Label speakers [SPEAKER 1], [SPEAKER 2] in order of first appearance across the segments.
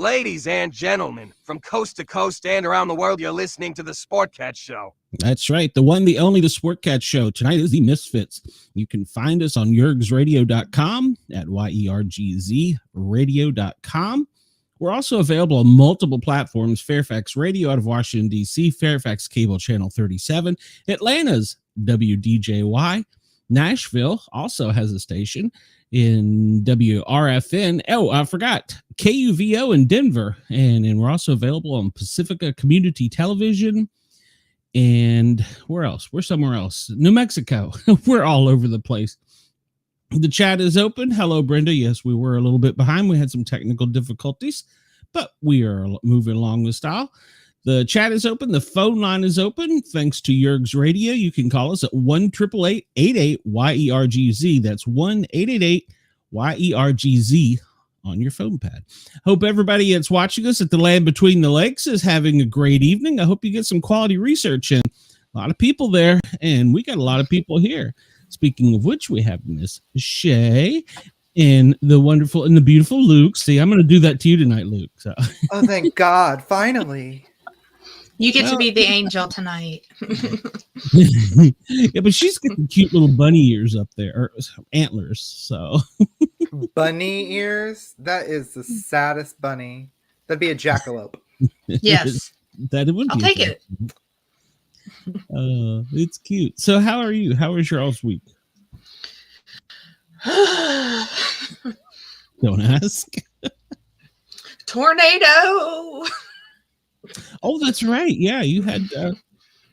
[SPEAKER 1] Ladies and gentlemen, from coast to coast and around the world, you're listening to the Sportcat Show.
[SPEAKER 2] That's right. The one, the only, the Sportcat Show. Tonight is the Misfits. You can find us on yergsradio.com at YERGZradio.com. We're also available on multiple platforms. Fairfax Radio out of Washington, D.C., Fairfax Cable Channel 37, Atlanta's WDJY. Nashville also has a station in WRFN. Oh, I forgot. KUVO in Denver. And we're also available on Pacifica Community Television. And where else? We're somewhere else. New Mexico. We're all over the place. The chat is open. Hello, Brenda. Yes, we were a little bit behind. We had some technical difficulties, but we are moving along with style. The chat is open. The phone line is open. Thanks to Yergs Radio. You can call us at 1-888-88-YERGZ. That's 1-888-YERGZ on your phone pad. Hope everybody that's watching us at the Land Between the Lakes is having a great evening. I hope you get some quality research in. A lot of people there, and we got a lot of people here. Speaking of which, we have Miss Shay and the wonderful and the beautiful Luke. See, I'm going to do that to you tonight, Luke. So.
[SPEAKER 3] Oh, thank God. Finally.
[SPEAKER 4] You get to be the angel tonight.
[SPEAKER 2] Yeah, but she's got the cute little bunny ears up there, or antlers. So
[SPEAKER 3] bunny ears? That is the saddest bunny. That'd be a jackalope.
[SPEAKER 4] Yes.
[SPEAKER 2] That would.
[SPEAKER 4] I'll take it.
[SPEAKER 2] It's cute. So how are you? How was your all's week? Don't ask.
[SPEAKER 4] Tornado.
[SPEAKER 2] Oh, that's right. Yeah, you had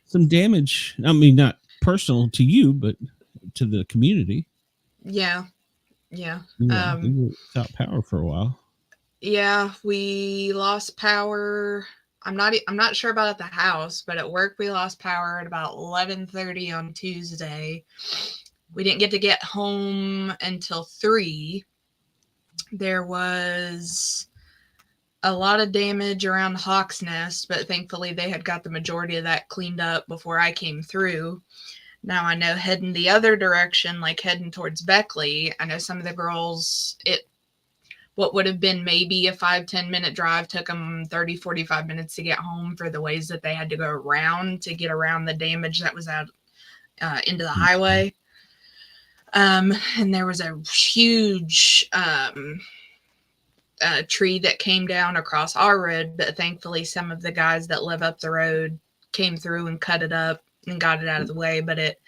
[SPEAKER 2] some damage. I mean, not personal to you, but to the community.
[SPEAKER 4] Yeah.
[SPEAKER 2] We were without power for a while.
[SPEAKER 4] Yeah, we lost power. I'm not sure about at the house, but at work we lost power at about 11:30 on Tuesday. We didn't get home until 3. There was a lot of damage around Hawk's Nest, but thankfully they had got the majority of that cleaned up before I came through. Now I know heading the other direction, like heading towards Beckley, I know some of the girls, what would have been maybe a 5-10 minute drive took them 30-45 minutes to get home for the ways that they had to go around to get around the damage that was out into the highway. And there was a huge tree that came down across our road, but thankfully some of the guys that live up the road came through and cut it up and got it out of the way, but it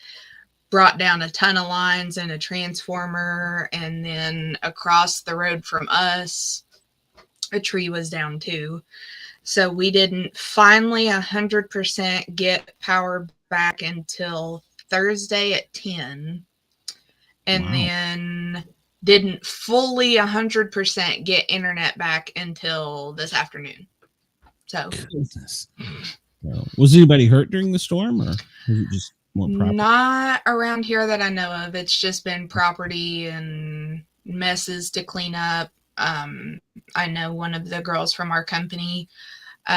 [SPEAKER 4] brought down a ton of lines and a transformer, and then across the road from us a tree was down too. So we didn't finally 100% get power back until Thursday at 10, and
[SPEAKER 2] Wow. Then
[SPEAKER 4] didn't fully 100% get internet back until this afternoon. So
[SPEAKER 2] was anybody hurt during the storm, or was it just more property?
[SPEAKER 4] Not around here that I know of. It's just been property and messes to clean up. I know one of the girls from our company,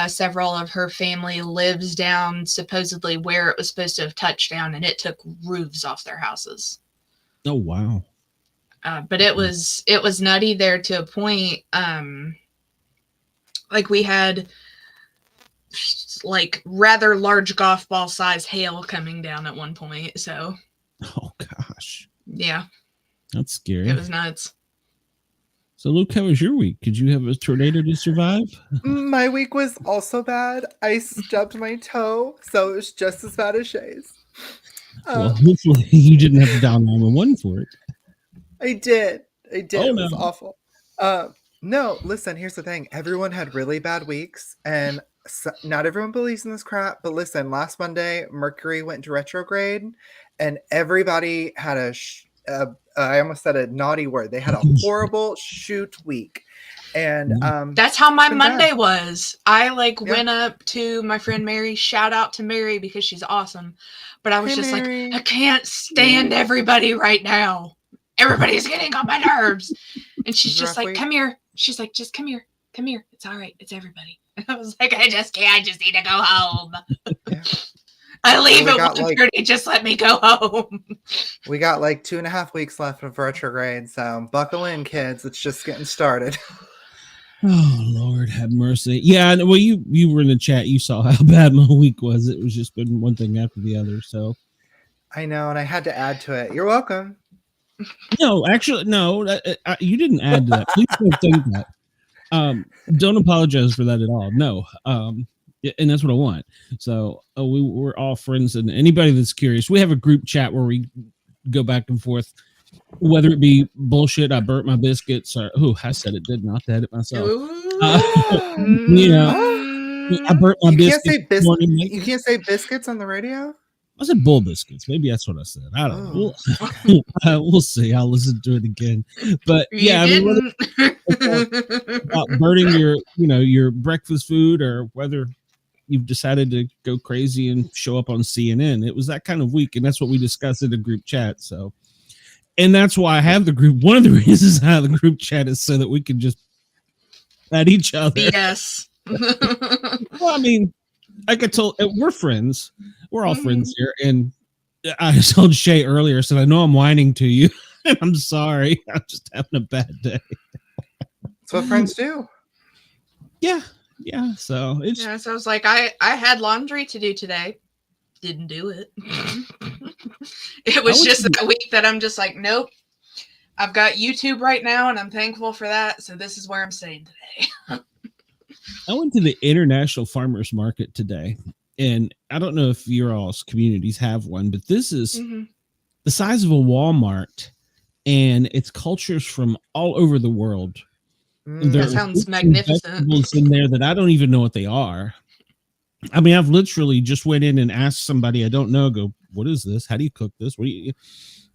[SPEAKER 4] several of her family lives down supposedly where it was supposed to have touched down, and it took roofs off their houses.
[SPEAKER 2] Oh, wow.
[SPEAKER 4] But it was nutty there to a point. Like we had like rather large golf ball size hail coming down at one point. So,
[SPEAKER 2] oh gosh,
[SPEAKER 4] yeah,
[SPEAKER 2] that's scary.
[SPEAKER 4] It was nuts.
[SPEAKER 2] So, Luke, how was your week? Did you have a tornado to survive?
[SPEAKER 3] My week was also bad. I stubbed my toe, so it was just as bad as Shay's.
[SPEAKER 2] Well, hopefully you didn't have to dial 911 for it.
[SPEAKER 3] I did.
[SPEAKER 2] Oh,
[SPEAKER 3] It was awful. No, listen, here's the thing. Everyone had really bad weeks, and not everyone believes in this crap, but listen, last Monday, Mercury went into retrograde, and everybody had I almost said a naughty word. They had a horrible shoot week. And
[SPEAKER 4] that's how my Monday was. I went up to my friend Mary, shout out to Mary because she's awesome. But I was Mary. I can't stand everybody right now. Everybody's getting on my nerves. And she's just like, come here. She's like, just come here. Come here. It's all right. It's everybody. And I was like, I just can't. I just need to go home. Yeah. I leave at 1:30. Just let me go home.
[SPEAKER 3] We got 2.5 weeks left of retrograde. So buckle in, kids. It's just getting started.
[SPEAKER 2] Oh, Lord. Lord have mercy. Yeah, well, you were in the chat. You saw how bad my week was. It was just been one thing after the other. So
[SPEAKER 3] I know, and I had to add to it. You're welcome.
[SPEAKER 2] No, actually, no. You didn't add to that. Please don't think that. Don't apologize for that at all. No. And that's what I want. So we're all friends, and anybody that's curious, we have a group chat where we go back and forth, whether it be bullshit. I burnt my biscuits, or I said it, didn't I? I had it myself. I burnt my biscuits.
[SPEAKER 3] You can't say biscuits on the radio.
[SPEAKER 2] I said bull biscuits. Maybe that's what I said. I don't know. We'll see. I'll listen to it again. But yeah, about burning your breakfast food, or whether you've decided to go crazy and show up on CNN. It was that kind of week, and that's what we discussed in the group chat. So, and that's why I have the group. One of the reasons I have the group chat is so that we can just at each other.
[SPEAKER 4] Yes.
[SPEAKER 2] Well, I mean, like I told, we're friends. We're all friends here. And I told Shay earlier, I said, I know I'm whining to you. And I'm sorry. I'm just having a bad day.
[SPEAKER 3] That's what friends do.
[SPEAKER 2] Yeah. Yeah. So it's.
[SPEAKER 4] Yeah. So I was like, I had laundry to do today. Didn't do it. It was just that week that I'm just like, nope. I've got YouTube right now, and I'm thankful for that. So this is where I'm staying today.
[SPEAKER 2] I went to the International Farmers Market today, and I don't know if your all's communities have one, but this is the size of a Walmart, and it's cultures from all over the world.
[SPEAKER 4] That sounds magnificent.
[SPEAKER 2] Vegetables in there that I don't even know what they are. I mean, I've literally just went in and asked somebody I don't know, go, what is this? How do you cook this? What do you?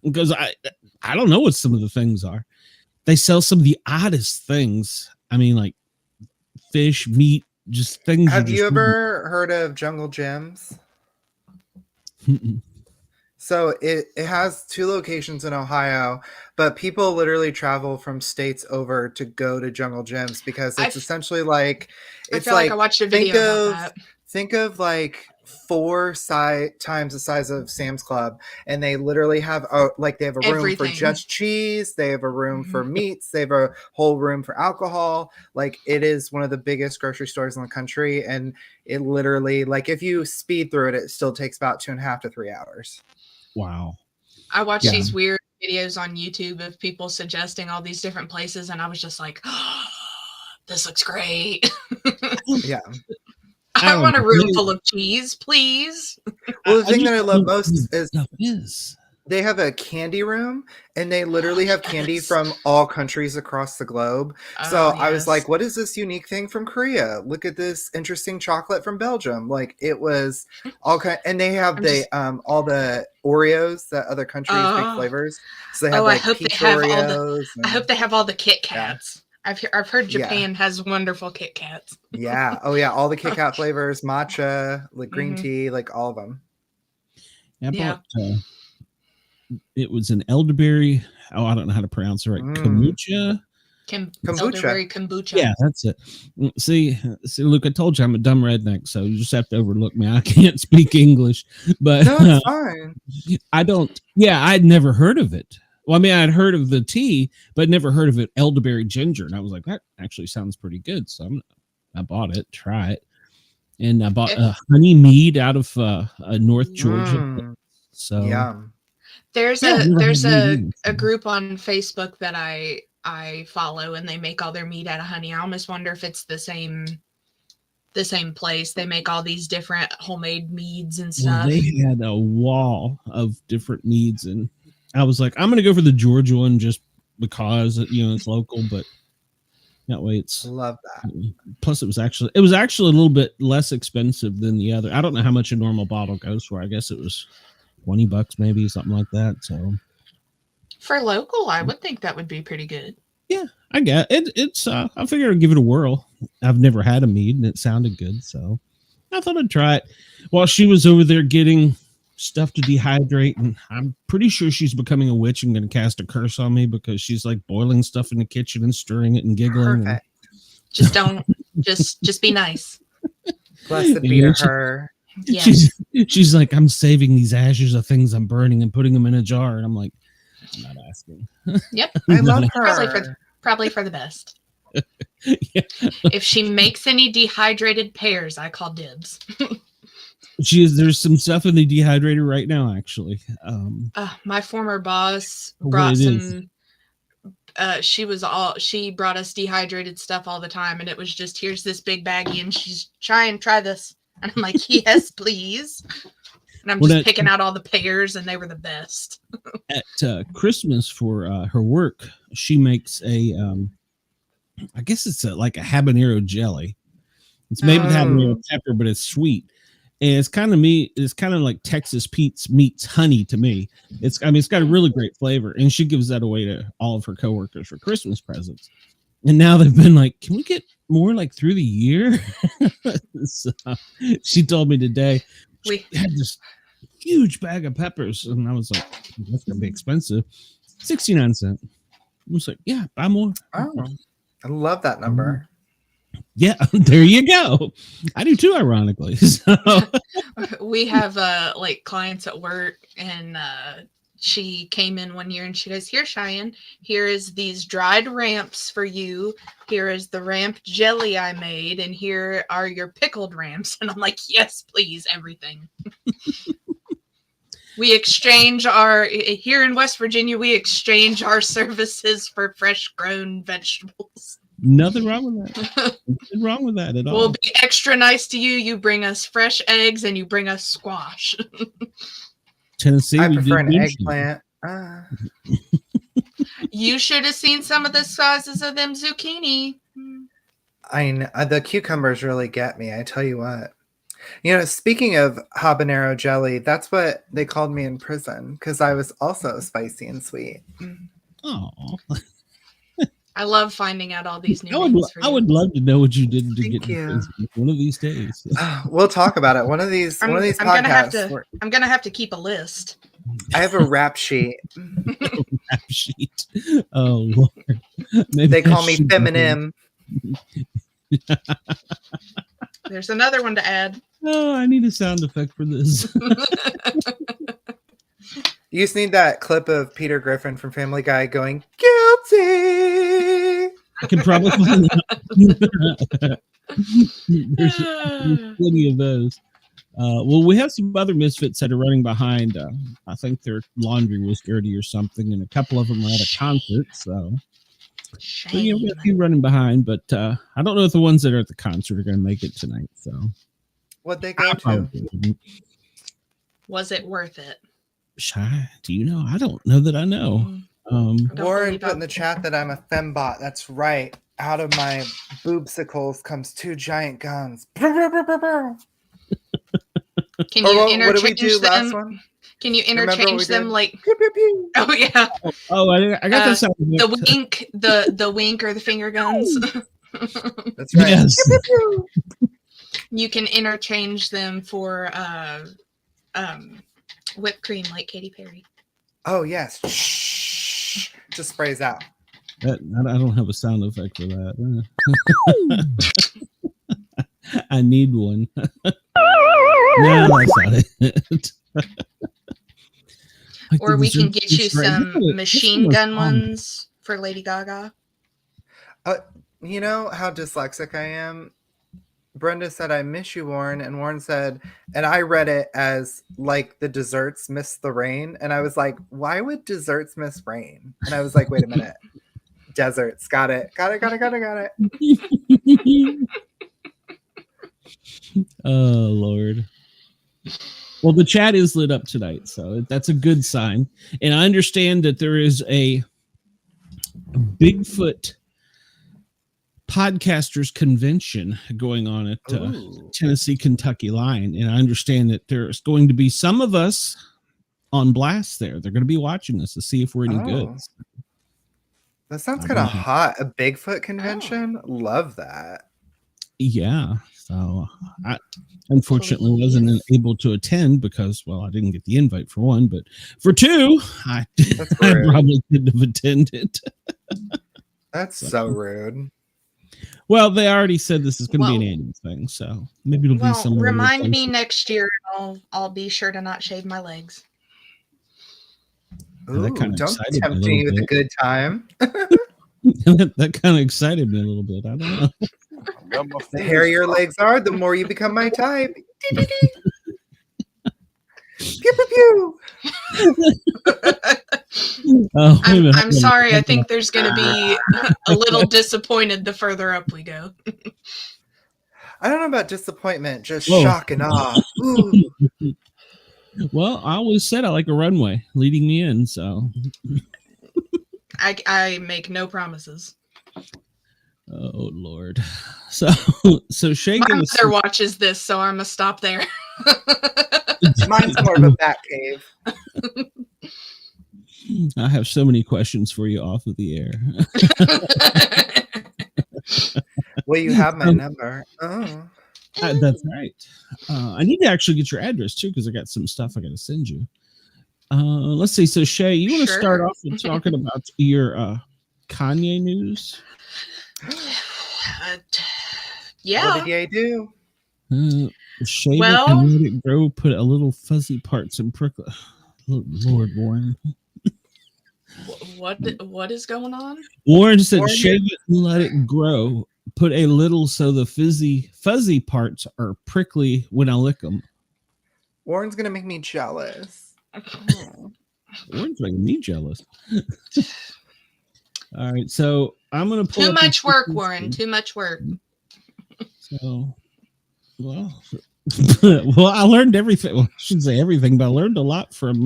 [SPEAKER 2] Because I don't know what some of the things are. They sell some of the oddest things. I mean, like fish, meat, just things.
[SPEAKER 3] Have you ever heard of Jungle Gyms? So it has 2 locations in Ohio, but people literally travel from states over to go to Jungle Gyms because it's essentially like, it's like I watched a video about that. Think of like 4 times the size of Sam's Club, and they literally have they have a room for just cheese, they have a room for meats, they have a whole room for alcohol. Like, it is one of the biggest grocery stores in the country, and it literally, like, if you speed through it, it still takes about 2.5 to 3 hours.
[SPEAKER 2] Wow.
[SPEAKER 4] I watched these weird videos on YouTube of people suggesting all these different places, and I was just like, oh, this looks great.
[SPEAKER 3] Yeah.
[SPEAKER 4] I want a room full of cheese, please.
[SPEAKER 3] Well, the thing that I love most is they have a candy room, and they literally have candy from all countries across the globe. So I was like, what is this unique thing from Korea? Look at this interesting chocolate from Belgium. Like, it was all kind, and they have all the Oreos that other countries make flavors. So they have
[SPEAKER 4] I hope they have all the Kit Kats.
[SPEAKER 3] Yeah.
[SPEAKER 4] I've heard Japan has wonderful Kit Kats.
[SPEAKER 3] Yeah. Oh yeah. All the Kit Kat flavors, matcha, like green tea, like all of them.
[SPEAKER 2] I bought, it was an elderberry. Oh, I don't know how to pronounce it right. Kombucha.
[SPEAKER 4] Elderberry kombucha.
[SPEAKER 2] Yeah, that's it. See, Luke, I told you I'm a dumb redneck, so you just have to overlook me. I can't speak English, but
[SPEAKER 3] no, it's fine.
[SPEAKER 2] I don't. Yeah, I'd never heard of it. Well, I mean, I'd heard of the tea, but never heard of it, elderberry ginger. And I was like, that actually sounds pretty good. So I bought it, try it. And I bought honey mead out of North Georgia. So
[SPEAKER 3] yeah.
[SPEAKER 4] There's a group on Facebook that I follow, and they make all their mead out of honey. I almost wonder if it's the same place. They make all these different homemade meads and stuff.
[SPEAKER 2] Well, they had a wall of different meads, and I was like, I'm going to go for the Georgia one just because, it's local, but that way it's.
[SPEAKER 3] Love that.
[SPEAKER 2] Plus, it was actually a little bit less expensive than the other. I don't know how much a normal bottle goes for. I guess it was $20 maybe, something like that. So
[SPEAKER 4] for local, I would think that would be pretty good.
[SPEAKER 2] Yeah, I get it. It's I figured I'd give it a whirl. I've never had a mead, and it sounded good, so I thought I'd try it. While she was over there getting stuff to dehydrate, and I'm pretty sure she's becoming a witch and going to cast a curse on me because she's like boiling stuff in the kitchen and stirring it and giggling.
[SPEAKER 3] Perfect.
[SPEAKER 4] Just don't. just be nice.
[SPEAKER 3] Blessed be her.
[SPEAKER 4] Yeah.
[SPEAKER 2] She's like, I'm saving these ashes of things I'm burning and putting them in a jar, and I'm like, I'm not asking.
[SPEAKER 4] Yep.
[SPEAKER 3] I love her.
[SPEAKER 4] Probably for the best.
[SPEAKER 2] Yeah.
[SPEAKER 4] If she makes any dehydrated pears, I call dibs.
[SPEAKER 2] There's some stuff in the dehydrator right now, actually.
[SPEAKER 4] My former boss
[SPEAKER 2] What
[SPEAKER 4] brought
[SPEAKER 2] it is.
[SPEAKER 4] some. She brought us dehydrated stuff all the time, and it was just, here's this big baggie, and she's try this, and I'm like, yes, please. And I'm just picking out all the pears, and they were the best.
[SPEAKER 2] At Christmas for her work, she makes a, I guess it's like a habanero jelly. It's made with habanero pepper, but it's sweet. And it's kind of it's kind of like Texas Pete's meets honey to me. It's got a really great flavor, and she gives that away to all of her coworkers for Christmas presents. And now they've been like, can we get more like through the year? So she told me today we had this huge bag of peppers, and I was like, that's gonna be expensive. 69 cents. I was like, yeah, buy more.
[SPEAKER 3] Oh, I love that number.
[SPEAKER 2] Yeah, there you go. I do too, ironically. So.
[SPEAKER 4] We have like clients at work, and she came in one year and she goes, here, Cheyenne, here is these dried ramps for you. Here is the ramp jelly I made, and here are your pickled ramps. And I'm like, yes, please, everything. We exchange here in West Virginia, we exchange our services for fresh grown vegetables.
[SPEAKER 2] Nothing wrong with that. Nothing wrong with that at all.
[SPEAKER 4] We'll be extra nice to you. You bring us fresh eggs and you bring us squash.
[SPEAKER 2] Tennessee,
[SPEAKER 3] I prefer an eggplant.
[SPEAKER 4] You should have seen some of the sizes of them zucchini.
[SPEAKER 3] I know the cucumbers really get me. I tell you what. You know, speaking of habanero jelly, that's what they called me in prison because I was also spicy and sweet.
[SPEAKER 2] Oh.
[SPEAKER 4] I love finding out all these new things for you.
[SPEAKER 2] I would love to know what you did to
[SPEAKER 3] Thank
[SPEAKER 2] get
[SPEAKER 3] you.
[SPEAKER 2] one of these days.
[SPEAKER 3] We'll talk about it. One of these podcasts.
[SPEAKER 4] I'm gonna have to keep a list.
[SPEAKER 3] I have a rap sheet.
[SPEAKER 2] Rap sheet. Oh Lord. Maybe
[SPEAKER 3] they call me feminine.
[SPEAKER 4] There's another one to add.
[SPEAKER 2] Oh, I need a sound effect for this.
[SPEAKER 3] You just need that clip of Peter Griffin from Family Guy going, guilty.
[SPEAKER 2] I can probably find that. There's plenty of those. Well, we have some other misfits that are running behind. I think their laundry was dirty or something, and a couple of them are at a concert. So yeah, we have a few running behind, but I don't know if the ones that are at the concert are going to make it tonight. So
[SPEAKER 3] what'd they go to?
[SPEAKER 4] Was it worth it?
[SPEAKER 2] Shy, do you know? I don't know that I know.
[SPEAKER 3] Warren put in the chat that I'm a fembot. That's right. Out of my boobsicles comes two giant guns.
[SPEAKER 4] Can you interchange
[SPEAKER 3] what did we do
[SPEAKER 4] them?
[SPEAKER 3] last one?
[SPEAKER 4] Can you interchange them like?
[SPEAKER 3] Pew, pew, pew.
[SPEAKER 4] Oh yeah.
[SPEAKER 2] Oh, I got this.
[SPEAKER 4] The wink, the wink or the finger guns.
[SPEAKER 3] That's right.
[SPEAKER 2] Yes.
[SPEAKER 3] Pew, pew, pew.
[SPEAKER 4] You can interchange them for whipped cream like Katy Perry.
[SPEAKER 3] Oh yes. Shh. Just sprays out.
[SPEAKER 2] I don't have a sound effect for that. I need one. No, that's not it.
[SPEAKER 4] Or we can get you some machine gun ones for Lady Gaga.
[SPEAKER 3] You know how dyslexic I am? Brenda said, I miss you, Warren. And Warren said, and I read it as like the desserts miss the rain. And I was like, why would desserts miss rain? And I was like, wait a minute. Deserts. Got it.
[SPEAKER 2] Oh, Lord. Well, the chat is lit up tonight, so that's a good sign. And I understand that there is a Bigfoot podcasters convention going on at Tennessee Kentucky line, and I understand that there's going to be some of us on blast there. They're going to be watching us to see if we're any good.
[SPEAKER 3] That sounds kind of hot. A Bigfoot convention? Love that.
[SPEAKER 2] Yeah. So I unfortunately wasn't able to attend because, well, I didn't get the invite for one, but for two, I probably couldn't have attended.
[SPEAKER 3] That's so rude.
[SPEAKER 2] Well, they already said this is going to be an annual thing, so maybe it'll be some.
[SPEAKER 4] Remind me next year, and I'll be sure to not shave my legs.
[SPEAKER 3] Ooh, don't tempt me with a good time.
[SPEAKER 2] That kind of excited me a little bit. I don't know.
[SPEAKER 3] The hairier your legs are, the more you become my type. Pew, pew, pew.
[SPEAKER 2] Oh, wait a minute.
[SPEAKER 4] I'm sorry. I think there's going to be a little disappointed the further up we go.
[SPEAKER 3] I don't know about disappointment, just
[SPEAKER 2] Whoa.
[SPEAKER 3] shock and awe. Ooh.
[SPEAKER 2] Well, I always said I like a runway leading me in, so.
[SPEAKER 4] I make no promises.
[SPEAKER 2] Oh Lord. So Shay
[SPEAKER 4] My
[SPEAKER 2] gave
[SPEAKER 4] mother watches this, so I'm gonna stop there.
[SPEAKER 3] Mine's more of a bat cave.
[SPEAKER 2] I have so many questions for you off of the air.
[SPEAKER 3] Well, you have my number. Oh.
[SPEAKER 2] That's right. I need to actually get your address too, because I got some stuff I got to send you. Let's see. So Shay, you want to start off with talking about your Kanye news?
[SPEAKER 3] Yeah. What did Ye do?
[SPEAKER 2] Shave it and let it grow. Put a little fuzzy parts and prickle. Lord, Warren.
[SPEAKER 4] What is going on?
[SPEAKER 2] Warren said, shave it and let it grow. Put a little so the fuzzy parts are prickly when I lick them.
[SPEAKER 3] Warren's gonna make me jealous.
[SPEAKER 2] Warren's making me jealous. All right, so I'm gonna pull
[SPEAKER 4] too much work, Warren. Too much work.
[SPEAKER 2] So, well, I learned everything. Well, I shouldn't say everything, but I learned a lot from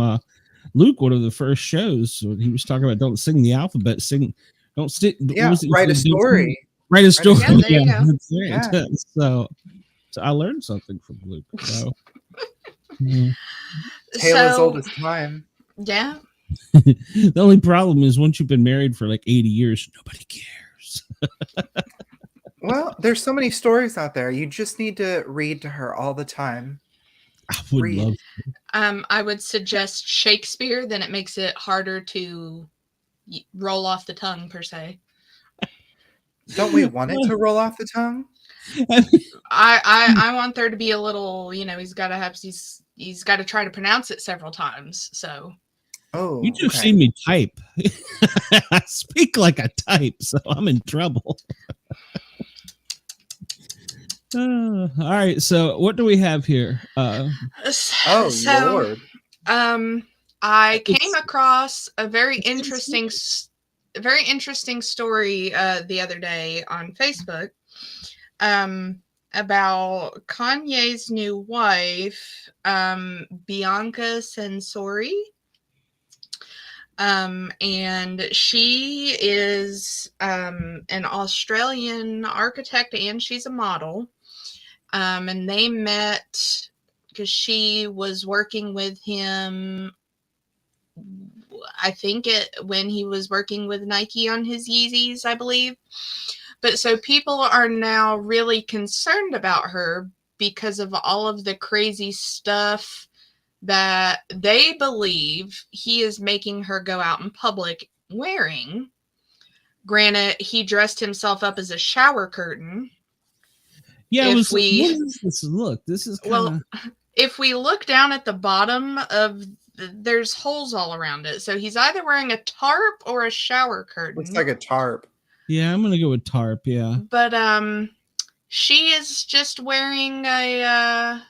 [SPEAKER 2] Luke. One of the first shows when he was talking about don't sing the alphabet, don't stick.
[SPEAKER 3] Yeah, write a story.
[SPEAKER 2] Write a story.
[SPEAKER 4] Yeah, there you go.
[SPEAKER 2] That's right. Yeah. So I learned something from Luke. So,
[SPEAKER 3] Tale as old as time.
[SPEAKER 4] Yeah.
[SPEAKER 2] The only problem is once you've been married for like 80 years, nobody cares.
[SPEAKER 3] Well, there's so many stories out there. You just need to read to her all the time.
[SPEAKER 2] I would love to.
[SPEAKER 4] I would suggest Shakespeare, then it makes it harder to roll off the tongue per se.
[SPEAKER 3] Don't we want it to roll off the tongue?
[SPEAKER 4] I want there to be a little, he's got to try to pronounce it several times. So.
[SPEAKER 3] Oh,
[SPEAKER 2] you just seen me type. I speak like I type, so I'm in trouble. All right, so what do we have here?
[SPEAKER 3] Lord.
[SPEAKER 4] I came across a very interesting story the other day on Facebook about Kanye's new wife, Bianca Censori. And she is an Australian architect and she's a model. And they met because she was working with him, I think when he was working with Nike on his Yeezys, I believe. But so people are now really concerned about her because of all of the crazy stuff that they believe he is making her go out in public wearing. Granted, he dressed himself up as a shower curtain.
[SPEAKER 2] Yeah, what is this? Look, this is
[SPEAKER 4] well. If we look down at the bottom of, there's holes all around it. So he's either wearing a tarp or a shower curtain.
[SPEAKER 3] Looks like a tarp.
[SPEAKER 2] Yeah, I'm gonna go with tarp. Yeah,
[SPEAKER 4] but she is just wearing a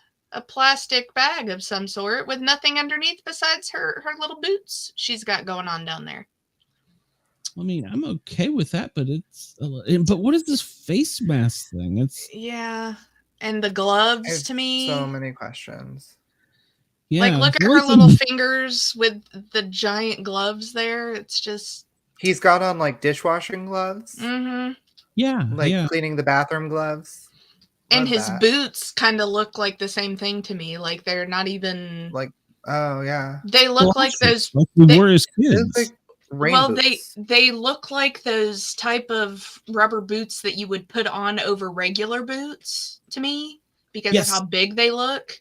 [SPEAKER 4] plastic bag of some sort with nothing underneath besides her little boots she's got going on down there.
[SPEAKER 2] I mean, I'm okay with that, but but what is this face mask thing?
[SPEAKER 4] And the gloves to me.
[SPEAKER 3] So many questions.
[SPEAKER 2] Yeah,
[SPEAKER 4] like look at her little fingers with the giant gloves there. It's just
[SPEAKER 3] he's got on like dishwashing gloves.
[SPEAKER 4] Mm-hmm.
[SPEAKER 2] Yeah,
[SPEAKER 3] like cleaning the bathroom gloves.
[SPEAKER 4] And his boots kind of look like the same thing to me. Like they're not even
[SPEAKER 3] like, oh yeah.
[SPEAKER 4] They look like those.
[SPEAKER 2] Like we were as kids.
[SPEAKER 3] Like
[SPEAKER 4] they look like those type of rubber boots that you would put on over regular boots to me because of how big they look.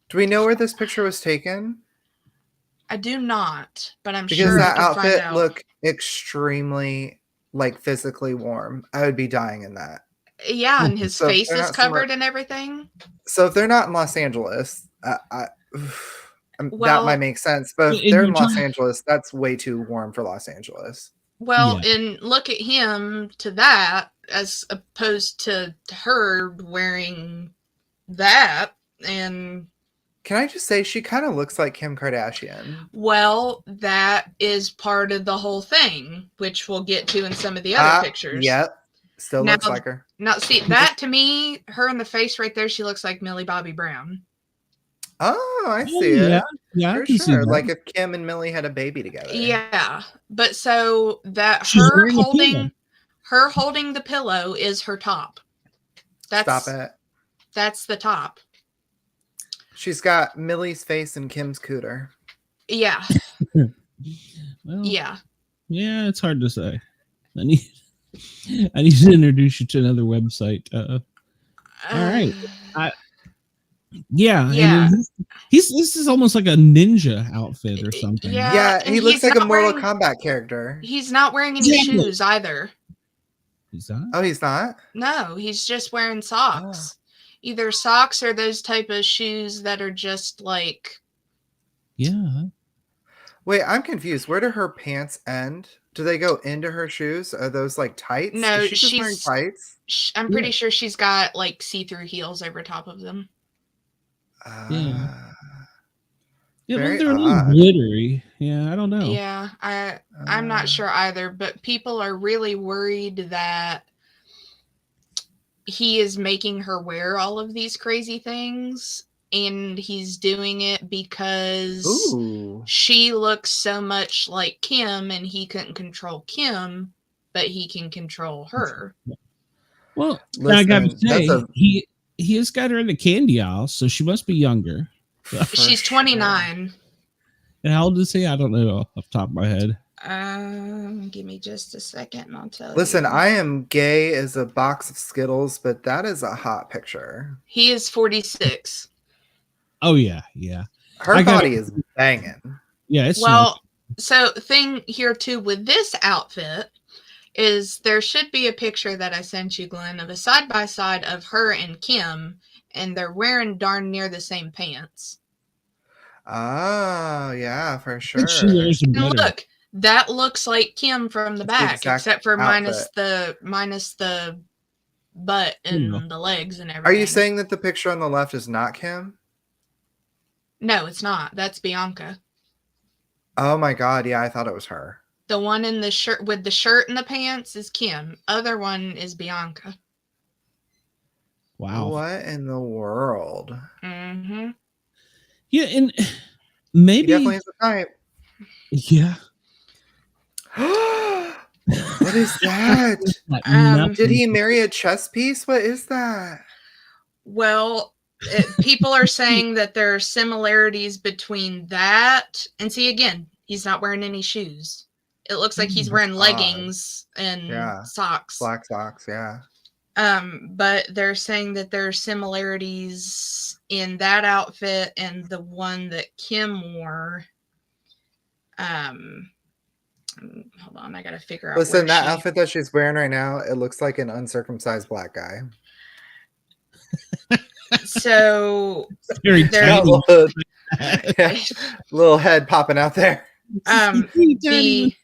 [SPEAKER 3] Do we know where this picture was taken?
[SPEAKER 4] I do not, but I'm
[SPEAKER 3] because
[SPEAKER 4] sure
[SPEAKER 3] that outfit looked extremely like physically warm. I would be dying in that.
[SPEAKER 4] Yeah, and his face is covered and everything.
[SPEAKER 3] So if they're not in Los Angeles, that might make sense. But if they're in Los Angeles, that's way too warm for Los Angeles.
[SPEAKER 4] Well,
[SPEAKER 2] Yeah.
[SPEAKER 4] and look at him to that as opposed to her wearing that. And
[SPEAKER 3] Can I just say she kind of looks like Kim Kardashian?
[SPEAKER 4] well, that is part of the whole thing, which we'll get to in some of the other pictures.
[SPEAKER 3] Yep. Still
[SPEAKER 4] Now-
[SPEAKER 3] looks like her.
[SPEAKER 4] Now, see, that to me, her in the face right there, she looks like Millie Bobby Brown.
[SPEAKER 3] Oh, I
[SPEAKER 2] Oh,
[SPEAKER 3] see it.
[SPEAKER 2] yeah. Yeah, I
[SPEAKER 3] For
[SPEAKER 2] can see
[SPEAKER 3] sure.
[SPEAKER 2] that.
[SPEAKER 3] Like if Kim and Millie had a baby together.
[SPEAKER 4] Yeah, but so that
[SPEAKER 2] She's
[SPEAKER 4] her
[SPEAKER 2] wearing a pillow.
[SPEAKER 4] holding the pillow is her top.
[SPEAKER 3] Stop it.
[SPEAKER 4] That's the top.
[SPEAKER 3] She's got Millie's face and Kim's cooter.
[SPEAKER 4] Yeah,
[SPEAKER 2] Well,
[SPEAKER 4] yeah.
[SPEAKER 2] yeah, it's hard to say. I need to introduce you to another website. All right. Yeah.
[SPEAKER 4] Yeah.
[SPEAKER 2] And this is almost like a ninja outfit or something.
[SPEAKER 4] Yeah.
[SPEAKER 3] Yeah,
[SPEAKER 4] and
[SPEAKER 3] he looks
[SPEAKER 4] he's
[SPEAKER 3] like a
[SPEAKER 4] not
[SPEAKER 3] Mortal
[SPEAKER 4] wearing-
[SPEAKER 3] Kombat character.
[SPEAKER 4] He's not wearing any
[SPEAKER 2] Exactly.
[SPEAKER 4] shoes either.
[SPEAKER 2] Is that?
[SPEAKER 3] Oh, he's not?
[SPEAKER 4] No, he's just wearing socks. Either socks or those type of shoes that are just like,
[SPEAKER 2] Yeah.
[SPEAKER 3] Wait, I'm confused. Where do her pants end? Do they go into her shoes? Are those like tights?
[SPEAKER 4] No,
[SPEAKER 3] Is she just wearing
[SPEAKER 4] she's-
[SPEAKER 3] tights?
[SPEAKER 4] I'm pretty sure she's got like see-through heels over top of them.
[SPEAKER 2] Yeah, well,
[SPEAKER 3] Very
[SPEAKER 2] they're a little
[SPEAKER 3] odd.
[SPEAKER 2] glittery. Yeah, I don't know.
[SPEAKER 4] Yeah, I'm not sure either, but people are really worried that he is making her wear all of these crazy things, and he's doing it because
[SPEAKER 3] Ooh.
[SPEAKER 4] she looks so much like Kim and he couldn't control Kim, but he can control her.
[SPEAKER 2] Well, I gotta
[SPEAKER 3] Listen,
[SPEAKER 2] say,
[SPEAKER 3] that's a-
[SPEAKER 2] he has got her in the candy aisle, so she must be younger.
[SPEAKER 3] For
[SPEAKER 4] She's
[SPEAKER 3] sure.
[SPEAKER 4] 29.
[SPEAKER 2] And how old is he? I don't know off the top of my head.
[SPEAKER 4] Give me just a second and I'll tell you.
[SPEAKER 3] Listen, I am gay as a box of Skittles, but that is a hot picture.
[SPEAKER 4] He is 46.
[SPEAKER 2] Oh yeah, yeah,
[SPEAKER 3] Her
[SPEAKER 2] I got
[SPEAKER 3] body
[SPEAKER 2] it.
[SPEAKER 3] is banging.
[SPEAKER 2] yeah. It's
[SPEAKER 4] Well, so thing here too with this outfit is there should be a picture that I sent you, Glenn, of a side by side of her and Kim, and they're wearing darn near the same pants.
[SPEAKER 3] Oh, yeah, for
[SPEAKER 2] I
[SPEAKER 3] sure.
[SPEAKER 2] think she wears them
[SPEAKER 4] And
[SPEAKER 2] better.
[SPEAKER 4] look, that looks like Kim from the
[SPEAKER 3] It's the
[SPEAKER 4] back,
[SPEAKER 3] exact
[SPEAKER 4] except for minus
[SPEAKER 3] outfit.
[SPEAKER 4] the butt and
[SPEAKER 2] Yeah.
[SPEAKER 4] the legs and everything.
[SPEAKER 3] Are you saying that the picture on the left is not Kim?
[SPEAKER 4] No, it's not. That's Bianca.
[SPEAKER 3] Oh my god, yeah, I thought it was her.
[SPEAKER 4] The one in the shirt with the shirt and the pants is Kim. Other one is Bianca.
[SPEAKER 2] Wow.
[SPEAKER 3] What in the world?
[SPEAKER 4] Mm-hmm.
[SPEAKER 2] Yeah, and
[SPEAKER 3] He
[SPEAKER 2] maybe
[SPEAKER 3] definitely is a type.
[SPEAKER 2] yeah.
[SPEAKER 3] What is that?
[SPEAKER 2] Like
[SPEAKER 4] Um,
[SPEAKER 3] Did he
[SPEAKER 2] nothing.
[SPEAKER 3] marry a chess piece? What is that?
[SPEAKER 4] Well, people are saying that there are similarities between that and see again, he's not wearing any shoes. It looks like he's wearing
[SPEAKER 3] odd.
[SPEAKER 4] leggings and
[SPEAKER 3] Yeah.
[SPEAKER 4] socks.
[SPEAKER 3] Black socks, yeah.
[SPEAKER 4] But they're saying that there are similarities in that outfit and the one that Kim wore. Hold on, I gotta figure out.
[SPEAKER 3] Listen,
[SPEAKER 4] where
[SPEAKER 3] that
[SPEAKER 4] she-
[SPEAKER 3] outfit that she's wearing right now, it looks like an uncircumcised black guy.
[SPEAKER 4] So
[SPEAKER 2] Very
[SPEAKER 4] There-
[SPEAKER 2] tiny.
[SPEAKER 3] little, yeah, little head popping out there.
[SPEAKER 2] Tiny.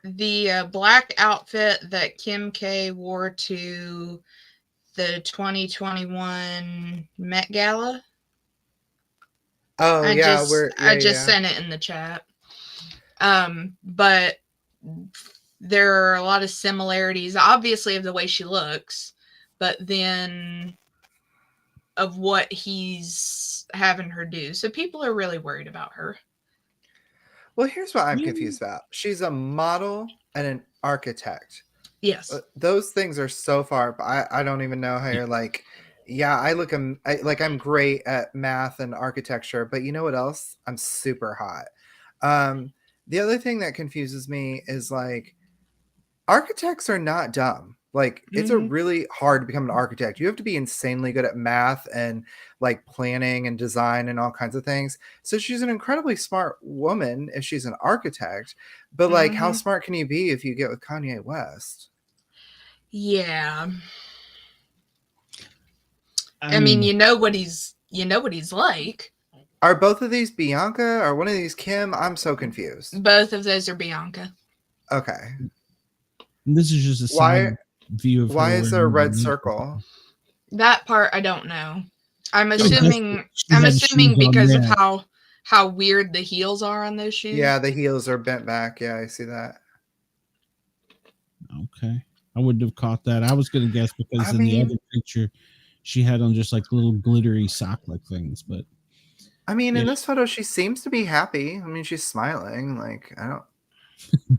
[SPEAKER 4] the black outfit that Kim K wore to the 2021 Met Gala.
[SPEAKER 3] Oh
[SPEAKER 4] I
[SPEAKER 3] yeah,
[SPEAKER 4] just
[SPEAKER 3] we're
[SPEAKER 4] I just sent it in the chat. But there are a lot of similarities, obviously, of the way she looks, but then of what he's having her do. So people are really worried about her.
[SPEAKER 3] Well, here's what I'm
[SPEAKER 2] Yeah.
[SPEAKER 3] confused about. She's a model and an architect.
[SPEAKER 4] Yes.
[SPEAKER 3] Those things are so far. But I don't even know how you're like. Yeah, I'm great at math and architecture, but you know what else? I'm super hot. The other thing that confuses me is like architects are not dumb. Like it's a really hard to become an architect. You have to be insanely good at math and like planning and design and all kinds of things. So she's an incredibly smart woman if she's an architect, but like how smart can you be if you get with Kanye West?
[SPEAKER 4] Yeah. I mean, you know what he's like.
[SPEAKER 3] Are both of these Bianca or one of these Kim? I'm so confused.
[SPEAKER 4] Both of those are Bianca.
[SPEAKER 3] Okay.
[SPEAKER 2] And this is just a side view of
[SPEAKER 3] why
[SPEAKER 2] her
[SPEAKER 3] is there a
[SPEAKER 2] wearing
[SPEAKER 3] red
[SPEAKER 2] the
[SPEAKER 3] circle?
[SPEAKER 4] That part I don't know. I'm
[SPEAKER 2] She
[SPEAKER 4] assuming
[SPEAKER 2] had shoes on
[SPEAKER 4] because of
[SPEAKER 2] there.
[SPEAKER 4] how weird the heels are on those shoes.
[SPEAKER 3] Yeah, the heels are bent back. Yeah, I see that.
[SPEAKER 2] Okay. I wouldn't have caught that. I was going to guess because the other picture, she had on just like little glittery sock-like things. But
[SPEAKER 3] I mean, in this photo, she seems to be happy. I mean, she's smiling. Like, I don't.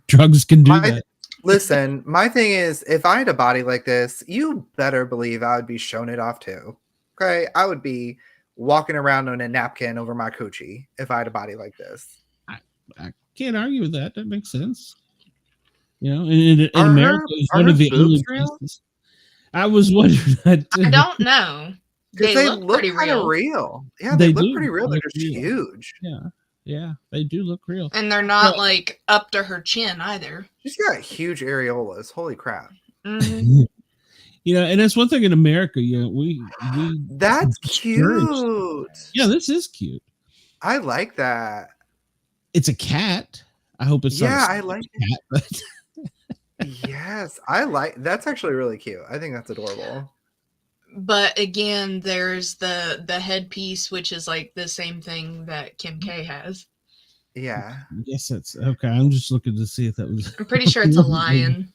[SPEAKER 2] Drugs can do that.
[SPEAKER 3] Listen, my thing is, if I had a body like this, you better believe I would be showing it off too. Okay, I would be walking around on a napkin over my coochie if I had a body like this.
[SPEAKER 2] I can't argue with that. That makes sense. You know, in America, it's one of the only places. I was wondering that too.
[SPEAKER 4] I don't know.
[SPEAKER 3] They look pretty real. Yeah, they look pretty real. They're just huge.
[SPEAKER 2] Yeah, they do look real.
[SPEAKER 4] And they're not like up to her chin either.
[SPEAKER 3] She's got huge areolas. Holy crap.
[SPEAKER 4] Mm-hmm.
[SPEAKER 2] You know, and that's one thing in America, you know, we
[SPEAKER 3] that's cute.
[SPEAKER 2] Yeah, this is cute.
[SPEAKER 3] I like that.
[SPEAKER 2] It's a cat. I hope it's not
[SPEAKER 3] I like
[SPEAKER 2] cat, but
[SPEAKER 3] yes, I like that's actually really cute. I think that's adorable.
[SPEAKER 4] But again, there's the headpiece, which is like the same thing that Kim K has.
[SPEAKER 3] Yeah.
[SPEAKER 2] Yes, that's okay. I'm just looking to see if that was.
[SPEAKER 4] I'm pretty sure it's a lion.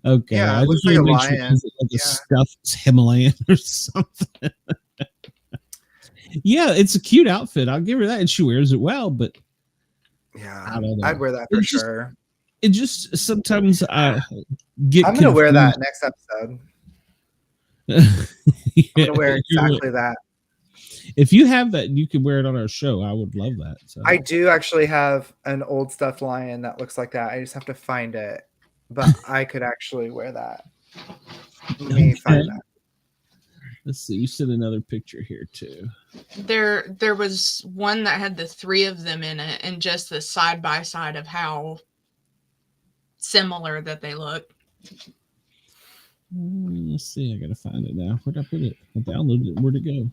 [SPEAKER 2] Okay.
[SPEAKER 3] Yeah,
[SPEAKER 2] I
[SPEAKER 3] it looks
[SPEAKER 2] just
[SPEAKER 3] like a
[SPEAKER 2] want to make
[SPEAKER 3] lion.
[SPEAKER 2] sure it's like a stuffed Himalayan or something. Yeah, it's a cute outfit. I'll give her that, and she wears it well. But
[SPEAKER 3] yeah, I'd wear that for sure.
[SPEAKER 2] It just sometimes I get.
[SPEAKER 3] I'm gonna wear that next episode. I'm gonna wear exactly that.
[SPEAKER 2] If you have that, you can wear it on our show. I would love that. So.
[SPEAKER 3] I do actually have an old stuffed lion that looks like that. I just have to find it, but I could actually wear that. Let me find that.
[SPEAKER 2] Let's see. You sent another picture here too.
[SPEAKER 4] There was one that had the three of them in it, and just the side by side of how similar that they look.
[SPEAKER 2] Let's see. I gotta find it now. Where'd I put it? I downloaded it. Where'd it go?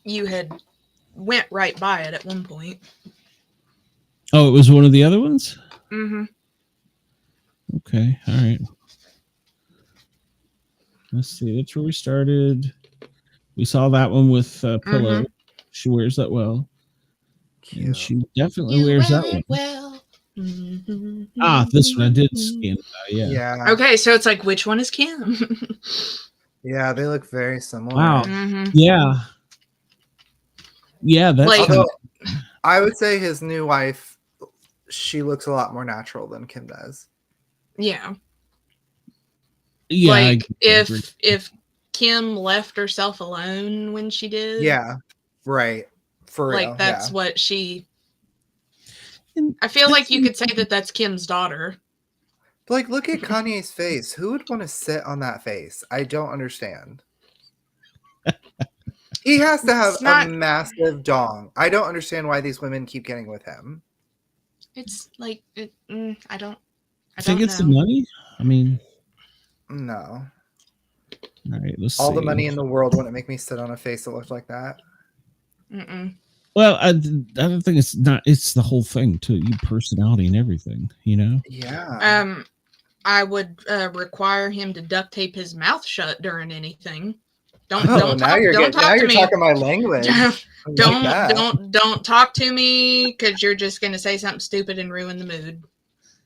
[SPEAKER 4] You had went right by it at one point.
[SPEAKER 2] Oh, it was one of the other ones?
[SPEAKER 4] Mm-hmm.
[SPEAKER 2] Okay. All right. Let's see. That's where we started. We saw that one with Pillow. Mm-hmm. She wears that well. Cute. And she definitely wears that one.
[SPEAKER 4] Well. Mm-hmm.
[SPEAKER 2] Ah, this one I did scan. Yeah.
[SPEAKER 4] Okay, so it's like, which one is Kim?
[SPEAKER 3] Yeah, they look very similar.
[SPEAKER 2] Wow.
[SPEAKER 4] Mm-hmm.
[SPEAKER 2] Yeah. Yeah, that's
[SPEAKER 4] like,
[SPEAKER 3] I would say his new wife, she looks a lot more natural than Kim does.
[SPEAKER 4] Yeah.
[SPEAKER 2] Yeah.
[SPEAKER 4] Like if Kim left herself alone when she did.
[SPEAKER 3] Yeah. Right. For real.
[SPEAKER 4] Like that's what she. I feel like you could say that that's Kim's daughter.
[SPEAKER 3] Like, look at Kanye's face. Who would want to sit on that face? I don't understand. He has to have a massive dong. I don't understand why these women keep getting with him.
[SPEAKER 4] It's like, I don't
[SPEAKER 2] think it's the money. I mean,
[SPEAKER 3] no.
[SPEAKER 2] All right, let's
[SPEAKER 3] all
[SPEAKER 2] see.
[SPEAKER 3] the money in the world wouldn't make me sit on a face that looked like that.
[SPEAKER 4] Mm-mm.
[SPEAKER 2] Well, I don't think it's not. It's the whole thing too. Your personality and everything, you know.
[SPEAKER 3] Yeah.
[SPEAKER 4] I would require him to duct tape his mouth shut during anything. Don't
[SPEAKER 3] now you're talking my language.
[SPEAKER 4] Don't talk to me because you're just gonna say something stupid and ruin the mood.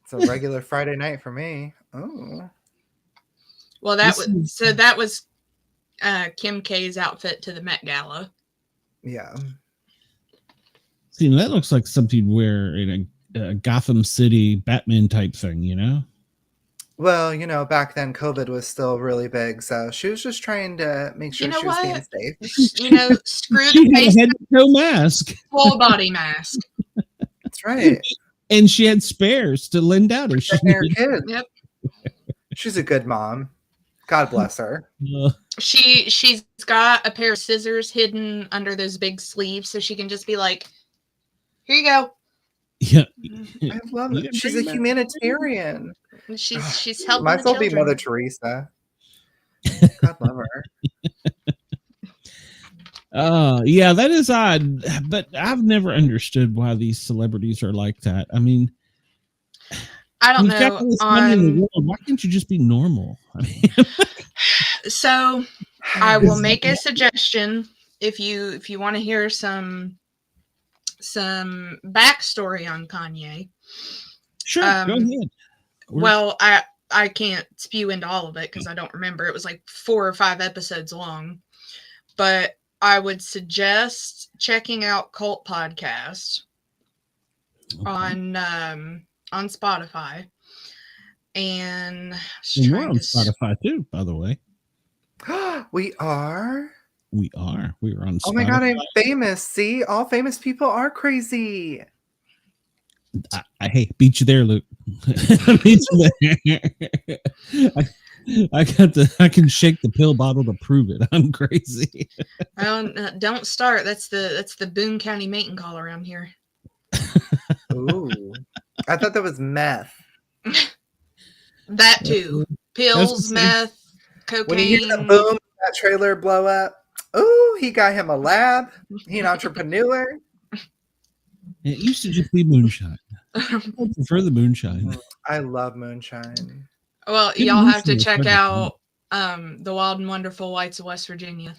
[SPEAKER 3] It's a regular Friday night for me. Oh.
[SPEAKER 4] Well, that was Kim K's outfit to the Met Gala.
[SPEAKER 3] Yeah.
[SPEAKER 2] See, that looks like something you'd wear in a Gotham City Batman type thing, you know?
[SPEAKER 3] Well, you know, back then COVID was still really big, so she was just trying to make sure she was being safe.
[SPEAKER 4] You know, screw the face.
[SPEAKER 2] Head to toe mask.
[SPEAKER 4] Full body mask.
[SPEAKER 3] That's right.
[SPEAKER 2] And she had spares to lend out if she needed.
[SPEAKER 3] Kid.
[SPEAKER 4] Yep.
[SPEAKER 3] She's a good mom. God bless her.
[SPEAKER 4] She's got a pair of scissors hidden under those big sleeves, so she can just be like, "Here you go."
[SPEAKER 2] Yeah,
[SPEAKER 3] I love it. She's a humanitarian.
[SPEAKER 4] She's helping.
[SPEAKER 3] Might as well be Mother Teresa. God love her.
[SPEAKER 2] Yeah, that is odd, but I've never understood why these celebrities are like that. I mean,
[SPEAKER 4] I don't
[SPEAKER 2] You've got
[SPEAKER 4] know.
[SPEAKER 2] all this money in the world. Why can't you just be normal? I mean,
[SPEAKER 4] So I will make a suggestion if you want to hear some backstory on Kanye.
[SPEAKER 2] sure, go ahead.
[SPEAKER 4] Well, I can't spew into all of it because I don't remember. It was like 4 or 5 episodes long. But I would suggest checking out Cult Podcast on Spotify. And
[SPEAKER 2] we're on Spotify too, by the way.
[SPEAKER 3] We are.
[SPEAKER 2] We are on Spotify.
[SPEAKER 3] Oh my God, I'm famous. See, all famous people are crazy.
[SPEAKER 2] I beat you there, Luke. I beat you there. I can shake the pill bottle to prove it. I'm crazy.
[SPEAKER 4] Don't start. That's the Boone County mating call around here.
[SPEAKER 3] Ooh, I thought that was meth.
[SPEAKER 4] That too. Pills, meth, cocaine.
[SPEAKER 3] When you hear the boom, that trailer blow up. Ooh, he got him a lab. He an entrepreneur.
[SPEAKER 2] It used to just be moonshine. I prefer the moonshine.
[SPEAKER 3] I love moonshine.
[SPEAKER 4] Well, y'all have to check out The Wild and Wonderful Whites of West Virginia.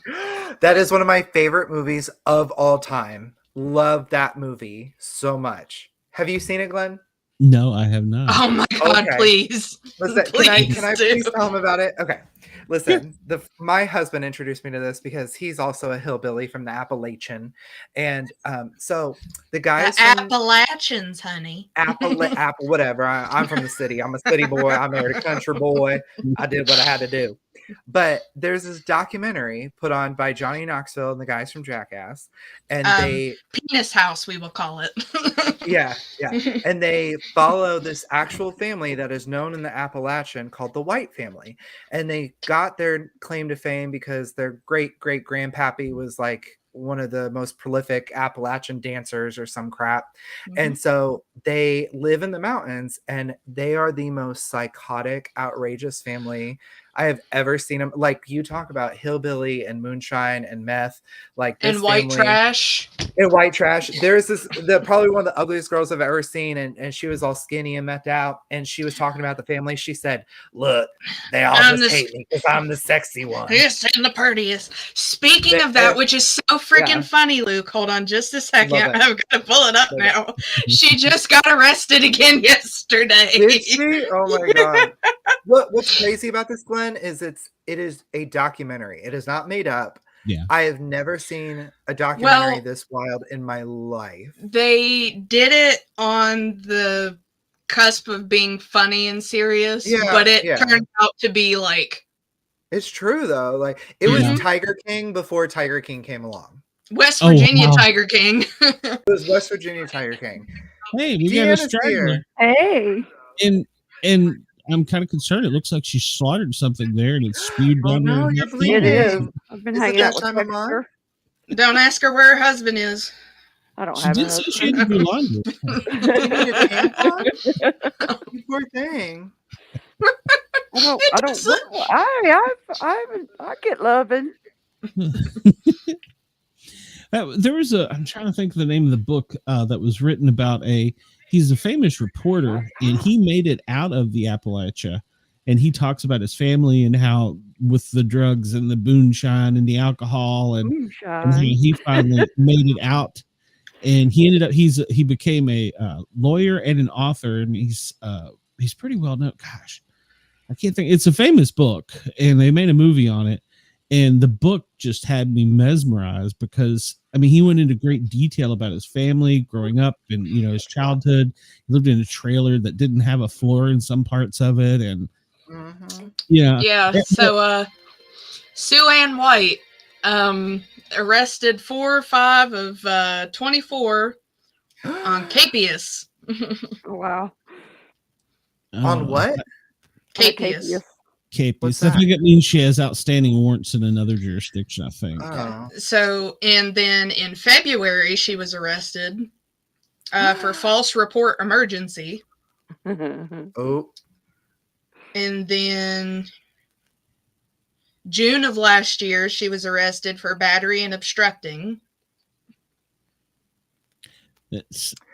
[SPEAKER 3] That is one of my favorite movies of all time. Love that movie so much. Have you seen it, Glenn?
[SPEAKER 2] No, I have not.
[SPEAKER 4] Oh my God,
[SPEAKER 3] Okay.
[SPEAKER 4] Please.
[SPEAKER 3] Listen,
[SPEAKER 4] Please
[SPEAKER 3] can I please tell him about it? Okay. Listen, my husband introduced me to this because he's also a hillbilly from the Appalachian. And so the guys
[SPEAKER 4] from Appalachians, honey.
[SPEAKER 3] Apple, whatever. I'm from the city. I'm a city boy. I married a country boy. I did what I had to do. But there's this documentary put on by Johnny Knoxville and the guys from Jackass. And they
[SPEAKER 4] Penis House, we will call it.
[SPEAKER 3] Yeah. And they follow this actual family that is known in the Appalachian called the White family. And they got their claim to fame because their great-great-grandpappy was like one of the most prolific Appalachian dancers or some crap. Mm-hmm. And so they live in the mountains and they are the most psychotic, outrageous family I have ever seen them. Like you talk about hillbilly and moonshine and meth, like this
[SPEAKER 4] and white trash.
[SPEAKER 3] And white trash. There's probably one of the ugliest girls I've ever seen, and she was all skinny and methed out, and she was talking about the family. She said, "Look, they all just hate me because I'm the sexy one.
[SPEAKER 4] Yes, and the prettiest." Speaking of that, which is so freaking funny, Luke. Hold on just a second. I've got to pull it up now. She just got arrested again yesterday.
[SPEAKER 3] Did she? Oh my God. What's crazy about this, Glenn, is it is a documentary. It is not made up.
[SPEAKER 2] Yeah.
[SPEAKER 3] I have never seen a documentary this wild in my life.
[SPEAKER 4] They did it on the cusp of being funny and serious, but it turned out to be like...
[SPEAKER 3] It's true, though. Like, it was Tiger King before Tiger King came along.
[SPEAKER 4] West Virginia Tiger King.
[SPEAKER 3] It was West Virginia Tiger King.
[SPEAKER 2] Hey, we got a straggler.
[SPEAKER 5] Hey.
[SPEAKER 2] And I'm kind of concerned. It looks like she slaughtered something there and it's spewed down there.
[SPEAKER 5] It is. I've been hanging out with her.
[SPEAKER 4] Don't ask her where her husband is.
[SPEAKER 5] I don't have a husband.
[SPEAKER 2] She had to do laundry.
[SPEAKER 3] You poor thing.
[SPEAKER 5] I get loving.
[SPEAKER 2] There was I'm trying to think of the name of the book that was written about he's a famous reporter and he made it out of the Appalachia, and he talks about his family and how with the drugs and the moonshine and the alcohol and how he finally made it out, and he ended up he became a lawyer and an author, and he's pretty well known. Gosh, I can't think. It's a famous book, and they made a movie on it. And the book just had me mesmerized because, I mean, he went into great detail about his family growing up and, his childhood. He lived in a trailer that didn't have a floor in some parts of it. And
[SPEAKER 4] So Sue Ann White arrested 4 or 5 of 24 on capias.
[SPEAKER 5] Wow.
[SPEAKER 3] On what?
[SPEAKER 4] Capias.
[SPEAKER 2] Capias. I think it means she has outstanding warrants in another jurisdiction, I think.
[SPEAKER 3] Oh.
[SPEAKER 4] So, and then in February, she was arrested for false report emergency.
[SPEAKER 3] Oh.
[SPEAKER 4] And then June of last year, she was arrested for battery and obstructing.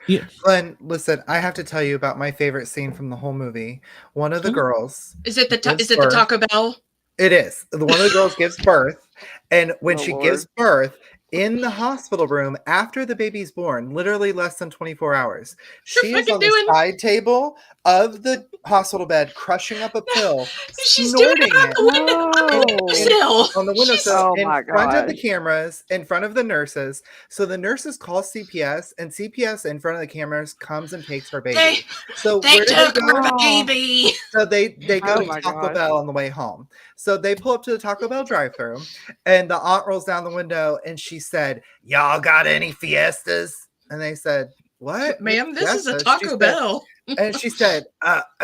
[SPEAKER 2] Yeah.
[SPEAKER 3] Glenn, listen, I have to tell you about my favorite scene from the whole movie. One of the girls.
[SPEAKER 4] Is it the
[SPEAKER 3] gives
[SPEAKER 4] the
[SPEAKER 3] birth.
[SPEAKER 4] Taco Bell?
[SPEAKER 3] It is. One of the girls gives birth, and when
[SPEAKER 5] Oh,
[SPEAKER 3] she
[SPEAKER 5] Lord.
[SPEAKER 3] gives birth in the hospital room after the baby's born, literally less than 24 hours, she is
[SPEAKER 4] fucking
[SPEAKER 3] on the side table of the hospital bed, crushing up a pill,
[SPEAKER 4] She's doing
[SPEAKER 3] snorting
[SPEAKER 4] it on the
[SPEAKER 5] No.
[SPEAKER 4] windowsill.
[SPEAKER 3] on the windowsill
[SPEAKER 5] Oh,
[SPEAKER 3] in
[SPEAKER 5] my
[SPEAKER 3] front of the
[SPEAKER 5] gosh.
[SPEAKER 3] cameras, in front of the nurses. So the nurses call CPS, and CPS in front of the cameras comes and takes her baby. So
[SPEAKER 4] They
[SPEAKER 3] where do they
[SPEAKER 4] took
[SPEAKER 3] go?
[SPEAKER 4] her baby.
[SPEAKER 3] So they go
[SPEAKER 5] Oh,
[SPEAKER 3] to
[SPEAKER 5] my
[SPEAKER 3] Taco
[SPEAKER 5] gosh.
[SPEAKER 3] Bell on the way home. So they pull up to the Taco Bell drive-thru, and the aunt rolls down the window, and she said, "Y'all got any Fiestas?" And they said, "What,
[SPEAKER 4] Ma'am, this is a
[SPEAKER 3] Fiestas?"
[SPEAKER 4] Taco
[SPEAKER 3] She said,
[SPEAKER 4] Bell.
[SPEAKER 3] and she said,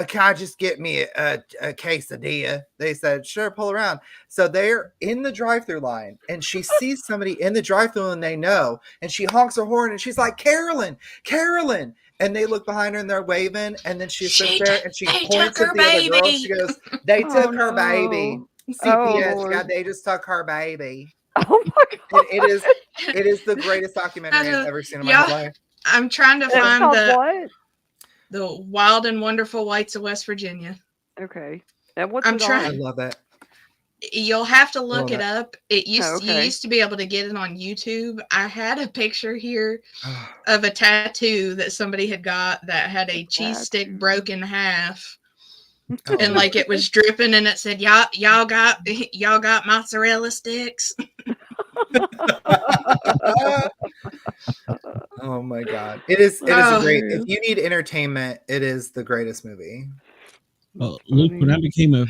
[SPEAKER 3] "Can I just get me a quesadilla?" They said, "Sure, pull around." So they're in the drive-thru line, and she sees somebody in the drive-thru, and they know, and she honks her horn, and she's like, "Carolyn, Carolyn!" And they look behind her, and they're waving, and then she sits there, and she
[SPEAKER 4] they
[SPEAKER 3] points
[SPEAKER 4] took
[SPEAKER 3] at
[SPEAKER 4] her
[SPEAKER 3] the other girl.
[SPEAKER 4] baby.
[SPEAKER 3] She goes, "They
[SPEAKER 5] Oh,
[SPEAKER 3] took her baby."
[SPEAKER 5] no.
[SPEAKER 3] CPS,
[SPEAKER 5] Oh,
[SPEAKER 3] yeah,
[SPEAKER 5] Lord.
[SPEAKER 3] they just took her baby.
[SPEAKER 5] Oh, my God.
[SPEAKER 3] It is the greatest documentary I've ever seen in my whole life.
[SPEAKER 4] I'm trying to
[SPEAKER 5] It's
[SPEAKER 4] find
[SPEAKER 5] called what?
[SPEAKER 4] the Wild and Wonderful Whites of West Virginia.
[SPEAKER 5] Okay. And what's
[SPEAKER 4] I'm
[SPEAKER 5] it
[SPEAKER 3] I
[SPEAKER 4] trying.
[SPEAKER 5] on?
[SPEAKER 3] love it.
[SPEAKER 4] You'll have to look
[SPEAKER 3] Love
[SPEAKER 4] it
[SPEAKER 3] it.
[SPEAKER 4] up. It used
[SPEAKER 5] Oh,
[SPEAKER 4] you
[SPEAKER 5] okay.
[SPEAKER 4] used to be able to get it on YouTube. I had a picture here of a tattoo that somebody had got that had a cheese stick
[SPEAKER 5] Tattoo.
[SPEAKER 4] broken in half.
[SPEAKER 3] Oh,
[SPEAKER 4] And like it was dripping, and it said, y'all got mozzarella sticks."
[SPEAKER 3] oh my god. It is a
[SPEAKER 4] Oh.
[SPEAKER 3] great, if you need entertainment, it is the greatest movie.
[SPEAKER 2] Well, Luke, when I became a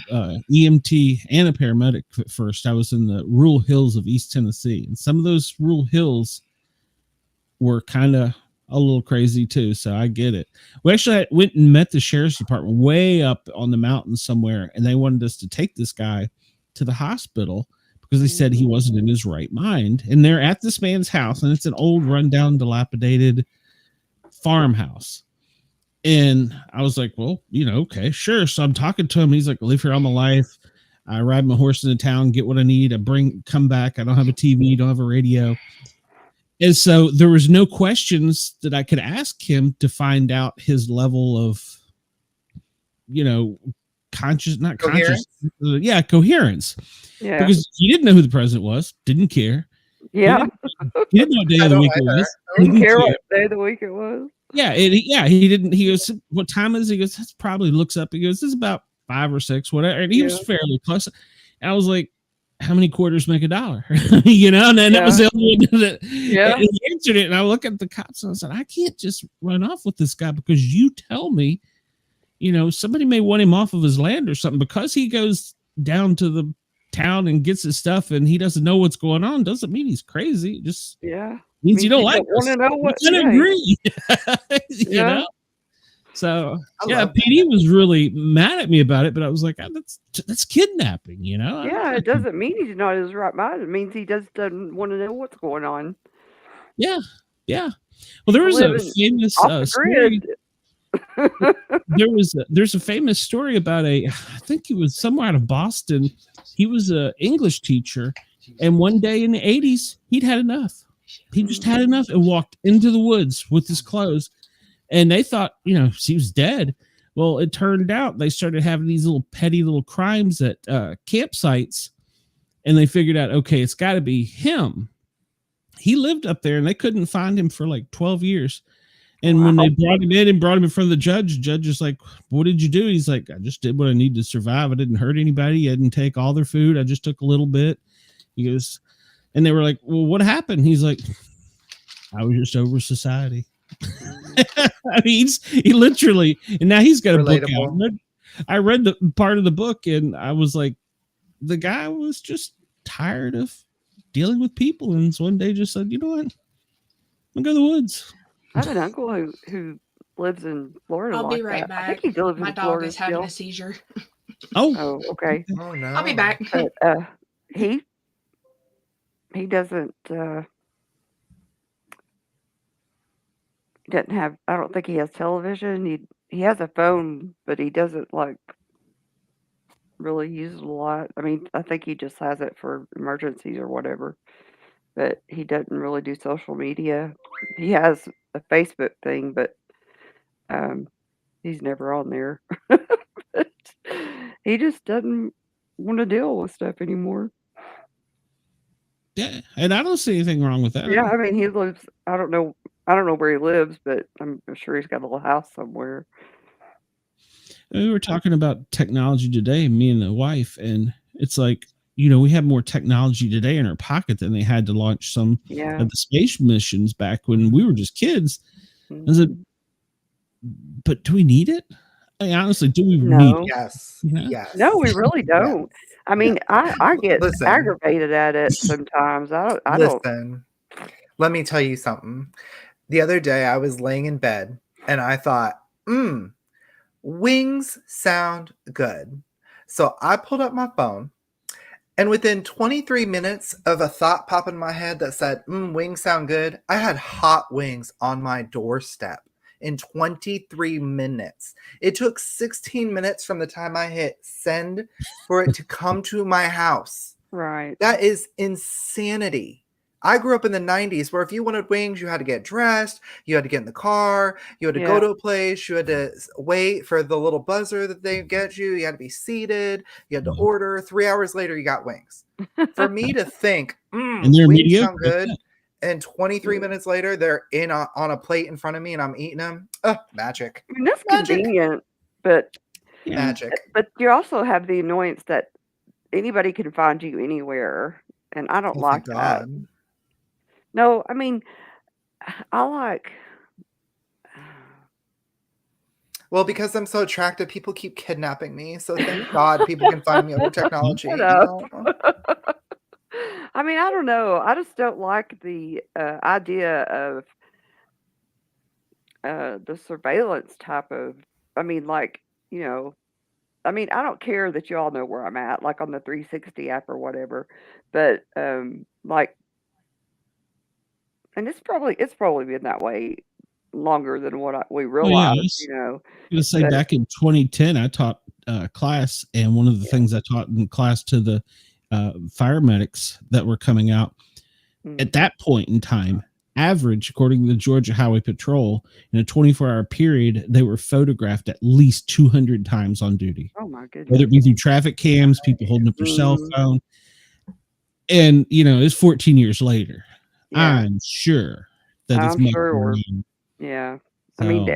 [SPEAKER 2] EMT and a paramedic at first, I was in the rural hills of East Tennessee, and some of those rural hills were kind of a little crazy too. So I get it. We actually went and met the sheriff's department way up on the mountain somewhere, and they wanted us to take this guy to the hospital because they said he wasn't in his right mind. And they're at this man's house, and it's an old, rundown, dilapidated farmhouse. And I was like, well, okay, sure. So I'm talking to him. He's like, I live here all my life. I ride my horse into town, get what I need. Come back. I don't have a TV, don't have a radio. And so there was no questions that I could ask him to find out his level of, coherence.
[SPEAKER 5] Yeah.
[SPEAKER 2] Because he didn't know who the president was, didn't care.
[SPEAKER 5] Yeah.
[SPEAKER 2] He didn't know what day of the week it was.
[SPEAKER 5] Didn't care what day of the week it was.
[SPEAKER 2] Yeah, he didn't. He goes, "What time is it?" He goes, "That's probably." Looks up. He goes, "This is about 5 or 6, whatever." And he was fairly close. And I was like, "How many quarters make $1?" And then that was the only one that he answered it. And I look at the cops and I said, "I can't just run off with this guy because you tell me, somebody may want him off of his land or something because he goes down to the town and gets his stuff and he doesn't know what's going on. Doesn't mean he's crazy. Just means you don't like us.
[SPEAKER 5] Want to know what?
[SPEAKER 2] I agree. you know. So PD was really mad at me about it, but I was like, that's kidnapping,
[SPEAKER 5] Yeah, it doesn't mean he's not in his right mind. It means he just doesn't want to know what's going on.
[SPEAKER 2] Yeah. Well, there was a famous story. There's a famous story about I think he was somewhere out of Boston. He was an English teacher, and one day in the 80s, he'd had enough. He just had enough and walked into the woods with his clothes. And they thought, he was dead. Well, it turned out they started having these little petty little crimes at campsites. And they figured out, okay, it's got to be him. He lived up there and they couldn't find him for like 12 years. And when they brought him in front of the judge is like, "What did you do?" He's like, "I just did what I needed to survive. I didn't hurt anybody. I didn't take all their food. I just took a little bit." He goes, and they were like, "Well, what happened?" He's like, "I was just over society." I mean, he literally, and now he's got a book out. I read the part of the book and I was like, the guy was just tired of dealing with people. And so one day just said, "You know what? I'm going to go to the woods."
[SPEAKER 5] I have an uncle who lives in Florida.
[SPEAKER 4] I'll be right back.
[SPEAKER 5] I think he lives
[SPEAKER 4] My
[SPEAKER 5] in
[SPEAKER 4] dog
[SPEAKER 5] Florida
[SPEAKER 4] is having
[SPEAKER 5] still.
[SPEAKER 4] a seizure.
[SPEAKER 5] Oh, okay.
[SPEAKER 3] Oh no.
[SPEAKER 4] I'll be back.
[SPEAKER 5] He doesn't have. I don't think he has television. He has a phone, but he doesn't really use it a lot. I mean, I think he just has it for emergencies or whatever. but he doesn't really do social media. He has a Facebook thing, but he's never on there. But he just doesn't want to deal with stuff anymore.
[SPEAKER 2] Yeah, and I don't see anything wrong with that.
[SPEAKER 5] Yeah, I mean, he lives. I don't know where he lives, but I'm sure he's got a little house somewhere.
[SPEAKER 2] We were talking about technology today, me and the wife, and it's like, we have more technology today in our pocket than they had to launch some of the space missions back when we were just kids.
[SPEAKER 5] Mm-hmm.
[SPEAKER 2] I said, but do we need it? I mean, honestly, do we need it?
[SPEAKER 3] Yes.
[SPEAKER 2] Yeah.
[SPEAKER 3] Yes.
[SPEAKER 5] No, we really don't.
[SPEAKER 3] Yes.
[SPEAKER 5] I mean, I get aggravated at it sometimes. I
[SPEAKER 3] Listen, let me tell you something. The other day I was laying in bed and I thought, wings sound good. So I pulled up my phone, and within 23 minutes of a thought pop in my head that said, wings sound good, I had hot wings on my doorstep in 23 minutes. It took 16 minutes from the time I hit send for it to come to my house.
[SPEAKER 5] Right.
[SPEAKER 3] That is insanity. I grew up in the 90s where if you wanted wings, you had to get dressed, you had to get in the car, you had to go to a place, you had to wait for the little buzzer that they get you, you had to be seated, you had to order. 3 hours later, you got wings. For me to think, wings sound good, and 23 minutes later, they're on a plate in front of me and I'm eating them. Magic.
[SPEAKER 5] I mean, that's convenient, but
[SPEAKER 3] magic.
[SPEAKER 5] But you also have the annoyance that anybody can find you anywhere, and I don't like that. No, I mean, I like.
[SPEAKER 3] Well, because I'm so attractive, people keep kidnapping me. So thank God people can find me over technology.
[SPEAKER 5] I mean, I don't know. I just don't like the idea of the surveillance type of. I mean, like, I mean, I don't care that you all know where I'm at, like on the 360 app or whatever, but like. And it's probably been that way longer than what we realized,
[SPEAKER 2] I was going to say, back in 2010, I taught class, and one of the things I taught in class to the fire medics that were coming out at that point in time, average, according to the Georgia Highway Patrol, in a 24-hour period, they were photographed at least 200 times on duty.
[SPEAKER 5] Oh my goodness!
[SPEAKER 2] Whether it be through traffic cams, people holding up their cell phone, and it's 14 years later. Yeah. I'm sure that it's much more.
[SPEAKER 5] Yeah. So, I mean,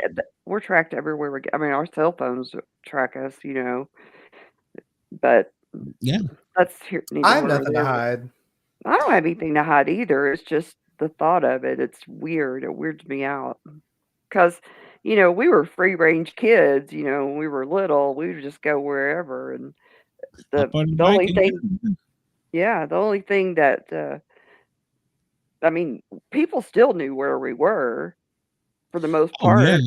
[SPEAKER 5] we're tracked everywhere we go. I mean, our cell phones track us, but that's here.
[SPEAKER 3] I have nothing to hide.
[SPEAKER 5] I don't have anything to hide either. It's just the thought of it. It's weird. It weirds me out because, we were free range kids, when we were little, we would just go wherever. And the only thing that, I mean, people still knew where we were for the most part.
[SPEAKER 2] Oh, yeah.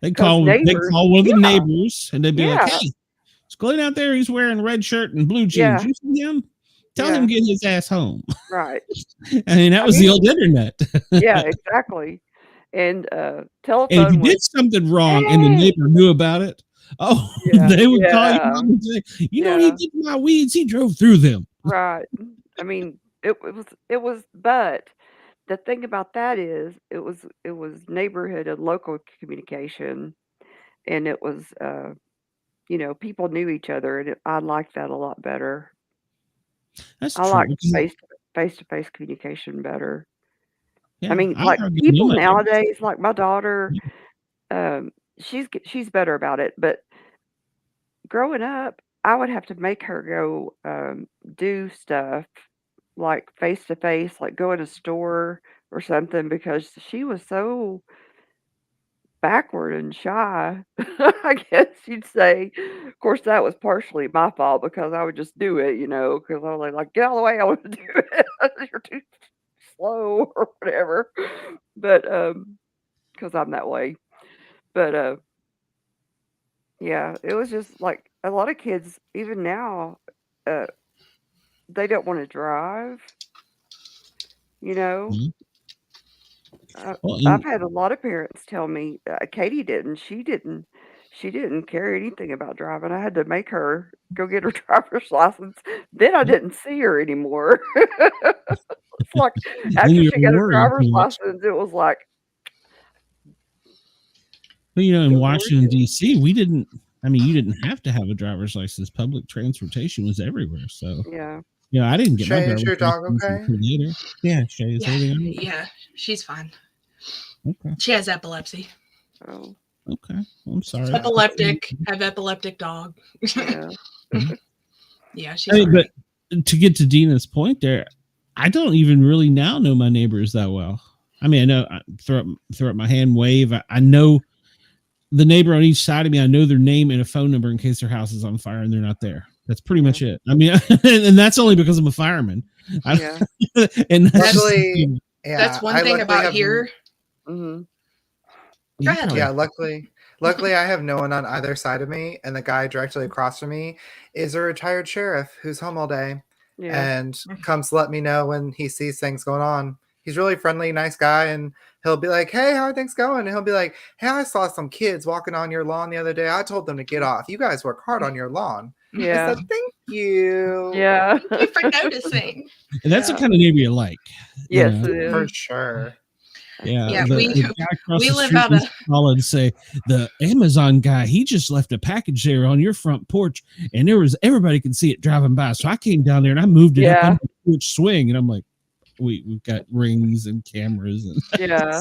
[SPEAKER 2] They call one of the neighbors and they'd be like, hey, it's Glenn out there. He's wearing a red shirt and blue jeans. You see him? Tell him to get his ass home.
[SPEAKER 5] Right.
[SPEAKER 2] I mean, that was the old internet.
[SPEAKER 5] Yeah, exactly. And telephone.
[SPEAKER 2] And if you did something wrong and the neighbor knew about it, they would call you and say, he did my weeds. He drove through them.
[SPEAKER 5] Right. I mean, it was, but the thing about that is it was neighborhood and local communication, and it was people knew each other, and I liked that a lot better. I like face-to-face communication better. I mean, like people nowadays, like my daughter, she's better about it, but growing up, I would have to make her go do stuff like face to face, like go in a store or something, because she was so backward and shy, I guess you'd say. Of course, that was partially my fault because I would just do it, because I was like, get out of the way, I want to do it. You're too slow or whatever. But because I'm that way. But yeah, it was just like a lot of kids, even now, they don't want to drive, I've had a lot of parents tell me, Katie didn't. She didn't care anything about driving. I had to make her go get her driver's license. Then I didn't see her anymore. It's like
[SPEAKER 2] Then
[SPEAKER 5] after
[SPEAKER 2] you're
[SPEAKER 5] she got her
[SPEAKER 2] worried
[SPEAKER 5] driver's
[SPEAKER 2] too much.
[SPEAKER 5] license, it was like,
[SPEAKER 2] But in
[SPEAKER 5] good
[SPEAKER 2] Washington,
[SPEAKER 5] Lord.
[SPEAKER 2] D.C., we didn't. I mean, you didn't have to have a driver's license. Public transportation was everywhere. So,
[SPEAKER 5] Yeah.
[SPEAKER 2] I didn't get my
[SPEAKER 3] Shay, is
[SPEAKER 2] driver's
[SPEAKER 3] your dog
[SPEAKER 2] license
[SPEAKER 3] okay?
[SPEAKER 2] until later. Yeah, Shay, is
[SPEAKER 4] Yeah,
[SPEAKER 2] everything all right?
[SPEAKER 4] yeah, she's fine.
[SPEAKER 2] Okay.
[SPEAKER 4] She has epilepsy.
[SPEAKER 5] Oh,
[SPEAKER 2] Okay. I'm sorry.
[SPEAKER 4] Have epileptic dog.
[SPEAKER 5] yeah.
[SPEAKER 4] Yeah, she's
[SPEAKER 2] I mean,
[SPEAKER 4] alright.
[SPEAKER 2] but to get to Dina's point there, I don't even really now know my neighbors that well. I mean, I know I throw up my hand, wave. I know the neighbor on each side of me. I know their name and a phone number in case their house is on fire and they're not there. That's pretty much it. I mean, and that's only because I'm a fireman.
[SPEAKER 5] Yeah.
[SPEAKER 2] And that's
[SPEAKER 3] Luckily, yeah,
[SPEAKER 4] That's one
[SPEAKER 3] I
[SPEAKER 4] thing
[SPEAKER 3] luckily
[SPEAKER 4] about
[SPEAKER 3] have-
[SPEAKER 4] here.
[SPEAKER 5] Mm-hmm.
[SPEAKER 4] Go ahead.
[SPEAKER 3] Yeah, luckily I have no one on either side of me, and the guy directly across from me is a retired sheriff who's home all day
[SPEAKER 5] Yeah.
[SPEAKER 3] and comes to let me know when he sees things going on. He's really friendly, nice guy, and he'll be like, "Hey, how are things going?" And he'll be like, "Hey, I saw some kids walking on your lawn the other day. I told them to get off. You guys work hard on your lawn."
[SPEAKER 5] Yeah.
[SPEAKER 3] I said, "Thank you."
[SPEAKER 5] Yeah.
[SPEAKER 4] Thank you for noticing.
[SPEAKER 2] And that's
[SPEAKER 5] Yeah.
[SPEAKER 2] the kind of neighbor you like. you
[SPEAKER 5] Yes,
[SPEAKER 2] know?
[SPEAKER 5] it is.
[SPEAKER 3] For sure.
[SPEAKER 4] Yeah,
[SPEAKER 2] the
[SPEAKER 4] we-
[SPEAKER 2] guy across
[SPEAKER 4] we
[SPEAKER 2] the
[SPEAKER 4] live
[SPEAKER 2] street
[SPEAKER 4] out
[SPEAKER 2] used
[SPEAKER 4] of-
[SPEAKER 2] to call and say, the Amazon guy, he just left a package there on your front porch, and everybody can see it driving by. So I came down there and I moved it up
[SPEAKER 5] Yeah.
[SPEAKER 2] on the porch swing, and I'm like, we've got rings and cameras and
[SPEAKER 5] Yeah.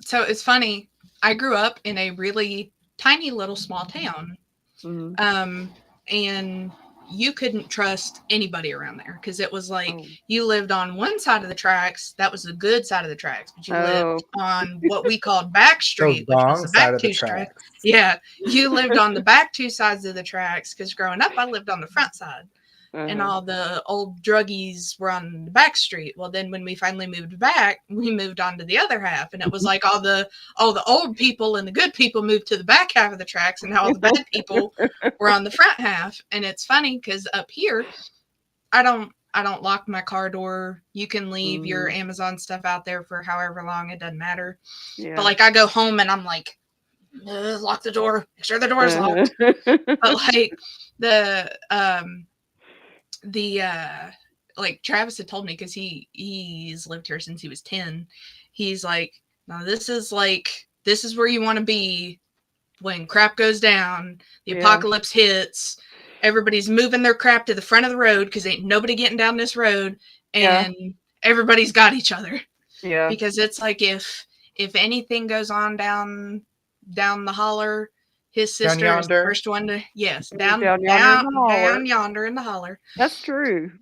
[SPEAKER 4] So it's funny. I grew up in a really tiny little small town.
[SPEAKER 5] Mhm.
[SPEAKER 4] And you couldn't trust anybody around there because it was like
[SPEAKER 5] Oh.
[SPEAKER 4] you lived on one side of the tracks. That was the good side of the tracks, but you lived on what we called back street, which was
[SPEAKER 3] wrong
[SPEAKER 4] the
[SPEAKER 3] side
[SPEAKER 4] back
[SPEAKER 3] of the
[SPEAKER 4] two
[SPEAKER 3] tracks.
[SPEAKER 4] tracks. Yeah, you lived on the back two sides of the tracks because growing up, I lived on the front side. And
[SPEAKER 5] Uh-huh.
[SPEAKER 4] all the old druggies were on the back street. Well, then when we finally moved back, we moved on to the other half, and it was like all the old people and the good people moved to the back half of the tracks, and now all the bad people were on the front half. And it's funny because up here, I don't lock my car door. You can leave your Amazon stuff out there for however long, it doesn't matter.
[SPEAKER 5] Yeah.
[SPEAKER 4] But like I go home and I'm like, lock the door, make sure the door is locked. But like like Travis had told me because he's lived here since he was 10. He's like, now this is where you want to be when crap goes down, the apocalypse hits, everybody's moving their crap to the front of the road because ain't nobody getting down this road, and everybody's got each other.
[SPEAKER 5] Yeah.
[SPEAKER 4] Because it's like if anything goes on down the holler, his sister is the first one to down yonder in the holler.
[SPEAKER 5] That's true.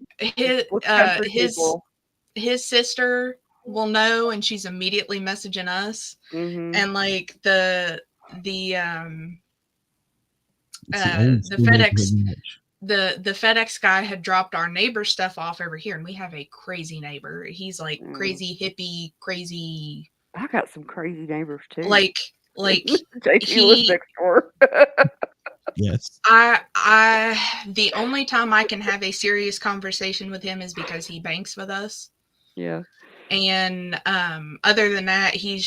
[SPEAKER 4] His sister will know, and she's immediately messaging us.
[SPEAKER 5] Mm-hmm.
[SPEAKER 4] And like the FedEx guy had dropped our neighbor stuff off over here, and we have a crazy neighbor. He's like crazy hippie, crazy.
[SPEAKER 5] I got some crazy neighbors too.
[SPEAKER 4] Like
[SPEAKER 5] JP lives next door.
[SPEAKER 2] yes.
[SPEAKER 4] The only time I can have a serious conversation with him is because he banks with us.
[SPEAKER 5] Yeah.
[SPEAKER 4] And other than that, he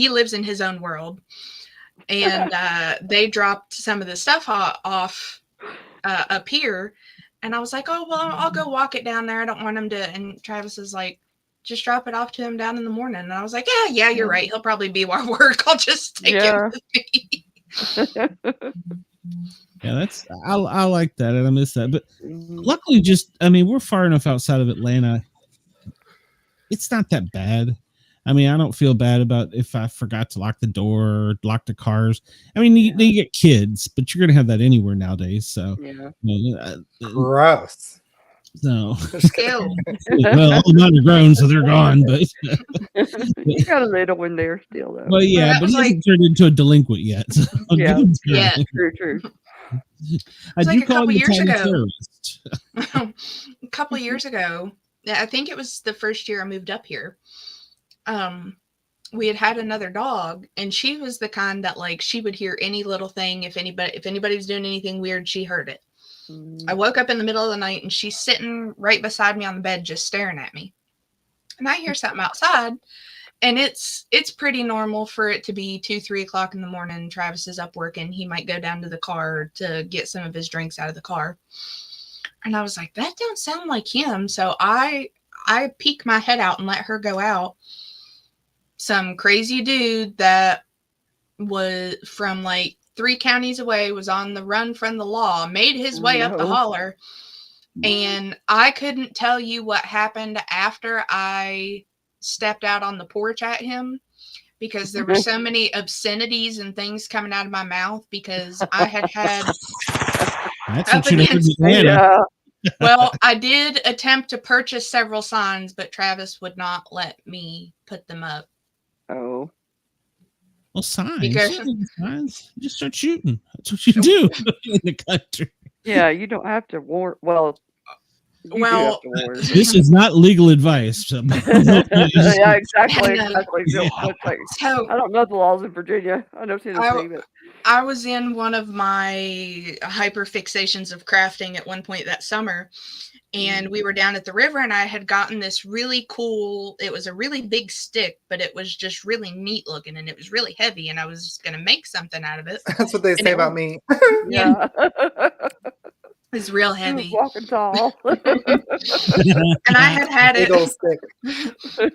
[SPEAKER 4] lives in his own world. And they dropped some of the stuff off up here, and I was like, oh well, I'll go walk it down there. I don't want him to. And Travis is like, just drop it off to him down in the morning. And I was like, yeah, you're right. He'll probably be while work. I'll just take him with me.
[SPEAKER 2] Yeah, I like that, and I miss that. But luckily, we're far enough outside of Atlanta. It's not that bad. I mean, I don't feel bad about if I forgot to lock the door or lock the cars. I mean, you get kids, but you're going to have that anywhere nowadays. So,
[SPEAKER 3] gross.
[SPEAKER 2] So,
[SPEAKER 4] Ew.
[SPEAKER 2] well, all mine are grown, so they're gone. But
[SPEAKER 5] you got a little one there still, though.
[SPEAKER 2] Well, yeah, but he hasn't turned into a delinquent yet. So
[SPEAKER 5] True.
[SPEAKER 2] I do call him a tiny terrorist.
[SPEAKER 4] A couple of years ago, I think it was the first year I moved up here. We had another dog, and she was the kind that like she would hear any little thing. If anybody was doing anything weird, she heard it. I woke up in the middle of the night, and she's sitting right beside me on the bed, just staring at me. And I hear something outside, and it's pretty normal for it to be 2-3 o'clock in the morning. Travis is up working. He might go down to the car to get some of his drinks out of the car. And I was like, that don't sound like him. So I peek my head out and let her go out. Some crazy dude that was from like 3 counties away, was on the run from the law, made his way up the holler. And I couldn't tell you what happened after I stepped out on the porch at him, because there were so many obscenities and things coming out of my mouth, because I had
[SPEAKER 2] That's what you know.
[SPEAKER 4] Well, I did attempt to purchase several signs, but Travis would not let me put them up.
[SPEAKER 5] Oh.
[SPEAKER 2] Well, signs.
[SPEAKER 4] Because,
[SPEAKER 2] signs. You just start shooting. That's what you do in the country.
[SPEAKER 5] Yeah, you don't have to warn. Well,
[SPEAKER 2] this is not legal advice. So.
[SPEAKER 5] Yeah, exactly.
[SPEAKER 2] Yeah.
[SPEAKER 4] So,
[SPEAKER 5] I don't know the laws in Virginia. I know Tennessee, but
[SPEAKER 4] I was in one of my hyper fixations of crafting at one point that summer, and we were down at the river, and I had gotten this really cool, it was a really big stick, but it was just really neat looking, and it was really heavy, and I was going to make something out of it.
[SPEAKER 3] That's what they say about me.
[SPEAKER 5] Yeah.
[SPEAKER 4] It's real heavy.
[SPEAKER 5] Walking tall.
[SPEAKER 4] And I had
[SPEAKER 3] Big old stick.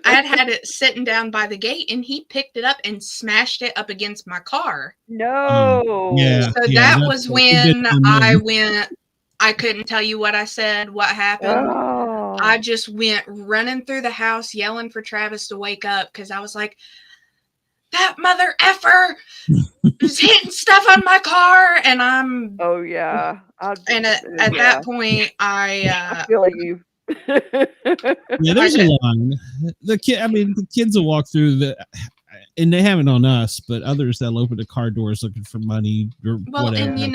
[SPEAKER 4] I had it sitting down by the gate, and he picked it up and smashed it up against my car.
[SPEAKER 5] No.
[SPEAKER 2] Yeah.
[SPEAKER 4] So that was when I went. I couldn't tell you what I said, what happened.
[SPEAKER 5] Oh.
[SPEAKER 4] I just went running through the house, yelling for Travis to wake up, because I was like, that mother effer is hitting stuff on my car, and I'm.
[SPEAKER 5] Oh yeah.
[SPEAKER 4] And at that point,
[SPEAKER 5] I feel like you.
[SPEAKER 2] Yeah, there's a line. The kids will walk through and they have it on us, but others that'll open the car doors looking for money or whatever.
[SPEAKER 4] And you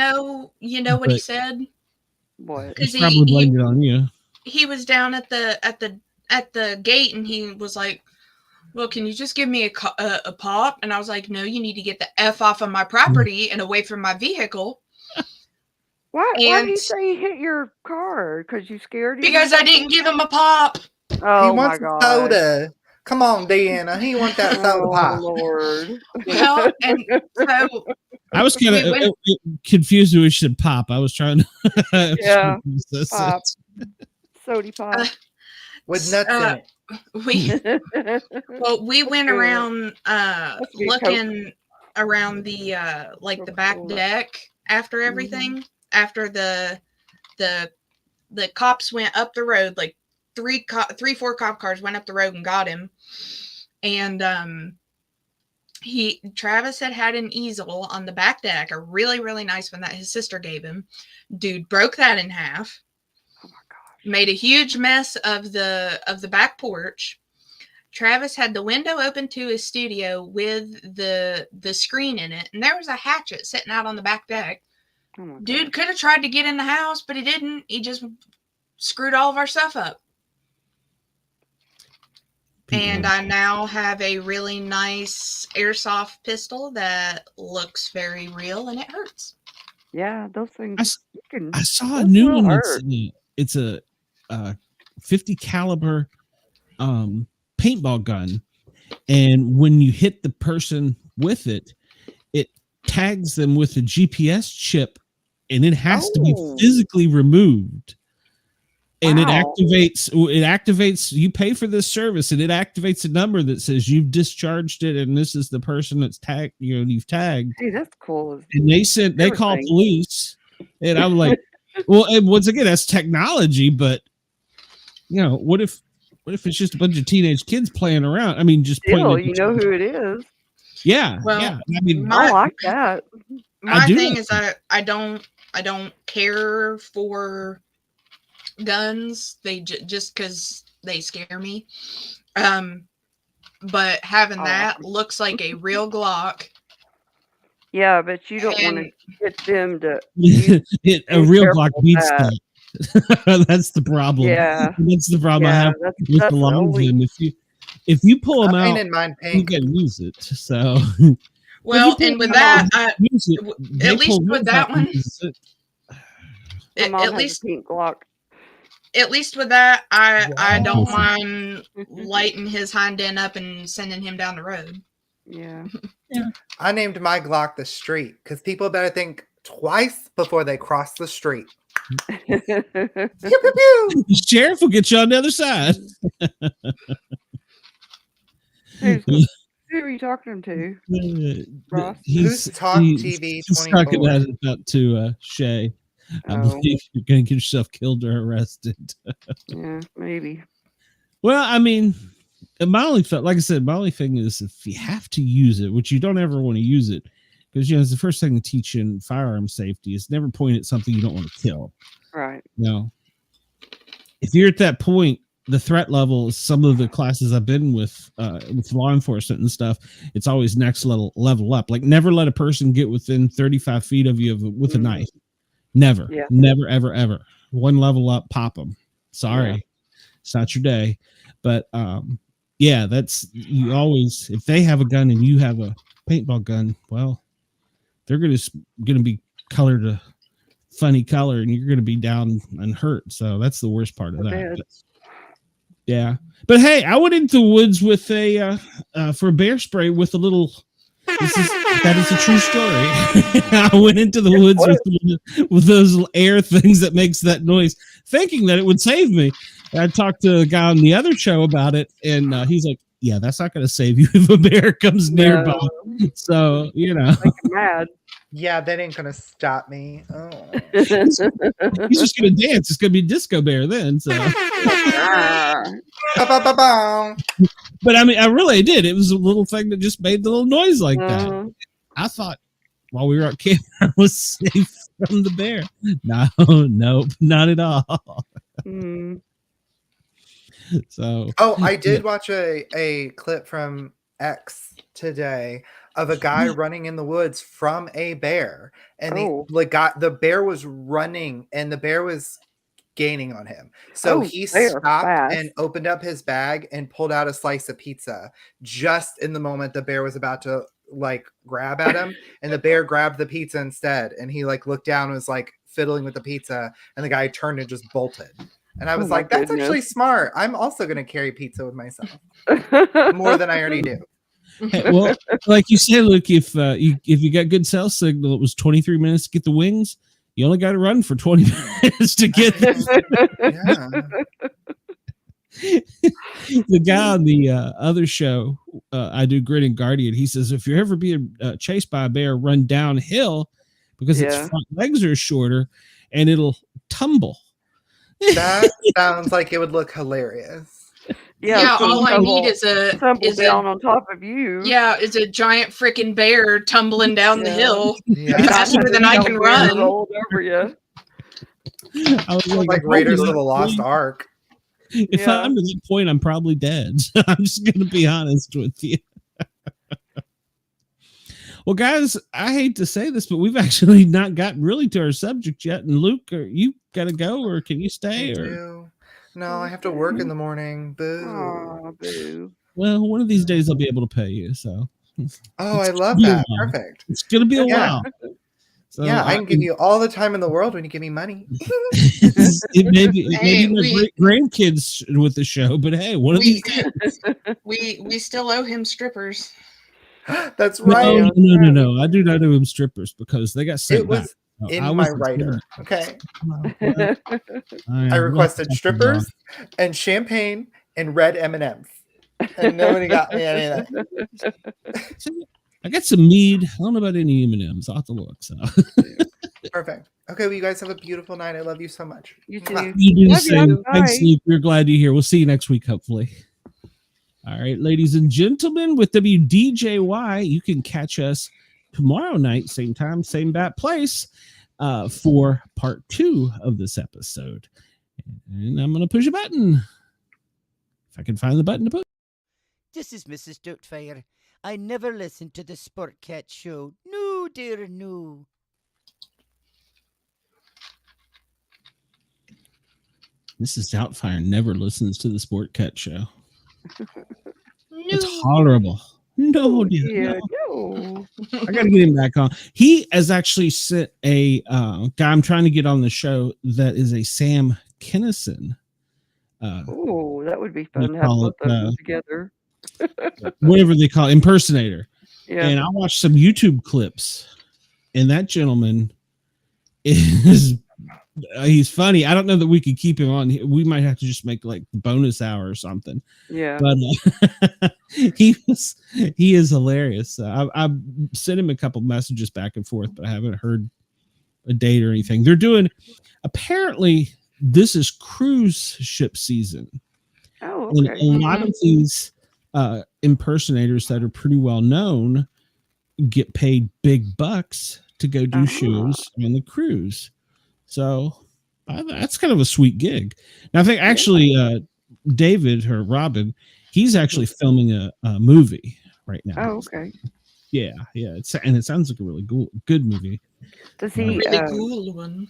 [SPEAKER 4] know what he said?
[SPEAKER 5] What?
[SPEAKER 2] He's probably blamed it on you.
[SPEAKER 4] He was down at the gate, and he was like, well, can you just give me a pop? And I was like, no, you need to get the F off of my property and away from my vehicle.
[SPEAKER 5] Why did you say you hit your car? Because you scared him?
[SPEAKER 4] Because I didn't give him a pop.
[SPEAKER 5] Oh,
[SPEAKER 3] he wants
[SPEAKER 5] my God.
[SPEAKER 3] soda. Come on, Deanna. He wants that soda pop.
[SPEAKER 5] Lord.
[SPEAKER 4] Well, and so
[SPEAKER 2] I was kind of confused who we should pop. I was trying to.
[SPEAKER 5] Yeah. Pop. Soda pop.
[SPEAKER 3] With nuts in it.
[SPEAKER 4] We went around looking around the the back deck after everything. After the cops went up the road, like 4 cop cars went up the road and got him. And Travis had an easel on the back deck, a really, really nice one that his sister gave him. Dude broke that in half.
[SPEAKER 5] Oh my gosh.
[SPEAKER 4] Made a huge mess of the back porch. Travis had the window open to his studio with the screen in it, and there was a hatchet sitting out on the back deck.
[SPEAKER 5] Oh
[SPEAKER 4] Dude could have tried to get in the house, but he didn't. He just screwed all of our stuff up. And I now have a really nice airsoft pistol that looks very real, and it hurts.
[SPEAKER 5] Yeah, those things.
[SPEAKER 2] I saw a new one. It's a 50 caliber paintball gun, and when you hit the person with it, it tags them with a GPS chip, and it has to be physically removed. And it activates, you pay for this service, and it activates a number that says you've discharged it, and this is the person that's tagged, you've tagged.
[SPEAKER 5] Hey, that's cool.
[SPEAKER 2] And they call police, and I'm like, well, and once again, that's technology, but what if it's just a bunch of teenage kids playing around? I mean, just
[SPEAKER 5] still, you know who it is.
[SPEAKER 2] Yeah.
[SPEAKER 4] Well,
[SPEAKER 2] yeah. I mean,
[SPEAKER 5] I like that.
[SPEAKER 4] My thing is I don't care for guns. They just because they scare me. But having that looks like a real Glock.
[SPEAKER 5] Yeah, but you don't want to get them to
[SPEAKER 2] a real Glock beats that. That's the problem.
[SPEAKER 5] Yeah,
[SPEAKER 2] that's the problem I have with the long gun. If you pull them out, you can use it. So
[SPEAKER 4] well, and with that, at least with that one,
[SPEAKER 5] at least pink Glock.
[SPEAKER 4] At least with that, I don't mind lighting his hind end up and sending him down the road.
[SPEAKER 5] Yeah.
[SPEAKER 3] I named my Glock the Street because people better think twice before they cross the street. Pew, pew, pew.
[SPEAKER 2] The sheriff will get you on the other side.
[SPEAKER 5] Who are you talking to? Ross?
[SPEAKER 3] Who's Talk TV
[SPEAKER 2] He's talking
[SPEAKER 3] 24?
[SPEAKER 2] about to Shay. I
[SPEAKER 5] Oh.
[SPEAKER 2] believe you're going to get yourself killed or arrested.
[SPEAKER 5] Yeah, maybe.
[SPEAKER 2] Well, I mean, my only thing is if you have to use it, which you don't ever want to use it, because it's the first thing to teach in firearm safety is never point at something you don't want to kill.
[SPEAKER 5] Right.
[SPEAKER 2] If you're at that point, the threat level, some of the classes I've been with law enforcement and stuff, it's always next level up. Like never let a person get within 35 feet of you with a knife. Never, never, ever, ever. One level up, pop them. Sorry, it's not your day. But that's you always. If they have a gun and you have a paintball gun, well, they're gonna be colored a funny color, and you're gonna be down and hurt. So that's the worst part of that. But, yeah, but hey, I went into the woods with for a bear spray with a little. That is a true story. I went into the woods with those little air things that makes that noise, thinking that it would save me. I talked to a guy on the other show about it, and he's like, "Yeah, that's not going to save you if a bear comes nearby." So
[SPEAKER 5] Make him mad.
[SPEAKER 3] Yeah, that ain't gonna stop me. Oh.
[SPEAKER 2] He's just going to dance. It's going to be Disco Bear then. So. But I mean, I really did. It was a little thing that just made the little noise like that. I thought while we were at camp, I was safe from the bear. Nope, not at all. So.
[SPEAKER 3] Oh, I did watch a clip from X today of a guy running in the woods from a bear, and the bear was running, and the bear was gaining on him. So he stopped and opened up his bag and pulled out a slice of pizza just in the moment the bear was about to grab at him, and the bear grabbed the pizza instead, and he looked down and was fiddling with the pizza, and the guy turned and just bolted. And I was that's actually smart. I'm also going to carry pizza with myself more than I already do.
[SPEAKER 2] Hey, well, like you said, Luke, if you got good cell signal, it was 23 minutes to get the wings. You only got to run for 20 minutes to get them. The guy on the other show, I do Grit and Guardian, he says, if you're ever being chased by a bear, run downhill because its front legs are shorter and it'll tumble.
[SPEAKER 3] That sounds like it would look hilarious.
[SPEAKER 4] All I need is
[SPEAKER 5] down on top of you.
[SPEAKER 4] Yeah, it's a giant freaking bear tumbling down the hill faster
[SPEAKER 5] Yeah.
[SPEAKER 4] than I can run.
[SPEAKER 5] Rolled over you.
[SPEAKER 2] I was
[SPEAKER 3] like Raiders of the Lost Ark.
[SPEAKER 2] If I'm to that point, I'm probably dead. So I'm just going to be honest with you. Well, guys, I hate to say this, but we've actually not gotten really to our subject yet. And Luke, you got to go, or can you stay?
[SPEAKER 3] No, I have to work in the morning. Boo.
[SPEAKER 5] Oh, boo.
[SPEAKER 2] Well, one of these days I'll be able to pay you. So.
[SPEAKER 3] Oh, I love that. Perfect.
[SPEAKER 2] It's going to be a while. So,
[SPEAKER 3] I can give you all the time in the world when you give me money.
[SPEAKER 2] it may be my grandkids with the show, but hey, one of these days.
[SPEAKER 4] We still owe him strippers.
[SPEAKER 3] That's right.
[SPEAKER 2] No. I do not owe him strippers because they got sent back.
[SPEAKER 3] In my writer. Okay. I requested strippers and champagne and red M&Ms. And nobody got me any of that.
[SPEAKER 2] I got some mead. I don't know about any M&Ms. I'll have to look. So.
[SPEAKER 3] Perfect. Okay, well, you guys have a beautiful night. I love you so much.
[SPEAKER 5] You too.
[SPEAKER 2] You do the same. Thanks, Luke. We're glad you're here. We'll see you next week, hopefully. All right, ladies and gentlemen, with WDJY, you can catch us tomorrow night, same time, same bat place, for part 2 of this episode. And I'm going to push a button. If I can find the button to push.
[SPEAKER 6] This is Mrs. Doubtfire. I never listened to the Sportcat show. No, dear, no.
[SPEAKER 2] Mrs. Doubtfire never listens to the Sportcat show.
[SPEAKER 4] No.
[SPEAKER 2] It's horrible. No, dear.
[SPEAKER 5] No.
[SPEAKER 2] I got to get him back on. He has actually sent a guy I'm trying to get on the show that is a Sam Kinison.
[SPEAKER 5] Oh, that would be fun to have both of them together.
[SPEAKER 2] Whatever they call it, impersonator.
[SPEAKER 5] Yeah.
[SPEAKER 2] And I watched some YouTube clips, and that gentleman is He's funny. I don't know that we could keep him on. We might have to just make like the bonus hour or something.
[SPEAKER 5] Yeah.
[SPEAKER 2] But he is hilarious. I've sent him a couple messages back and forth, but I haven't heard a date or anything. They're doing, apparently this is cruise ship season.
[SPEAKER 5] Oh,
[SPEAKER 2] And
[SPEAKER 5] okay.
[SPEAKER 2] a lot of these impersonators that are pretty well known get paid big bucks to go do shows on the cruise. So that's kind of a sweet gig. Now I think actually David or Robin, he's actually filming a movie right now.
[SPEAKER 5] Oh, okay.
[SPEAKER 2] Yeah. And it sounds like a really good movie.
[SPEAKER 5] Does he
[SPEAKER 4] Really cool one.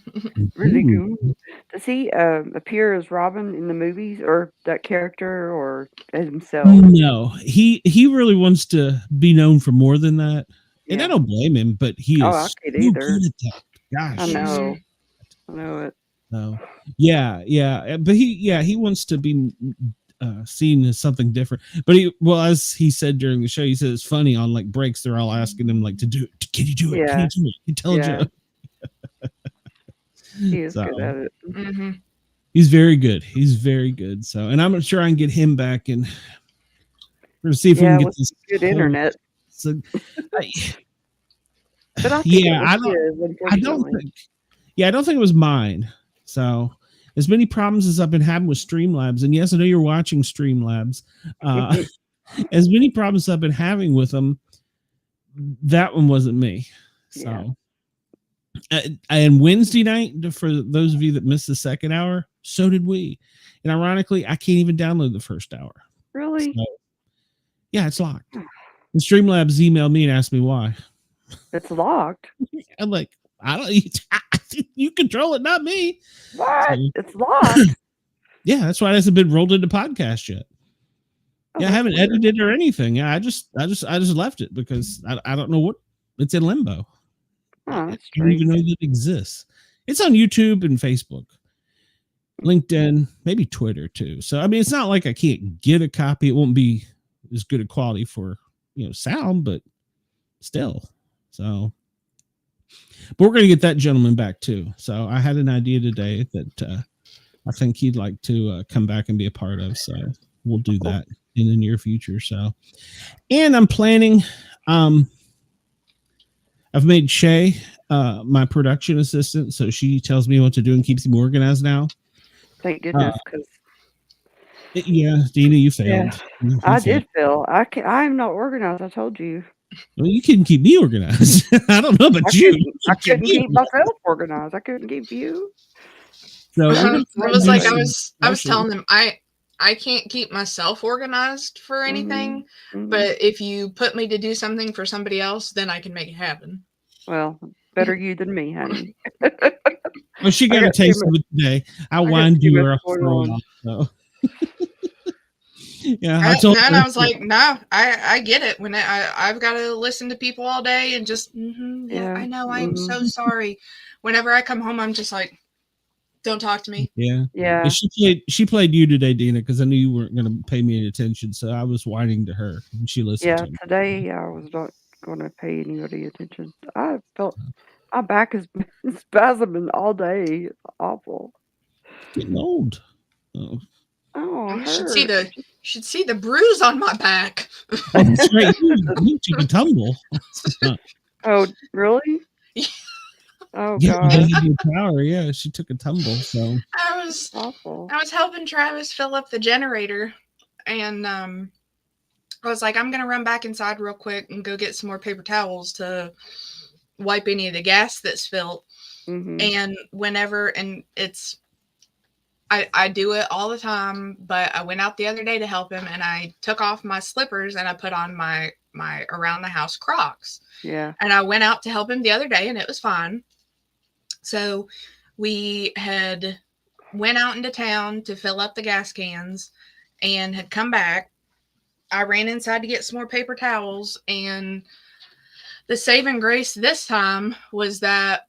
[SPEAKER 5] really cool? Does he appear as Robin in the movies, or that character, or as himself?
[SPEAKER 2] No, he really wants to be known for more than that. And I don't blame him, but he is
[SPEAKER 5] I can't either.
[SPEAKER 2] good at that. Gosh.
[SPEAKER 5] I know it.
[SPEAKER 2] No. Yeah. But he wants to be seen as something different. But as he said during the show, he said it's funny on like breaks, they're all asking him like to do it. Can you do it?
[SPEAKER 5] Yeah.
[SPEAKER 2] Can you do it? Can you tell a joke?
[SPEAKER 5] He is good at it.
[SPEAKER 4] Mm-hmm.
[SPEAKER 2] He's very good. He's very good. So, and I'm sure I can get him back, and we're gonna see if we can get this
[SPEAKER 5] good internet.
[SPEAKER 2] So,
[SPEAKER 5] But I think
[SPEAKER 2] I don't think it was mine. So as many problems as I've been having with Streamlabs, and yes, I know you're watching Streamlabs, as many problems I've been having with them, that one wasn't me. So and Wednesday night, for those of you that missed the second hour, so did we. And ironically, I can't even download the first hour.
[SPEAKER 5] Really?
[SPEAKER 2] So, yeah, it's locked. And Streamlabs emailed me and asked me why.
[SPEAKER 5] It's locked.
[SPEAKER 2] I'm like, I don't. You control it, not me.
[SPEAKER 5] What?
[SPEAKER 2] So,
[SPEAKER 5] it's locked.
[SPEAKER 2] Yeah, that's why it hasn't been rolled into podcast yet.
[SPEAKER 5] Oh,
[SPEAKER 2] I haven't edited or anything. Yeah, I just left it because I don't know what it's in limbo.
[SPEAKER 5] Oh,
[SPEAKER 2] I don't even know that it exists. It's on YouTube and Facebook, LinkedIn, maybe Twitter too. So I mean, it's not like I can't get a copy. It won't be as good a quality for sound, but still. So, but we're going to get that gentleman back too. So I had an idea today that I think he'd like to come back and be a part of. So we'll do that in the near future. So, and I'm planning, I've made Shay my production assistant. So she tells me what to do and keeps me organized now.
[SPEAKER 5] Thank goodness. Because
[SPEAKER 2] yeah, Dina, you failed.
[SPEAKER 5] Yeah, I did fail. I'm not organized. I told you.
[SPEAKER 2] Well, you couldn't keep me organized. I don't know about you.
[SPEAKER 5] I couldn't keep myself organized. I couldn't keep you.
[SPEAKER 2] So
[SPEAKER 4] I was telling them I can't keep myself organized for anything, but if you put me to do something for somebody else, then I can make it happen.
[SPEAKER 5] Well, better you than me, honey.
[SPEAKER 2] Well, she got a taste of it today. I whined to her for a while. So. Yeah,
[SPEAKER 4] I was like, no, I get it. When I've got to listen to people all day and just, I know, I am so sorry. Whenever I come home, I'm just like, don't talk to me.
[SPEAKER 5] Yeah.
[SPEAKER 2] She played you today, Dina, because I knew you weren't going to pay me any attention, so I was whining to her, and she listened.
[SPEAKER 5] Yeah, today I was not going to pay anybody attention. I felt my back has been spasming all day. It's awful.
[SPEAKER 2] Getting old.
[SPEAKER 5] Oh,
[SPEAKER 4] you should see the bruise on my back.
[SPEAKER 2] That's right. You took a tumble.
[SPEAKER 5] Oh, really? Oh,
[SPEAKER 2] God.
[SPEAKER 5] God.
[SPEAKER 2] Yeah, she took a tumble. So
[SPEAKER 4] I was helping Travis fill up the generator, and I was like, I'm gonna run back inside real quick and go get some more paper towels to wipe any of the gas that's spilled. And I do it all the time, but I went out the other day to help him, and I took off my slippers and I put on my around the house Crocs.
[SPEAKER 5] Yeah.
[SPEAKER 4] And I went out to help him the other day, and it was fine. So we had went out into town to fill up the gas cans and had come back. I ran inside to get some more paper towels, and the saving grace this time was that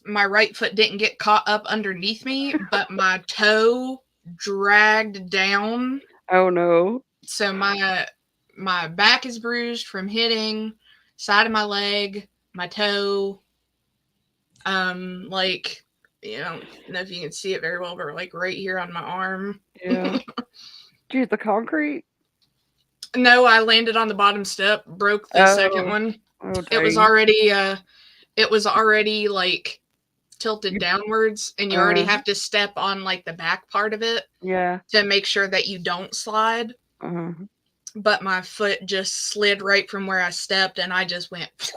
[SPEAKER 4] my right foot didn't get caught up underneath me, but my toe dragged down.
[SPEAKER 5] Oh no.
[SPEAKER 4] So my back is bruised from hitting, side of my leg, my toe. you know, I don't know if you can see it very well, but like right here on my arm.
[SPEAKER 5] Yeah. Geez, the concrete?
[SPEAKER 4] No, I landed on the bottom step, broke the second one.
[SPEAKER 5] Oh,
[SPEAKER 4] it was already like tilted downwards, and you already have to step on like the back part of it.
[SPEAKER 5] Yeah.
[SPEAKER 4] To make sure that you don't slide. But my foot just slid right from where I stepped, and I just went.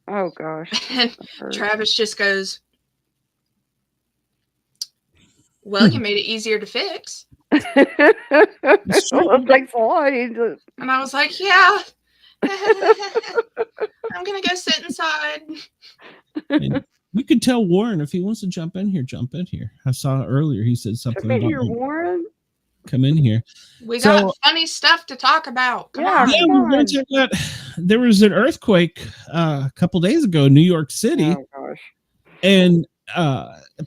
[SPEAKER 5] Oh gosh.
[SPEAKER 4] And Travis just goes, "Well, you made it easier to fix."
[SPEAKER 5] Well, thanks a lot.
[SPEAKER 4] And I was like, "Yeah, I'm gonna go sit inside."
[SPEAKER 2] And you could tell Warren if he wants to jump in here, jump in here. I saw earlier he said something.
[SPEAKER 5] Come in here, Warren.
[SPEAKER 2] Come in here.
[SPEAKER 4] We got funny stuff to talk about. Come on.
[SPEAKER 2] There was an earthquake a couple days ago in New York City.
[SPEAKER 5] Oh gosh.
[SPEAKER 2] And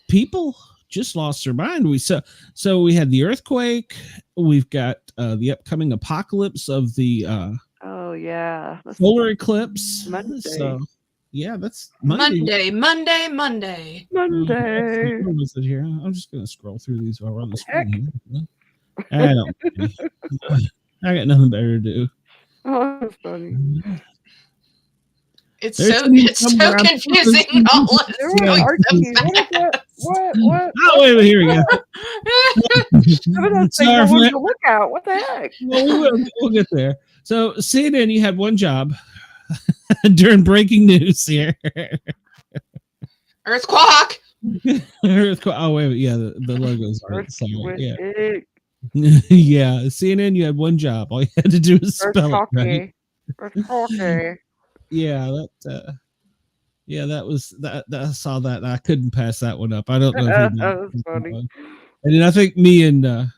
[SPEAKER 2] people just lost their mind. So we had the earthquake. We've got the upcoming apocalypse of the solar eclipse.
[SPEAKER 5] Monday.
[SPEAKER 2] So yeah, that's Monday.
[SPEAKER 4] Monday.
[SPEAKER 2] Where was it here? I'm just gonna scroll through these while we're on the screen here. I got nothing better to do.
[SPEAKER 5] Oh, that's funny.
[SPEAKER 4] It's so confusing.
[SPEAKER 5] What?
[SPEAKER 2] Oh, wait, here we go.
[SPEAKER 5] Sorry, look out. What the heck?
[SPEAKER 2] Well, we'll get there. So, CNN, you had one job during breaking news here.
[SPEAKER 4] Earthquake.
[SPEAKER 2] Oh, wait, yeah, the logos are somewhere. Yeah.
[SPEAKER 5] Yeah,
[SPEAKER 2] CNN, you had one job. All you had to do was spell it right. Yeah, that was that. I saw that. I couldn't pass that one up. I don't know.
[SPEAKER 5] That was funny.
[SPEAKER 2] And then I think me and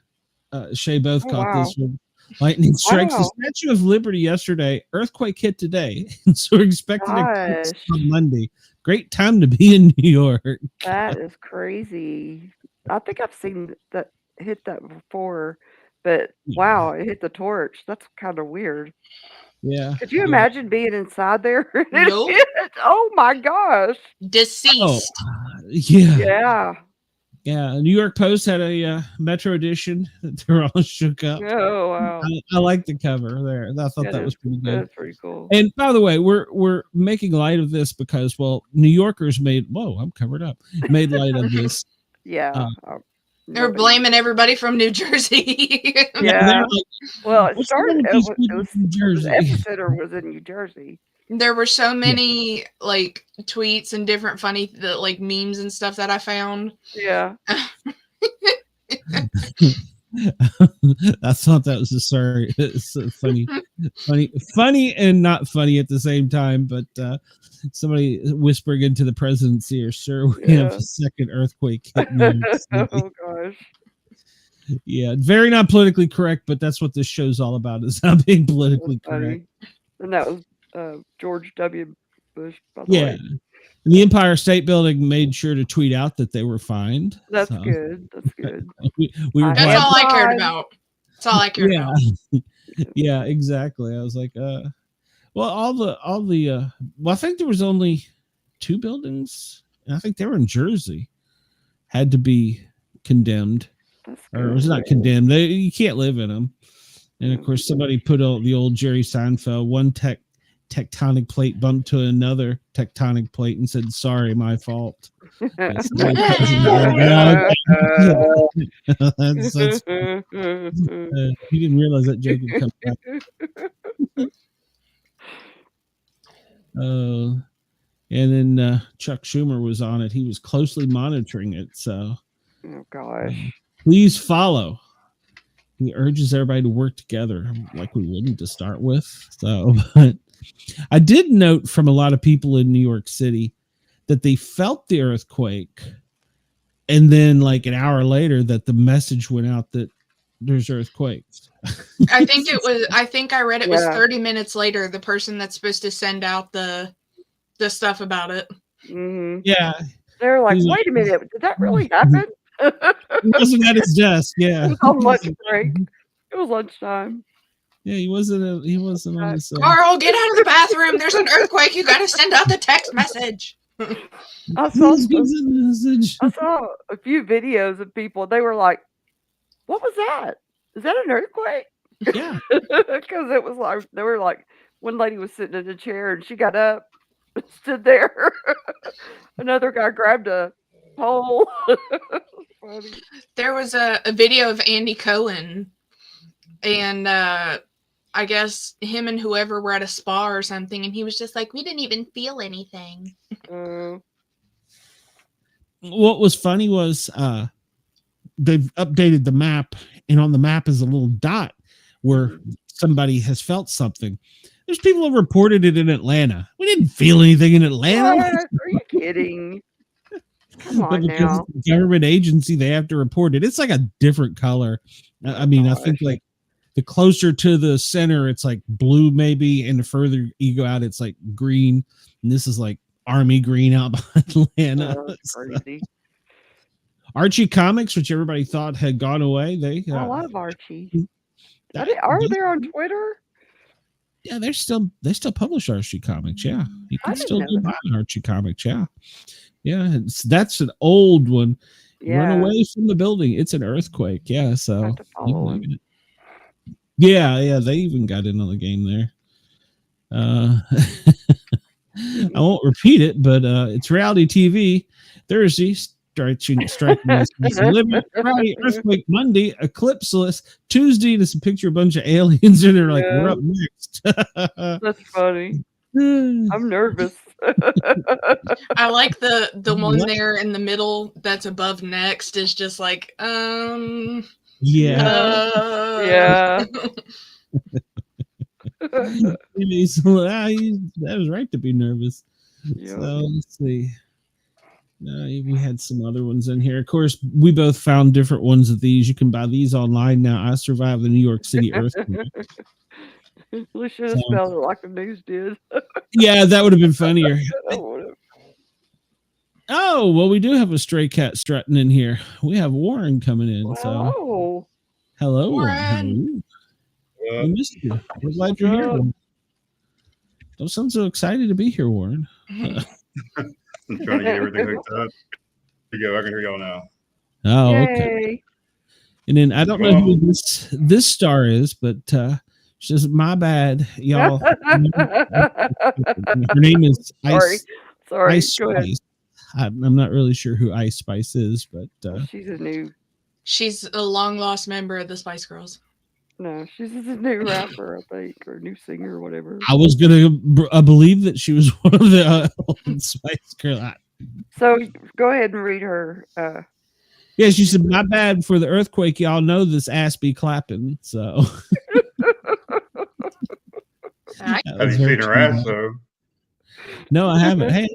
[SPEAKER 2] Shay both caught this one. Lightning strikes the Statue of Liberty yesterday. Earthquake hit today, and so we're expecting a on Monday. Great time to be in New York.
[SPEAKER 5] That is crazy. I think I've seen that hit that before, but wow, it hit the torch. That's kind of weird.
[SPEAKER 2] Yeah.
[SPEAKER 5] Could you imagine being inside there?
[SPEAKER 4] Nope.
[SPEAKER 5] Oh my gosh.
[SPEAKER 4] Deceased.
[SPEAKER 2] Yeah. New York Post had a Metro edition that they're all shook up.
[SPEAKER 5] Oh wow.
[SPEAKER 2] I like the cover there. I thought that was pretty good.
[SPEAKER 5] That's pretty cool.
[SPEAKER 2] And by the way, we're making light of this because New Yorkers made made light of this.
[SPEAKER 5] Yeah.
[SPEAKER 4] They're blaming everybody from New Jersey.
[SPEAKER 5] Yeah. Well, it started.
[SPEAKER 2] It was New Jersey.
[SPEAKER 5] The epicenter was in New Jersey.
[SPEAKER 4] There were so many like tweets and different funny like memes and stuff that I found.
[SPEAKER 5] Yeah.
[SPEAKER 2] I thought that was it's funny and not funny at the same time. But somebody whispering into the president's ear, "Sir, we have a second earthquake hitting."
[SPEAKER 5] Oh gosh.
[SPEAKER 2] Yeah, very not politically correct, but that's what this show's all about: is not being politically correct.
[SPEAKER 5] And that was George W. Bush. By the way.
[SPEAKER 2] The Empire State Building made sure to tweet out that they were fined.
[SPEAKER 5] That's good. That's good.
[SPEAKER 4] That's all I cared about. That's all I cared about.
[SPEAKER 2] Yeah, exactly. I was like, I think there was only 2 buildings, and I think they were in Jersey, had to be condemned. Or it was not condemned. You can't live in them. And of course, somebody put the old Jerry Seinfeld, one tectonic plate bumped to another tectonic plate and said, "Sorry, my fault." That's you didn't realize that joke would come back. And then Chuck Schumer was on it. He was closely monitoring it. So,
[SPEAKER 5] oh gosh,
[SPEAKER 2] please follow. He urges everybody to work together, like we wouldn't to start with. So, but I did note from a lot of people in New York City that they felt the earthquake, and then like an hour later that the message went out that there's earthquakes.
[SPEAKER 4] I think I read it was 30 minutes later, the person that's supposed to send out the stuff about it.
[SPEAKER 5] Mm-hmm.
[SPEAKER 2] Yeah.
[SPEAKER 5] They're like, wait a minute, did that really happen?
[SPEAKER 2] He wasn't at his desk. Yeah.
[SPEAKER 5] It was on lunch break. It was lunchtime.
[SPEAKER 2] Yeah, he wasn't on his
[SPEAKER 4] Carl, get out of the bathroom. There's an earthquake. You got to send out the text message.
[SPEAKER 5] I saw
[SPEAKER 2] Please give us a message.
[SPEAKER 5] I saw a few videos of people. They were like, "What was that? Is that an earthquake?"
[SPEAKER 2] Yeah.
[SPEAKER 5] Because it was like they were like one lady was sitting in a chair and she got up, and stood there. Another guy grabbed a pole. Funny.
[SPEAKER 4] There was a video of Andy Cohen, and I guess him and whoever were at a spa or something, and he was just like, "We didn't even feel anything."
[SPEAKER 2] What was funny was they've updated the map, and on the map is a little dot where somebody has felt something. There's people who reported it in Atlanta. We didn't feel anything in Atlanta.
[SPEAKER 5] What? Are you kidding? Come on now.
[SPEAKER 2] It's a government agency, they have to report it. It's like a different color. I mean, I think like the closer to the center, it's like blue maybe, and the further you go out, it's like green. And this is like army green out behind Atlanta.
[SPEAKER 5] Oh, that's crazy.
[SPEAKER 2] Archie Comics, which everybody thought had gone away,
[SPEAKER 5] I love Archie. Are they on Twitter?
[SPEAKER 2] Yeah, they still publish Archie Comics. Yeah, you can still go buy Archie Comics. Yeah, that's an old one.
[SPEAKER 5] Yeah.
[SPEAKER 2] Run away from the building. It's an earthquake. Yeah, so
[SPEAKER 5] Have to follow him.
[SPEAKER 2] yeah, they even got in on the game there. I won't repeat it, but it's reality TV. Thursday, striking Friday, earthquake. Monday, eclipseless. Tuesday, there's a picture of a bunch of aliens, and they're like, "We're up next."
[SPEAKER 5] That's funny. I'm nervous.
[SPEAKER 4] I like the one there in the middle that's above next is just like,
[SPEAKER 2] yeah.
[SPEAKER 5] Yeah.
[SPEAKER 2] That was right to be nervous.
[SPEAKER 5] Yeah.
[SPEAKER 2] So let's see. We had some other ones in here. Of course, we both found different ones of these. You can buy these online now. I survived the New York City earthquake.
[SPEAKER 5] We should have spelled it like the news did.
[SPEAKER 2] Yeah, that would have been funnier. Oh, well, we do have a stray cat strutting in here. We have Warren coming in. So, hello, Warren. We missed you. We're glad you're here. Don't sound so excited to be here, Warren.
[SPEAKER 7] I'm trying to get everything hooked up. There you go. I can hear y'all now.
[SPEAKER 2] Oh,
[SPEAKER 5] Yay.
[SPEAKER 2] okay. And then I don't know who this star is, but she says, "My bad, y'all." Her name is Ice.
[SPEAKER 5] Sorry.
[SPEAKER 2] Ice Spice. I'm not really sure who Ice Spice is, but
[SPEAKER 4] she's a long lost member of the Spice Girls.
[SPEAKER 5] No, she's a new rapper, I think, or new singer, or whatever.
[SPEAKER 2] I was gonna believe that she was one of the old Spice Girls.
[SPEAKER 5] So go ahead and read her.
[SPEAKER 2] Yeah, she said, "My bad for the earthquake. Y'all know this ass be clapping." So.
[SPEAKER 7] Have you seen her ass though?
[SPEAKER 2] No, I haven't. Hey,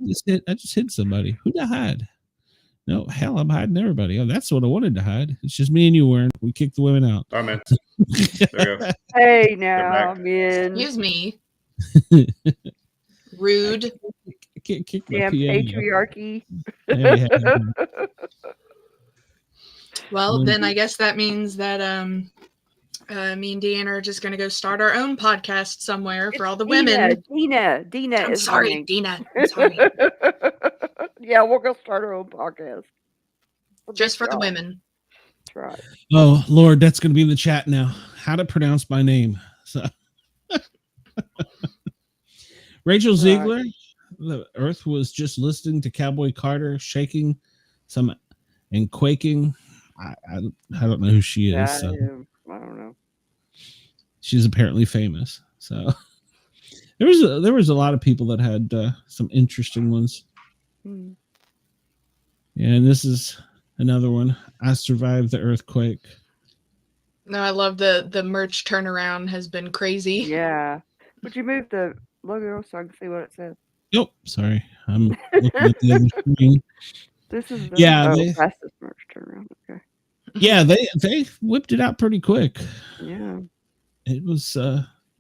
[SPEAKER 2] I just hit somebody. Who'd I hide? No, hell, I'm hiding everybody. Oh, that's what I wanted to hide. It's just me and you, Warren. We kicked the women out.
[SPEAKER 7] I'm in. There you go.
[SPEAKER 5] Hey, now I'm in.
[SPEAKER 4] Excuse me. Rude.
[SPEAKER 2] I can't kick my
[SPEAKER 5] Damn patriarchy.
[SPEAKER 4] Well, then I guess that means that me and Deanna are just going to go start our own podcast somewhere for all the women.
[SPEAKER 5] Dina
[SPEAKER 4] I'm sorry, Dina. I'm sorry.
[SPEAKER 5] Yeah, we'll go start our own podcast.
[SPEAKER 4] Just for the women.
[SPEAKER 5] That's right.
[SPEAKER 2] Oh, Lord, that's going to be in the chat now. How to pronounce my name. So, Rachel Ziegler, the earth was just listening to Cowboy Carter shaking and quaking. I don't know who she is.
[SPEAKER 5] Yeah,
[SPEAKER 2] so.
[SPEAKER 5] I don't know.
[SPEAKER 2] She's apparently famous. So there was a lot of people that had some interesting ones. Yeah, and this is another one. I survived the earthquake.
[SPEAKER 4] No, I love the merch turnaround has been crazy.
[SPEAKER 5] Yeah. Would you move the logo so I can see what it says?
[SPEAKER 2] Nope, sorry. I'm looking at the other screen.
[SPEAKER 5] This is fastest merch turnaround. Okay.
[SPEAKER 2] Yeah, they whipped it out pretty quick.
[SPEAKER 5] Yeah.
[SPEAKER 2] It was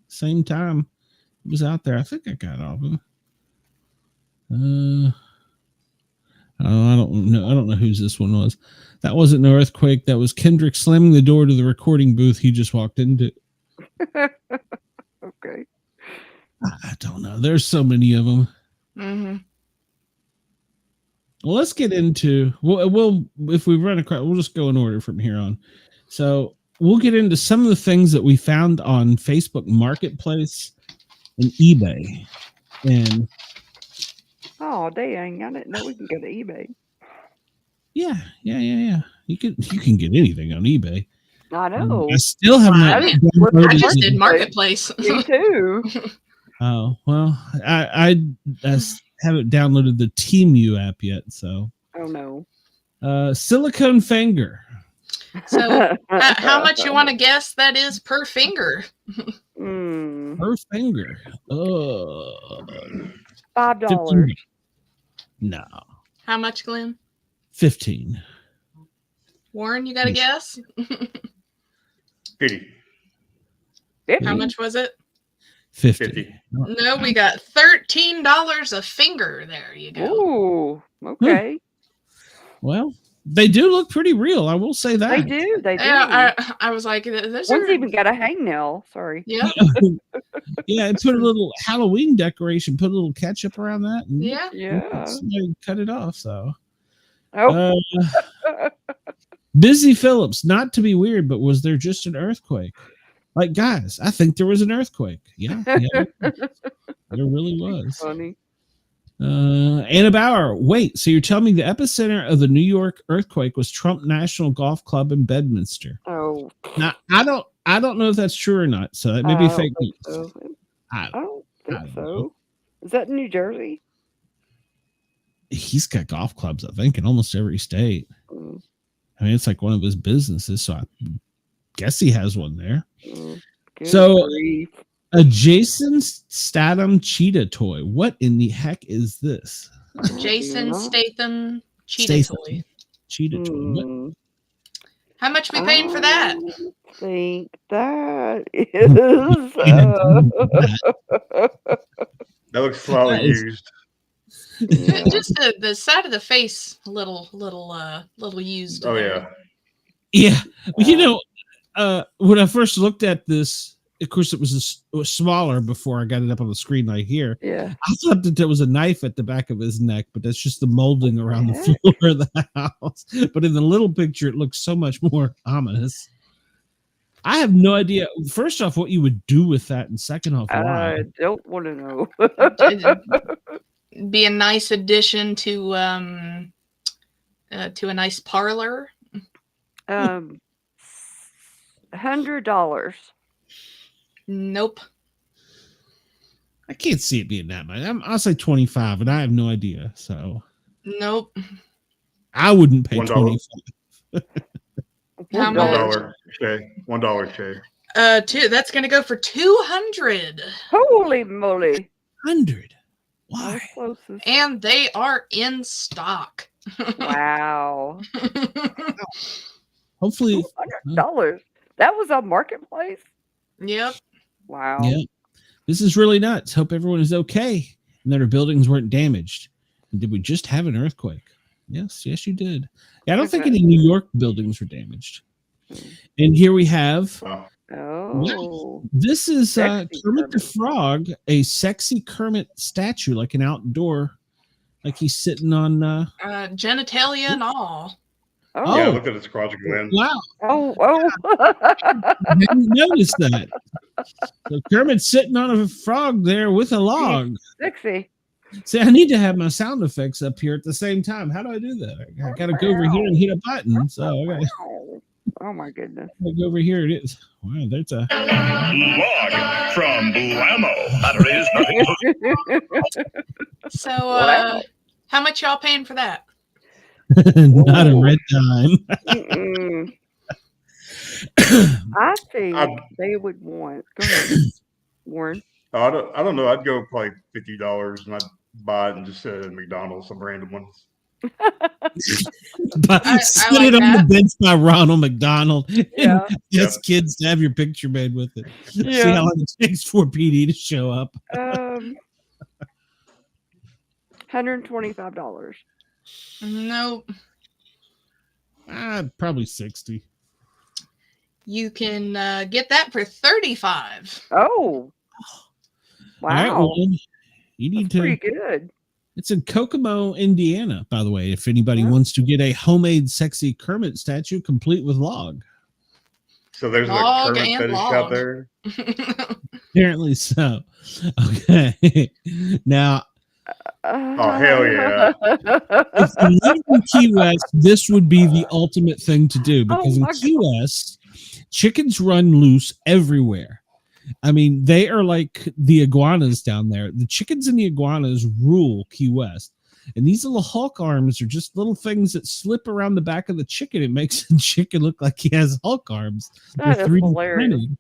[SPEAKER 2] same time it was out there. I think I got all of them. I don't know whose this one was. That wasn't an earthquake. That was Kendrick slamming the door to the recording booth he just walked into.
[SPEAKER 5] Okay.
[SPEAKER 2] I don't know. There's so many of them.
[SPEAKER 4] Mm-hmm.
[SPEAKER 2] Well, let's get into we'll if we run across, we'll just go in order from here on. So we'll get into some of the things that we found on Facebook Marketplace and eBay. And
[SPEAKER 5] Oh dang! I didn't know we can go to eBay.
[SPEAKER 2] yeah. You can get anything on eBay.
[SPEAKER 5] I know.
[SPEAKER 2] I still have not.
[SPEAKER 4] I
[SPEAKER 2] downloaded
[SPEAKER 4] just
[SPEAKER 2] it.
[SPEAKER 4] did Marketplace.
[SPEAKER 5] Me too.
[SPEAKER 2] Oh well, I haven't downloaded the Temu app yet. So
[SPEAKER 5] Oh no.
[SPEAKER 2] Silicone finger.
[SPEAKER 4] So, how much you want to guess that is per finger?
[SPEAKER 2] Per finger.
[SPEAKER 5] $5.
[SPEAKER 2] No.
[SPEAKER 4] How much, Glenn?
[SPEAKER 2] 15.
[SPEAKER 4] Warren, you got a guess?
[SPEAKER 7] 50.
[SPEAKER 4] How much was it?
[SPEAKER 2] 50.
[SPEAKER 4] No, we got $13 a finger. There you go.
[SPEAKER 5] Ooh. Okay.
[SPEAKER 2] Well, they do look pretty real. I will say that.
[SPEAKER 5] They do. They do.
[SPEAKER 4] Yeah, I was like, "Those
[SPEAKER 5] One's
[SPEAKER 4] are."
[SPEAKER 5] even got a hangnail. Sorry.
[SPEAKER 4] Yeah,
[SPEAKER 2] Yeah, and put a little Halloween decoration, put a little ketchup around that. And
[SPEAKER 4] yeah.
[SPEAKER 5] Yeah.
[SPEAKER 2] somebody cut it off. So,
[SPEAKER 5] Oh.
[SPEAKER 2] Busy Phillips, not to be weird, but was there just an earthquake? Like, guys, I think there was an earthquake. Yeah, there really was.
[SPEAKER 5] Funny.
[SPEAKER 2] Anna Bauer, wait, so you're telling me the epicenter of the New York earthquake was Trump National Golf Club in Bedminster?
[SPEAKER 5] Oh.
[SPEAKER 2] Now, I don't know if that's true or not, so that may be fake news.
[SPEAKER 5] So.
[SPEAKER 2] I
[SPEAKER 5] I don't think
[SPEAKER 2] don't
[SPEAKER 5] so.
[SPEAKER 2] know.
[SPEAKER 5] Is that in New Jersey?
[SPEAKER 2] He's got golf clubs, I think, in almost every state.
[SPEAKER 5] Mm,
[SPEAKER 2] I mean, it's like one of his businesses, so I guess he has one there.
[SPEAKER 5] good
[SPEAKER 2] So-
[SPEAKER 5] grief.
[SPEAKER 2] A Jason Statham cheetah toy. What in the heck is this?
[SPEAKER 4] Jason
[SPEAKER 5] Yeah.
[SPEAKER 4] Statham cheetah
[SPEAKER 2] Statham.
[SPEAKER 4] toy.
[SPEAKER 2] Cheetah toy. What?
[SPEAKER 4] How much we paying for that?
[SPEAKER 5] I think that is.
[SPEAKER 7] That looks slightly
[SPEAKER 2] That is-
[SPEAKER 7] used.
[SPEAKER 4] Just the side of the face, little used.
[SPEAKER 7] Oh,
[SPEAKER 4] there.
[SPEAKER 2] Yeah. Well, you know, when I first looked at this, of course, it was smaller before I got it up on the screen like here.
[SPEAKER 5] Yeah.
[SPEAKER 2] I thought that there was a knife at the back of his neck, but that's just the molding around the floor of the house. But in the little picture, it looks so much more ominous. I have no idea, first off, what you would do with that, and second off, why.
[SPEAKER 5] I don't want to know.
[SPEAKER 4] Be a nice addition to a nice parlor.
[SPEAKER 5] $100.
[SPEAKER 4] Nope.
[SPEAKER 2] I can't see it being that much. I'll say 25, and I have no idea. So
[SPEAKER 4] Nope.
[SPEAKER 2] I wouldn't pay
[SPEAKER 7] $1.
[SPEAKER 2] 25.
[SPEAKER 4] How much?
[SPEAKER 7] $1, Shay. $1, Shay.
[SPEAKER 4] That's gonna go for 200,
[SPEAKER 5] Holy moly.
[SPEAKER 2] 100.
[SPEAKER 5] That was
[SPEAKER 2] Why?
[SPEAKER 5] closest.
[SPEAKER 4] and they are in stock.
[SPEAKER 5] Wow.
[SPEAKER 2] Hopefully,
[SPEAKER 5] $200. That was on Marketplace?
[SPEAKER 4] Yep.
[SPEAKER 5] Wow.
[SPEAKER 2] yeah. This is really nuts. Hope everyone is okay and that our buildings weren't damaged. And did we just have an earthquake? Yes, you did. Yeah, I don't think any New York buildings were damaged. And here we have
[SPEAKER 7] Wow.
[SPEAKER 5] Oh.
[SPEAKER 2] this is
[SPEAKER 5] Sexy
[SPEAKER 2] Kermit the
[SPEAKER 5] Kermit.
[SPEAKER 2] Frog, a sexy Kermit statue, like an outdoor, like he's sitting on.
[SPEAKER 4] Genitalia and all.
[SPEAKER 5] Oh.
[SPEAKER 7] Yeah, look at his crotch gland.
[SPEAKER 2] Wow,
[SPEAKER 5] Oh.
[SPEAKER 2] I hadn't noticed that. So Kermit's sitting on a frog there with a log.
[SPEAKER 5] Sexy.
[SPEAKER 2] See, I need to have my sound effects up here at the same time. How do I do that? I got to go over here and hit a button. So I got
[SPEAKER 5] Oh my goodness.
[SPEAKER 2] to go over here. It is. Wow, there's a.
[SPEAKER 8] Log from Blamo. Batteries nothing.
[SPEAKER 4] So,
[SPEAKER 5] Wow.
[SPEAKER 4] how much y'all paying for that?
[SPEAKER 2] Not a red dime.
[SPEAKER 5] Mm-mm. I think they would want. Go ahead, Warren.
[SPEAKER 7] I don't know. I'd go probably $50 and I'd buy it and just set it in McDonald's, some random ones.
[SPEAKER 2] But
[SPEAKER 4] I
[SPEAKER 2] sit
[SPEAKER 4] like
[SPEAKER 2] it on
[SPEAKER 4] that.
[SPEAKER 2] the bench by Ronald McDonald.
[SPEAKER 5] Yeah.
[SPEAKER 2] Yes, kids to have your picture made with it. See
[SPEAKER 5] Yeah.
[SPEAKER 2] how long it takes for PD to show up.
[SPEAKER 5] $125.
[SPEAKER 4] Nope.
[SPEAKER 2] Probably 60.
[SPEAKER 4] You can get that for 35.
[SPEAKER 5] Oh.
[SPEAKER 2] All right,
[SPEAKER 5] Wow.
[SPEAKER 2] well, you need
[SPEAKER 5] That's pretty
[SPEAKER 2] to
[SPEAKER 5] good.
[SPEAKER 2] It's in Kokomo, Indiana, by the way, if anybody wants to get a homemade sexy Kermit statue complete with log.
[SPEAKER 7] So there's
[SPEAKER 4] Log
[SPEAKER 7] a Kermit
[SPEAKER 4] and
[SPEAKER 7] fetish
[SPEAKER 4] log.
[SPEAKER 7] out there.
[SPEAKER 2] Apparently so. Okay. Now,
[SPEAKER 7] Oh, hell yeah.
[SPEAKER 2] if you live in Key West, this would be the ultimate thing to do, because in
[SPEAKER 5] my
[SPEAKER 2] Key West, chickens run loose everywhere. I mean, they are like the iguanas down there. The chickens and the iguanas rule Key West. And these little Hulk arms are just little things that slip around the back of the chicken. It makes the chicken look like he has Hulk arms.
[SPEAKER 5] That
[SPEAKER 2] They're
[SPEAKER 5] is
[SPEAKER 2] 3D
[SPEAKER 5] hilarious.
[SPEAKER 2] printed.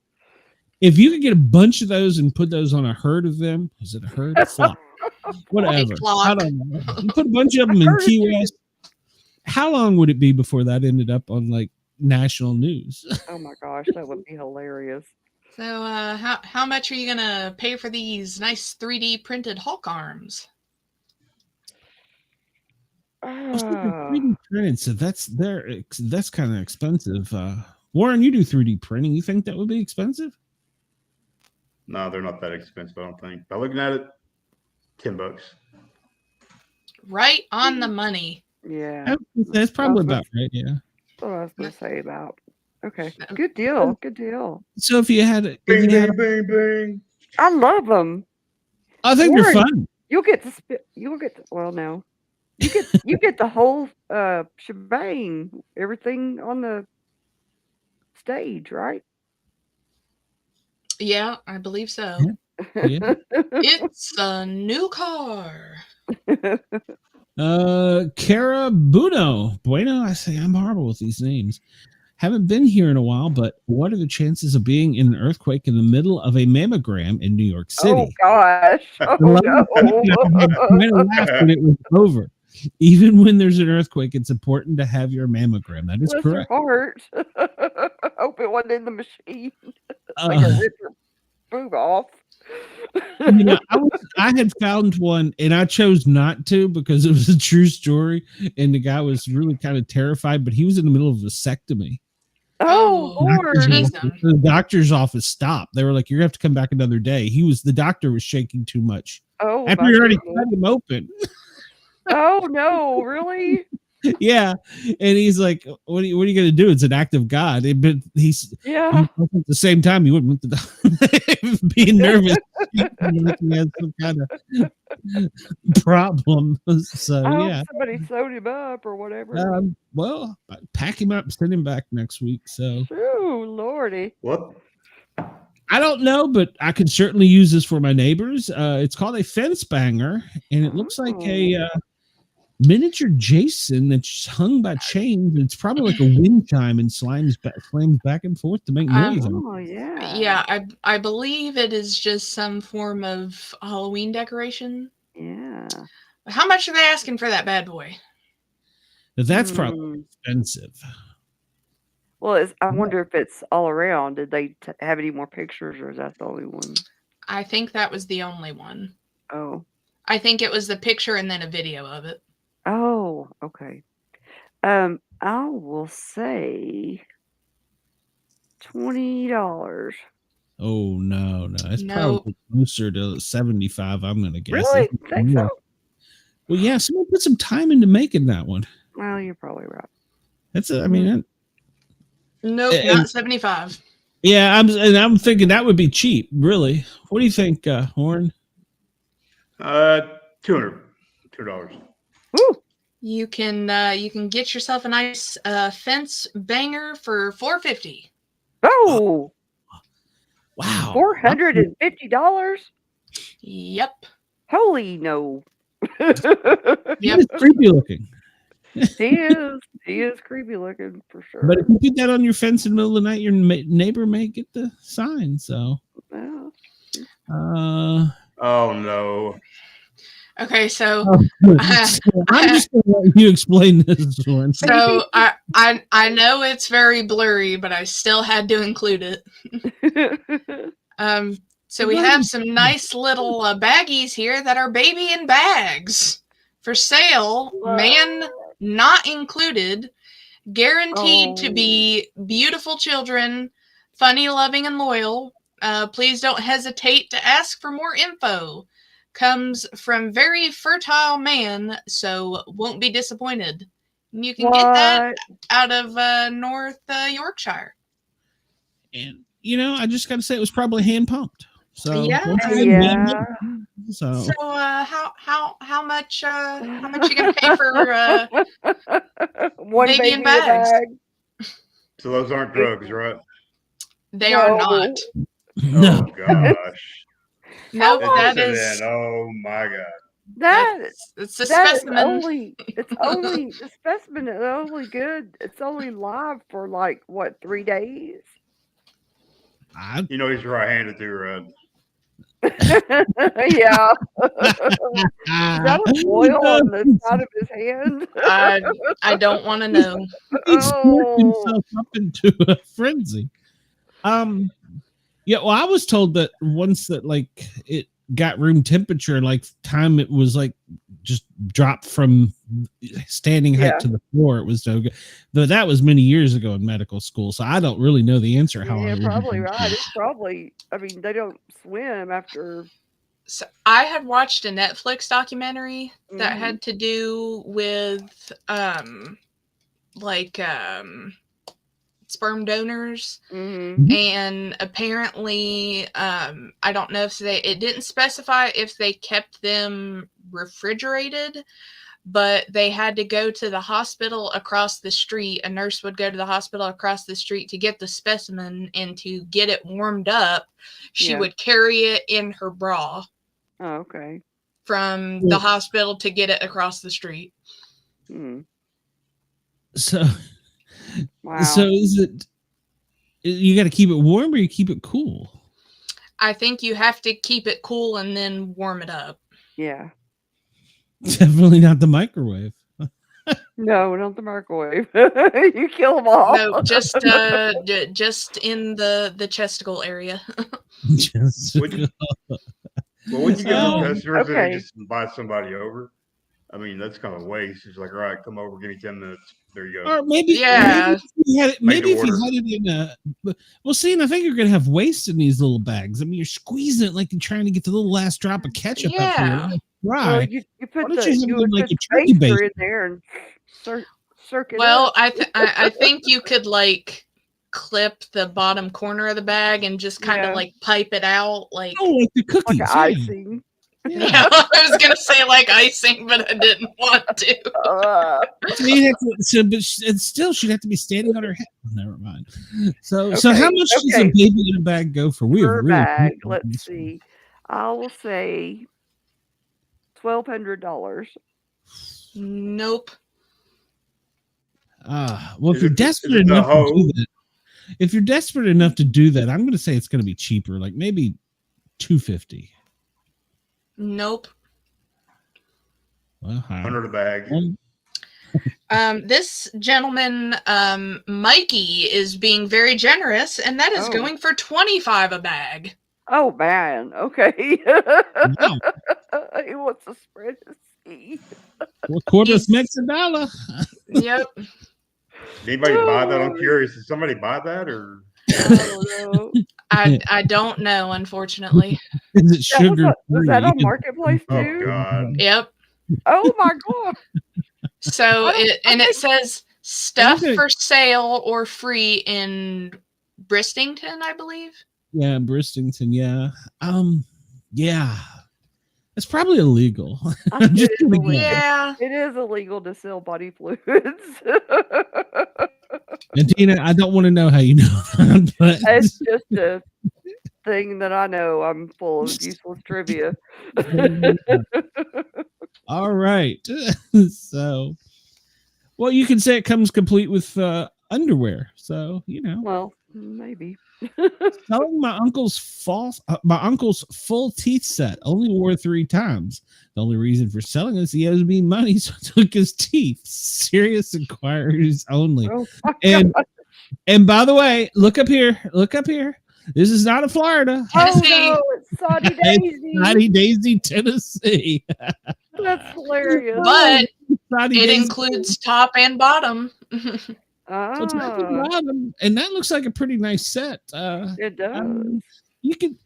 [SPEAKER 2] If you could get a bunch of those and put those on a herd of them, is it a herd? A flock? Whatever.
[SPEAKER 4] flock.
[SPEAKER 2] I don't know. You put a bunch of them in Key West. How long would it be before that ended up on like national news?
[SPEAKER 5] Oh my gosh, that would be hilarious.
[SPEAKER 4] So, how much are you gonna pay for these nice 3D printed Hulk arms?
[SPEAKER 2] It's like a 3D printed, so that's kind of expensive. Warren, you do 3D printing. You think that would be expensive?
[SPEAKER 7] No, they're not that expensive, I don't think. By looking at it, $10.
[SPEAKER 4] Right on the money.
[SPEAKER 5] Yeah,
[SPEAKER 2] That's probably about right. Yeah.
[SPEAKER 5] that's what I was going to say about. Okay, good deal. Good deal.
[SPEAKER 2] So if you had,
[SPEAKER 7] Bing, bing, bing, bing.
[SPEAKER 5] I love them.
[SPEAKER 2] I think they're
[SPEAKER 5] Warren,
[SPEAKER 2] fun.
[SPEAKER 5] You'll get to spit. You'll get to. Well, no, you get the whole shebang. Everything on the stage, right?
[SPEAKER 4] Yeah, I believe so.
[SPEAKER 2] Yeah.
[SPEAKER 4] It's a new car.
[SPEAKER 2] Cara Bueno. I say I'm horrible with these names. Haven't been here in a while, but what are the chances of being in an earthquake in the middle of a mammogram in New York City?
[SPEAKER 5] Oh gosh! Oh no!
[SPEAKER 2] When it was over. Even when there's an earthquake, it's important to have your mammogram. That is
[SPEAKER 5] Bless
[SPEAKER 2] correct.
[SPEAKER 5] your heart. I hope it wasn't in the machine. Like a rip your boob off.
[SPEAKER 2] You know, I had found one and I chose not to because it was a true story and the guy was really kind of terrified, but he was in the middle of a vasectomy.
[SPEAKER 5] Oh Lord!
[SPEAKER 2] The doctor's office stopped. They were like, "You're gonna have to come back another day." The doctor was shaking too much.
[SPEAKER 5] Oh,
[SPEAKER 2] After you already cut him open.
[SPEAKER 5] Oh no! Really?
[SPEAKER 2] Yeah, and he's like, "What are you going to do? It's an act of God." But he's
[SPEAKER 5] Yeah.
[SPEAKER 2] at the same time, he wouldn't want to being nervous. He has some kind of problem. So
[SPEAKER 5] I hope
[SPEAKER 2] yeah,
[SPEAKER 5] somebody sewed him up or whatever.
[SPEAKER 2] well, pack him up, send him back next week. So,
[SPEAKER 5] Oh Lordy!
[SPEAKER 7] What?
[SPEAKER 2] I don't know, but I could certainly use this for my neighbors. It's called a fence banger, and it looks like a miniature Jason that's hung by chains. It's probably like a wind chime and flames back and forth to make noise.
[SPEAKER 5] Oh yeah.
[SPEAKER 4] Yeah, I believe it is just some form of Halloween decoration.
[SPEAKER 5] Yeah.
[SPEAKER 4] How much are they asking for that bad boy?
[SPEAKER 2] That's probably expensive.
[SPEAKER 5] Well, I wonder if it's all around. Did they have any more pictures, or is that the only one?
[SPEAKER 4] I think that was the only one.
[SPEAKER 5] Oh.
[SPEAKER 4] I think it was the picture and then a video of it.
[SPEAKER 5] Oh, okay. I will say $20.
[SPEAKER 2] Oh no, it's probably closer to 75. I'm gonna guess.
[SPEAKER 5] Really? Think so?
[SPEAKER 2] Well, yeah. Someone put some time into making that one.
[SPEAKER 5] Well, you're probably right.
[SPEAKER 4] Nope, not 75.
[SPEAKER 2] Yeah, I'm thinking that would be cheap. Really, what do you think, Horn?
[SPEAKER 7] $200.
[SPEAKER 5] Woo!
[SPEAKER 4] You can get yourself a nice fence banger for $450.
[SPEAKER 5] Oh,
[SPEAKER 2] wow!
[SPEAKER 5] $450.
[SPEAKER 4] Yep.
[SPEAKER 5] Holy no!
[SPEAKER 4] Yep.
[SPEAKER 2] It's creepy looking.
[SPEAKER 5] He is creepy looking for sure.
[SPEAKER 2] But if you put that on your fence in the middle of the night, your neighbor may get the sign. So,
[SPEAKER 5] Well,
[SPEAKER 7] oh no.
[SPEAKER 4] Okay, so
[SPEAKER 2] I'm just going to let you explain this one.
[SPEAKER 4] So I know it's very blurry, but I still had to include it. So we have some nice little baggies here that are baby in bags for sale, man not included, guaranteed to be beautiful children, funny, loving, and loyal. Please don't hesitate to ask for more info. comes from very fertile man, so won't be disappointed. And you can get that out of North Yorkshire.
[SPEAKER 2] And I just got to say it was probably hand pumped. So
[SPEAKER 4] yeah.
[SPEAKER 2] So
[SPEAKER 4] how much you gonna pay for
[SPEAKER 5] one
[SPEAKER 4] baby
[SPEAKER 5] baby
[SPEAKER 4] in bags?
[SPEAKER 7] So those aren't drugs, right?
[SPEAKER 4] They are not.
[SPEAKER 2] No.
[SPEAKER 7] Oh gosh.
[SPEAKER 4] No,
[SPEAKER 7] That
[SPEAKER 4] that is.
[SPEAKER 7] Oh my god.
[SPEAKER 4] It's a
[SPEAKER 5] that
[SPEAKER 4] specimen.
[SPEAKER 5] It's only the specimen is only good. It's only live for like what, 3 days?
[SPEAKER 7] You know he's right-handed too, right?
[SPEAKER 5] Yeah. Is that a boil on the side of his hand?
[SPEAKER 4] I don't want to know.
[SPEAKER 2] He's worked himself up into a frenzy. Yeah, well, I was told that once that like it got room temperature, like time it was like just dropped from standing height to the floor. It was so good. Though that was many years ago in medical school, so I don't really know the answer. How
[SPEAKER 5] You're probably right. It's probably. I mean, they don't swim after.
[SPEAKER 4] So I had watched a Netflix documentary that had to do with sperm donors, and apparently I don't know if it didn't specify if they kept them refrigerated, but they had to go to the hospital across the street. A nurse would go to the hospital across the street to get the specimen, and to get it warmed up, she would carry it in her bra.
[SPEAKER 5] Oh, okay.
[SPEAKER 4] From the hospital to get it across the street.
[SPEAKER 2] So,
[SPEAKER 5] wow.
[SPEAKER 2] So is it? You got to keep it warm, or you keep it cool?
[SPEAKER 4] I think you have to keep it cool and then warm it up.
[SPEAKER 5] Yeah.
[SPEAKER 2] Definitely not the microwave.
[SPEAKER 5] No, not the microwave. You kill them all.
[SPEAKER 4] No, just in the chesticle area.
[SPEAKER 7] Well, when you get some customers and just invite somebody over, I mean, that's kind of a waste. It's like, all right, come over, give me 10 minutes. There you go.
[SPEAKER 2] Or maybe if you had it in a. Well, see, and I think you're going to have waste in these little bags. I mean, you're squeezing it like you're trying to get the little last drop of ketchup up here. Right.
[SPEAKER 5] Well, you put the
[SPEAKER 2] turkey
[SPEAKER 5] baster in there and circuit.
[SPEAKER 4] Well, I think you could like clip the bottom corner of the bag and just kind of like pipe it out, like
[SPEAKER 2] the cookies,
[SPEAKER 5] like icing.
[SPEAKER 4] Yeah, I was gonna say like icing, but I didn't want to.
[SPEAKER 2] And still, she'd have to be standing on her head. Never mind. So how much does a baby in a bag go for?
[SPEAKER 5] Per bag, let's see. I will say $1,200.
[SPEAKER 4] Nope.
[SPEAKER 2] Well, if you're desperate enough to do that, I'm going to say it's going to be cheaper, like maybe $250.
[SPEAKER 4] Nope.
[SPEAKER 2] Well,
[SPEAKER 7] $100 a bag.
[SPEAKER 4] This gentleman, Mikey, is being very generous, and that is going for $25 a bag.
[SPEAKER 5] Oh man, okay.
[SPEAKER 2] Wow.
[SPEAKER 5] He wants to spread his seed.
[SPEAKER 2] What quarters makes $1?
[SPEAKER 4] Yep.
[SPEAKER 7] Did anybody buy that? I'm curious. Did somebody buy that, or?
[SPEAKER 5] I don't know.
[SPEAKER 4] I don't know, unfortunately.
[SPEAKER 2] Is it sugar?
[SPEAKER 5] Was that on Marketplace too?
[SPEAKER 7] Oh God.
[SPEAKER 4] Yep.
[SPEAKER 5] Oh my God.
[SPEAKER 4] So it says stuff for sale or free in Bristington, I believe.
[SPEAKER 2] Yeah, Bristington. Yeah. Yeah. It's probably illegal.
[SPEAKER 4] Yeah.
[SPEAKER 5] It is illegal to sell body fluids.
[SPEAKER 2] And Tina, I don't want to know how you know that, but
[SPEAKER 5] it's just a thing that I know. I'm full of useless trivia.
[SPEAKER 2] All right. So, well, you can say it comes complete with underwear. So,
[SPEAKER 5] Well, maybe.
[SPEAKER 2] Selling my uncle's full teeth set. Only wore 3 times. The only reason for selling this, he owes me money, so I took his teeth. Serious inquiries only.
[SPEAKER 5] Oh
[SPEAKER 2] and by the way, look up here. This is not in Florida.
[SPEAKER 5] Oh no, it's Saudi Daisy.
[SPEAKER 2] Saudi Daisy, Tennessee.
[SPEAKER 5] That's hilarious.
[SPEAKER 4] But it includes top and bottom.
[SPEAKER 2] So it's not the bottom, and that looks like a pretty nice set.
[SPEAKER 5] It does.
[SPEAKER 2] You can.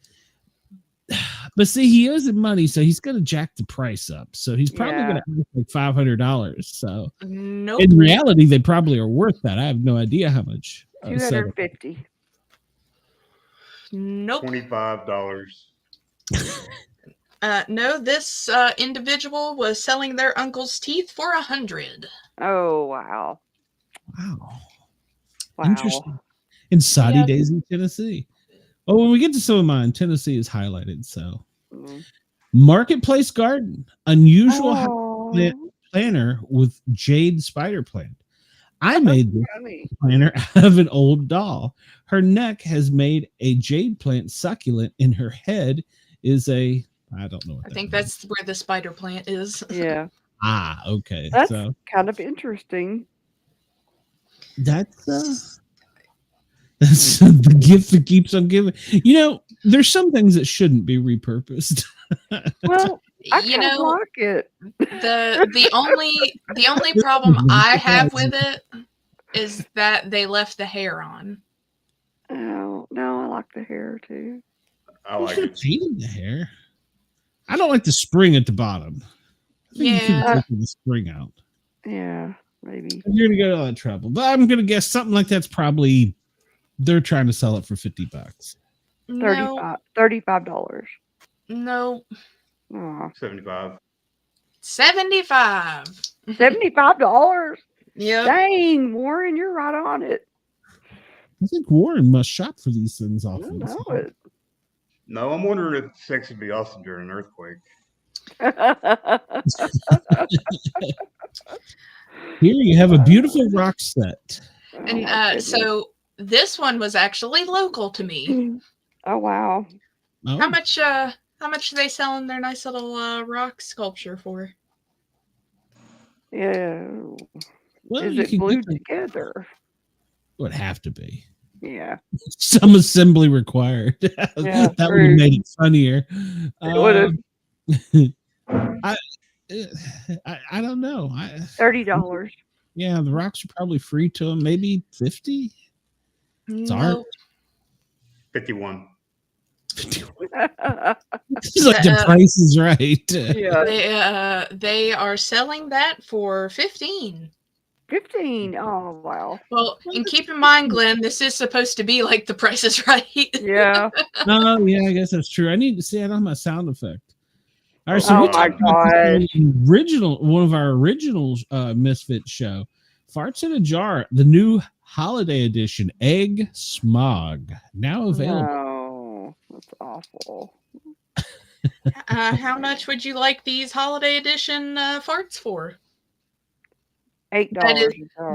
[SPEAKER 2] But see, he owes him money, so he's going to jack the price up. So he's probably going to ask like $500. So
[SPEAKER 4] Nope.
[SPEAKER 2] in reality, they probably are worth that. I have no idea how much.
[SPEAKER 5] $250.
[SPEAKER 4] Nope.
[SPEAKER 7] $25.
[SPEAKER 4] No, this individual was selling their uncle's teeth for $100.
[SPEAKER 5] Oh, wow.
[SPEAKER 2] Wow.
[SPEAKER 5] Wow.
[SPEAKER 2] Interesting. In Saudi days in Tennessee. Oh, when we get to some of mine, Tennessee is highlighted. So, Marketplace Garden, unusual planner with jade spider plant. I made this planner out of an old doll. Her neck has made a jade plant succulent, and her head is I don't know.
[SPEAKER 4] I think that's where the spider plant is.
[SPEAKER 5] Yeah.
[SPEAKER 2] Okay.
[SPEAKER 5] That's kind of interesting.
[SPEAKER 2] That's the gift that keeps on giving. You know, there's some things that shouldn't be repurposed.
[SPEAKER 5] Well, I kind of like it.
[SPEAKER 4] The only problem I have with it is that they left the hair on.
[SPEAKER 5] Oh no, I like the hair too.
[SPEAKER 7] I like
[SPEAKER 2] it.
[SPEAKER 7] it.
[SPEAKER 2] The hair. I don't like the spring at the bottom. You can take the spring out.
[SPEAKER 5] Yeah, maybe.
[SPEAKER 2] You're gonna go to all that trouble, but I'm gonna guess something like that's probably they're trying to sell it for $50.
[SPEAKER 5] $35.
[SPEAKER 4] No.
[SPEAKER 5] Oh.
[SPEAKER 7] $75.
[SPEAKER 5] $75.
[SPEAKER 4] Yeah.
[SPEAKER 5] Dang, Warren, you're right on it.
[SPEAKER 2] I think Warren must shop for these things often.
[SPEAKER 5] I know it.
[SPEAKER 7] No, I'm wondering if sex would be awesome during an earthquake.
[SPEAKER 2] Here you have a beautiful rock set.
[SPEAKER 4] And so this one was actually local to me.
[SPEAKER 5] Oh wow.
[SPEAKER 2] Oh.
[SPEAKER 4] How much are they selling their nice little rock sculpture for?
[SPEAKER 5] Yeah.
[SPEAKER 2] Well,
[SPEAKER 5] is it glued together?
[SPEAKER 2] Would have to be.
[SPEAKER 5] Yeah.
[SPEAKER 2] Some assembly required. That would have made it funnier.
[SPEAKER 5] It would have.
[SPEAKER 2] I don't know.
[SPEAKER 5] $30.
[SPEAKER 2] Yeah, the rocks are probably free to them. Maybe 50. It's art.
[SPEAKER 7] 51.
[SPEAKER 2] It's like the price is right.
[SPEAKER 5] Yeah.
[SPEAKER 4] They are selling that for 15.
[SPEAKER 5] 15. Oh wow.
[SPEAKER 4] Well, and keep in mind, Glenn, this is supposed to be like the Price is Right.
[SPEAKER 5] Yeah.
[SPEAKER 2] Oh yeah, I guess that's true. I need to see. I don't have my sound effect. All right, so
[SPEAKER 5] oh my gosh.
[SPEAKER 2] One of our original Misfit show, Farts in a Jar, the new holiday edition, Egg Smog, now available.
[SPEAKER 5] No, that's awful.
[SPEAKER 4] How much would you like these holiday edition farts for?
[SPEAKER 5] $8.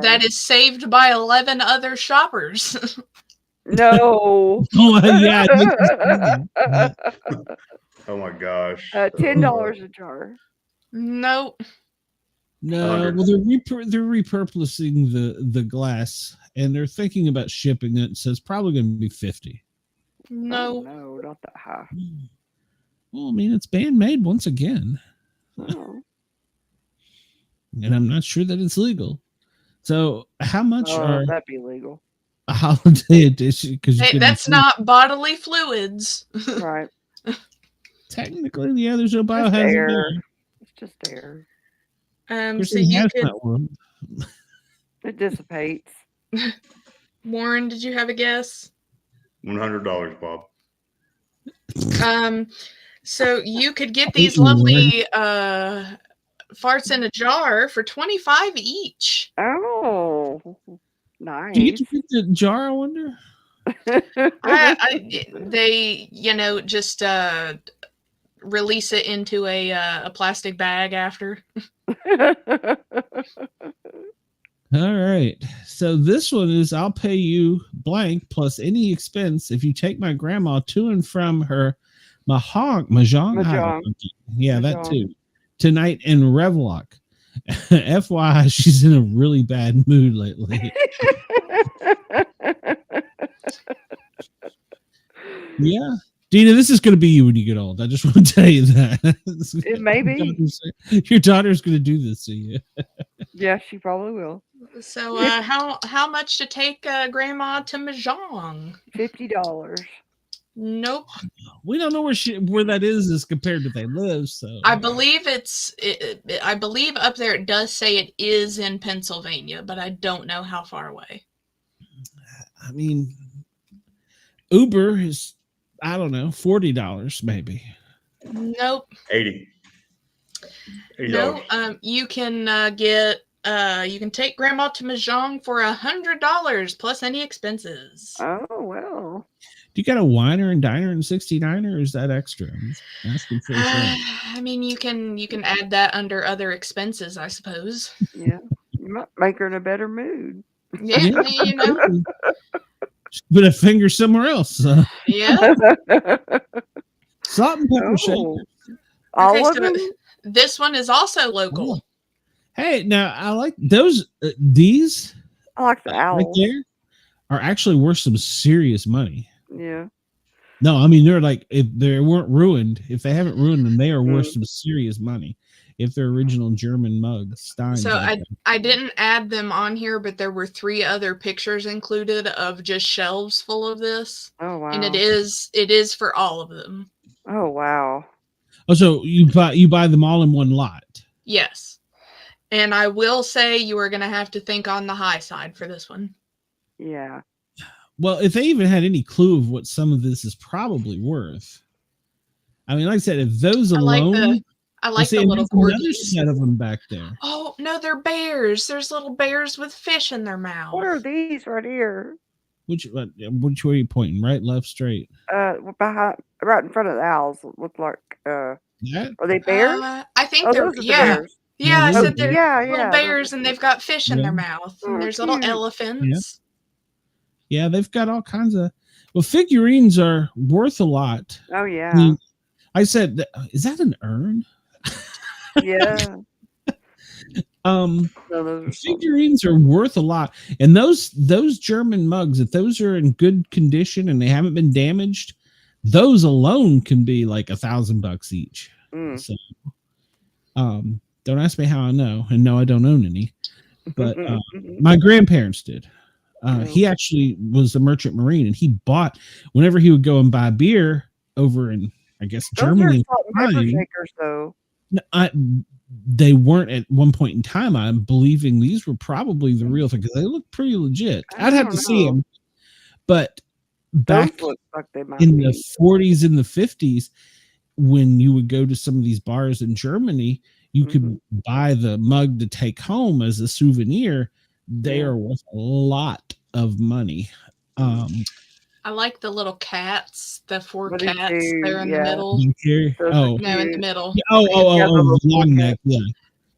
[SPEAKER 4] That is saved by 11 other shoppers.
[SPEAKER 5] No.
[SPEAKER 2] Oh yeah.
[SPEAKER 7] Oh my gosh.
[SPEAKER 5] $10 a jar.
[SPEAKER 4] Nope.
[SPEAKER 2] No, well, they're repurposing the glass, and they're thinking about shipping it. So it's probably going to be 50.
[SPEAKER 4] No,
[SPEAKER 5] no, not that high.
[SPEAKER 2] Well, I mean, it's bandmade once again, and I'm not sure that it's legal. So, how much are
[SPEAKER 5] that'd be legal?
[SPEAKER 2] A holiday edition? Because
[SPEAKER 4] that's not bodily fluids,
[SPEAKER 5] right?
[SPEAKER 2] Technically, yeah. There's no biohazard
[SPEAKER 5] air. It's just air.
[SPEAKER 4] So you could.
[SPEAKER 5] It dissipates.
[SPEAKER 4] Warren, did you have a guess?
[SPEAKER 7] $100, Bob.
[SPEAKER 4] So you could get these lovely farts in a jar for $25 each.
[SPEAKER 5] Oh, nice.
[SPEAKER 2] Do you get to pick the jar, I wonder?
[SPEAKER 4] They, just release it into a plastic bag after.
[SPEAKER 2] All right. So this one is I'll pay you blank plus any expense if you take my grandma to and from her mahjong. Yeah, that too. Tonight in Revlock. FYI, she's in a really bad mood lately. Yeah. Dina, this is going to be you when you get old. I just want to tell you that.
[SPEAKER 5] It may be.
[SPEAKER 2] Your daughter's going to do this to you.
[SPEAKER 5] Yeah, she probably will.
[SPEAKER 4] So how much to take grandma to mahjong?
[SPEAKER 5] $50.
[SPEAKER 4] Nope.
[SPEAKER 2] We don't know where that is as compared to they live. So
[SPEAKER 4] I believe I believe up there it does say it is in Pennsylvania, but I don't know how far away.
[SPEAKER 2] I mean, Uber is, I don't know, $40 maybe.
[SPEAKER 4] Nope.
[SPEAKER 7] 80.
[SPEAKER 4] No. You can you can take Grandma to Mahjong for $100 plus any expenses.
[SPEAKER 5] Oh well.
[SPEAKER 2] Do you got a winer and diner and 69, or is that extra? I'm asking for a friend.
[SPEAKER 4] I mean, you can add that under other expenses, I suppose.
[SPEAKER 5] Yeah, you might make her in a better mood.
[SPEAKER 4] Yeah, you know.
[SPEAKER 2] Put a finger somewhere else.
[SPEAKER 4] Yeah.
[SPEAKER 2] Salt and pepper shakers.
[SPEAKER 5] All of
[SPEAKER 4] so
[SPEAKER 5] them?
[SPEAKER 4] this one is also local.
[SPEAKER 2] Hey, now I like those. These
[SPEAKER 5] I like the owls.
[SPEAKER 2] right there are actually worth some serious money.
[SPEAKER 5] Yeah.
[SPEAKER 2] No, I mean, they're like, if they weren't ruined, if they haven't ruined them, they are worth some serious money. If they're original German mugs, Steins.
[SPEAKER 4] So I didn't add them on here, but there were 3 other pictures included of just shelves full of this.
[SPEAKER 5] Oh wow.
[SPEAKER 4] And it is for all of them.
[SPEAKER 5] Oh wow.
[SPEAKER 2] Oh, so you buy them all in one lot?
[SPEAKER 4] Yes. And I will say you are going to have to think on the high side for this one.
[SPEAKER 5] Yeah.
[SPEAKER 2] Well, if they even had any clue of what some of this is probably worth. I mean, like I said, if those alone.
[SPEAKER 4] I like the little
[SPEAKER 2] another
[SPEAKER 4] corgis.
[SPEAKER 2] set of them back there.
[SPEAKER 4] Oh, no, they're bears. There's little bears with fish in their mouth.
[SPEAKER 5] What are these right here?
[SPEAKER 2] Which way are you pointing? Right, left, straight?
[SPEAKER 5] Behind, right in front of the owls. Look like
[SPEAKER 2] That?
[SPEAKER 5] are they bears?
[SPEAKER 4] I think
[SPEAKER 5] Those
[SPEAKER 4] they're
[SPEAKER 5] are the
[SPEAKER 4] yeah.
[SPEAKER 5] bears.
[SPEAKER 4] Yeah, I
[SPEAKER 2] those
[SPEAKER 4] said
[SPEAKER 2] are
[SPEAKER 4] they're
[SPEAKER 5] bears.
[SPEAKER 4] little
[SPEAKER 5] Yeah,
[SPEAKER 4] bears and they've got fish in their mouth. And
[SPEAKER 5] Oh,
[SPEAKER 4] there's little
[SPEAKER 5] cute.
[SPEAKER 4] elephants.
[SPEAKER 2] Yeah, they've got all kinds of. Well, figurines are worth a lot.
[SPEAKER 5] Oh yeah.
[SPEAKER 2] I mean, I said, is that an urn?
[SPEAKER 5] Yeah. No, those are
[SPEAKER 2] Figurines are worth a lot, and those German mugs, if those are in good condition and they haven't been damaged, those alone can be like $1,000 each. So, don't ask me how I know, and no, I don't own any, but my grandparents did. He actually was a merchant marine, and he bought whenever he would go and buy beer over in, I guess, Germany.
[SPEAKER 5] Those are salt and pepper shakers, though.
[SPEAKER 2] They weren't at one point in time. I'm believing these were probably the real thing because they look pretty legit. I'd have to see them, but back
[SPEAKER 5] Those look like they might
[SPEAKER 2] in
[SPEAKER 5] be.
[SPEAKER 2] the 40s and the 50s, when you would go to some of these bars in Germany, you could buy the mug to take home as a souvenir. They are worth a lot of money.
[SPEAKER 4] I like the little cats, the 4
[SPEAKER 5] What do you
[SPEAKER 4] cats
[SPEAKER 5] do?
[SPEAKER 4] there in
[SPEAKER 5] Yeah.
[SPEAKER 4] the middle.
[SPEAKER 2] Here.
[SPEAKER 5] Those are
[SPEAKER 2] Oh,
[SPEAKER 4] No, in the
[SPEAKER 5] cute.
[SPEAKER 4] middle.
[SPEAKER 2] the long neck. Yeah,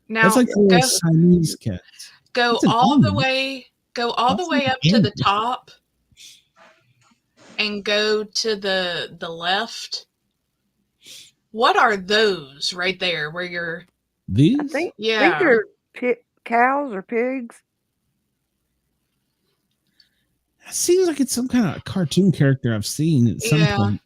[SPEAKER 4] Now
[SPEAKER 2] that's like the little Siamese cats.
[SPEAKER 4] go
[SPEAKER 2] That's an
[SPEAKER 4] all the
[SPEAKER 2] almond.
[SPEAKER 4] way
[SPEAKER 2] That's
[SPEAKER 4] up
[SPEAKER 2] like
[SPEAKER 4] to the
[SPEAKER 2] animal.
[SPEAKER 4] top and go to the left. What are those right there where you're
[SPEAKER 2] These?
[SPEAKER 5] I think
[SPEAKER 4] yeah.
[SPEAKER 5] they're cows or pigs.
[SPEAKER 2] It seems like it's some kind of cartoon character I've seen at some point.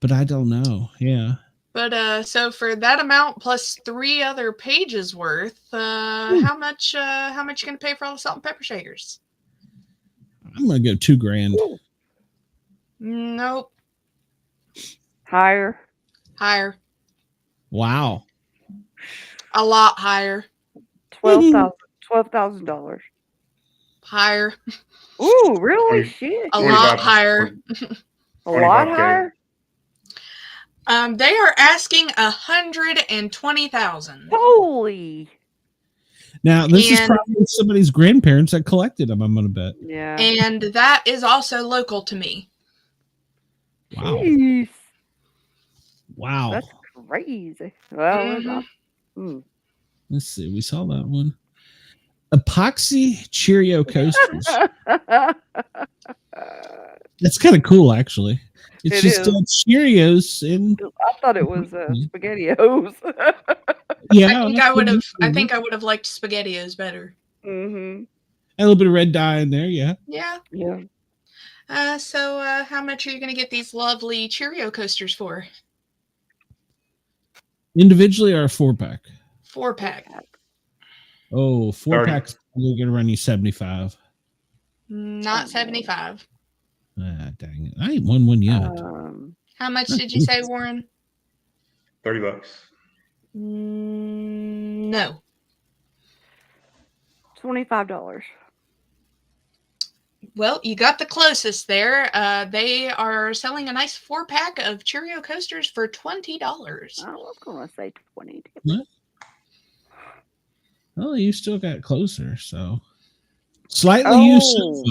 [SPEAKER 2] But I don't know. Yeah.
[SPEAKER 4] But so for that amount plus 3 other pages worth, how much you gonna pay for all the salt and pepper shakers?
[SPEAKER 2] I'm gonna go $2,000.
[SPEAKER 4] Nope.
[SPEAKER 5] Higher.
[SPEAKER 4] Higher.
[SPEAKER 2] Wow.
[SPEAKER 4] A lot higher.
[SPEAKER 5] $12,000.
[SPEAKER 4] Higher.
[SPEAKER 5] Ooh, really? Shit.
[SPEAKER 4] A lot higher.
[SPEAKER 5] A lot higher?
[SPEAKER 4] They are asking $120,000.
[SPEAKER 5] Holy.
[SPEAKER 2] Now this is probably somebody's grandparents that collected them, I'm gonna bet.
[SPEAKER 5] Yeah.
[SPEAKER 4] And that is also local to me.
[SPEAKER 2] Wow.
[SPEAKER 5] Jeez.
[SPEAKER 2] Wow.
[SPEAKER 5] That's crazy. Well,
[SPEAKER 2] Let's see. We saw that one. Epoxy Cheerio coasters. That's kind of cool, actually. It's just Cheerios and
[SPEAKER 5] I thought it was SpaghettiOs.
[SPEAKER 2] yeah.
[SPEAKER 4] I think I would have liked SpaghettiOs better.
[SPEAKER 5] Mm-hmm.
[SPEAKER 2] A little bit of red dye in there, yeah.
[SPEAKER 4] Yeah.
[SPEAKER 5] Yeah.
[SPEAKER 4] So how much are you going to get these lovely Cheerio coasters for?
[SPEAKER 2] Individually or a 4-pack?
[SPEAKER 4] 4-pack.
[SPEAKER 2] Oh, 4-pack's probably going to run you $75.
[SPEAKER 4] Not 75.
[SPEAKER 2] Ah, God dang it. I ain't won one yet.
[SPEAKER 4] How much did you say, Warren?
[SPEAKER 7] $30.
[SPEAKER 4] No.
[SPEAKER 5] $25.
[SPEAKER 4] Well, you got the closest there. They are selling a nice 4-pack of Cheerio coasters for $20.
[SPEAKER 5] I was going to say 20.
[SPEAKER 2] What? Well, you still got closer, so slightly used sofa.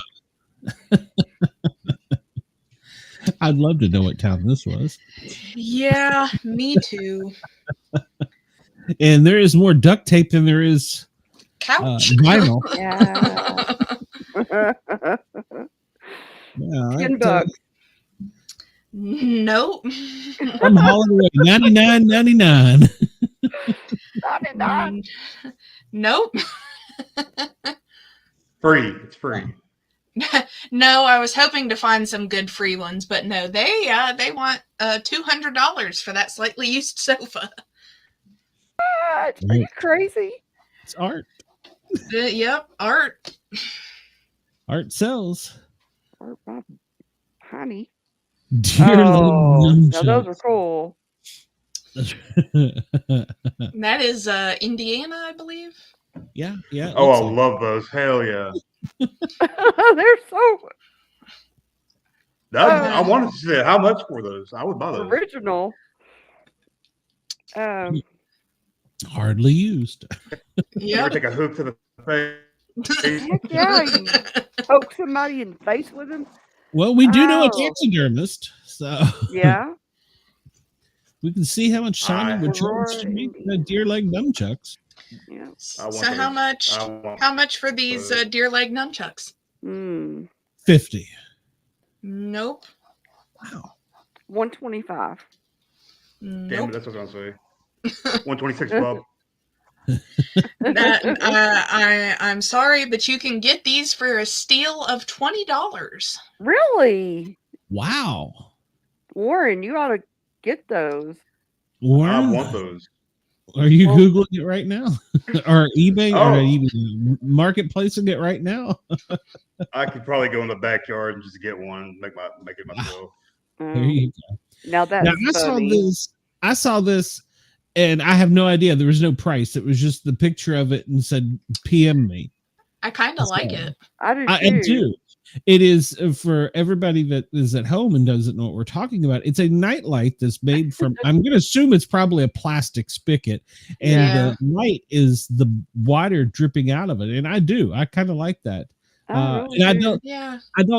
[SPEAKER 2] I'd love to know what town this was.
[SPEAKER 4] Yeah, me too.
[SPEAKER 2] And there is more duct tape than there is
[SPEAKER 4] Couch.
[SPEAKER 2] vinyl.
[SPEAKER 5] Yeah.
[SPEAKER 2] Yeah,
[SPEAKER 5] $10.
[SPEAKER 4] Nope.
[SPEAKER 2] I'm hauling away $99.99.
[SPEAKER 5] $99.
[SPEAKER 4] Nope.
[SPEAKER 7] Free. It's free.
[SPEAKER 4] No, I was hoping to find some good free ones, but no, they want $200 for that slightly used sofa.
[SPEAKER 5] What? Are you crazy?
[SPEAKER 2] It's art.
[SPEAKER 4] Yep, art.
[SPEAKER 2] Art sells.
[SPEAKER 5] Art by honey.
[SPEAKER 2] Dear
[SPEAKER 5] now those are cool.
[SPEAKER 4] That is Indiana, I believe.
[SPEAKER 2] Yeah.
[SPEAKER 7] Oh, I love those. Hell yeah.
[SPEAKER 5] They're so
[SPEAKER 7] I wanted to say how much for those. I would buy those.
[SPEAKER 5] original.
[SPEAKER 2] Hardly used.
[SPEAKER 7] You ever take a hook to the face?
[SPEAKER 5] Heck yeah, you poke somebody in the face with them.
[SPEAKER 2] Well, we do know a taxidermist, so
[SPEAKER 5] Yeah.
[SPEAKER 2] we can see how much shiny would
[SPEAKER 5] Aurora
[SPEAKER 2] charge to make the deer leg nunchucks.
[SPEAKER 5] Yeah.
[SPEAKER 4] So how much for these deer leg nunchucks?
[SPEAKER 2] 50.
[SPEAKER 4] Nope.
[SPEAKER 2] Wow.
[SPEAKER 5] $125.
[SPEAKER 7] Damn
[SPEAKER 4] Nope.
[SPEAKER 7] it, that's what I was going to say. 126 Bob.
[SPEAKER 4] I'm sorry, but you can get these for a steal of $20.
[SPEAKER 5] Really?
[SPEAKER 2] Wow.
[SPEAKER 5] Warren, you ought to get those.
[SPEAKER 2] Warren,
[SPEAKER 7] I want those.
[SPEAKER 2] Are you Googling it right now? Or eBay
[SPEAKER 7] Oh.
[SPEAKER 2] or eBay marketplacing it right now?
[SPEAKER 7] I could probably go in the backyard and just get one, make it myself.
[SPEAKER 2] There you go.
[SPEAKER 5] Now that's funny.
[SPEAKER 2] I saw this and I have no idea. There was no price. It was just the picture of it and said PM me.
[SPEAKER 4] I kind of like it.
[SPEAKER 5] I do
[SPEAKER 2] I do. It is for everybody that is at home and doesn't know what we're talking about. It's a nightlight that's made from, I'm going to assume it's probably a plastic spigot, and the light is the water dripping out of it. And I kind of like that. And I don't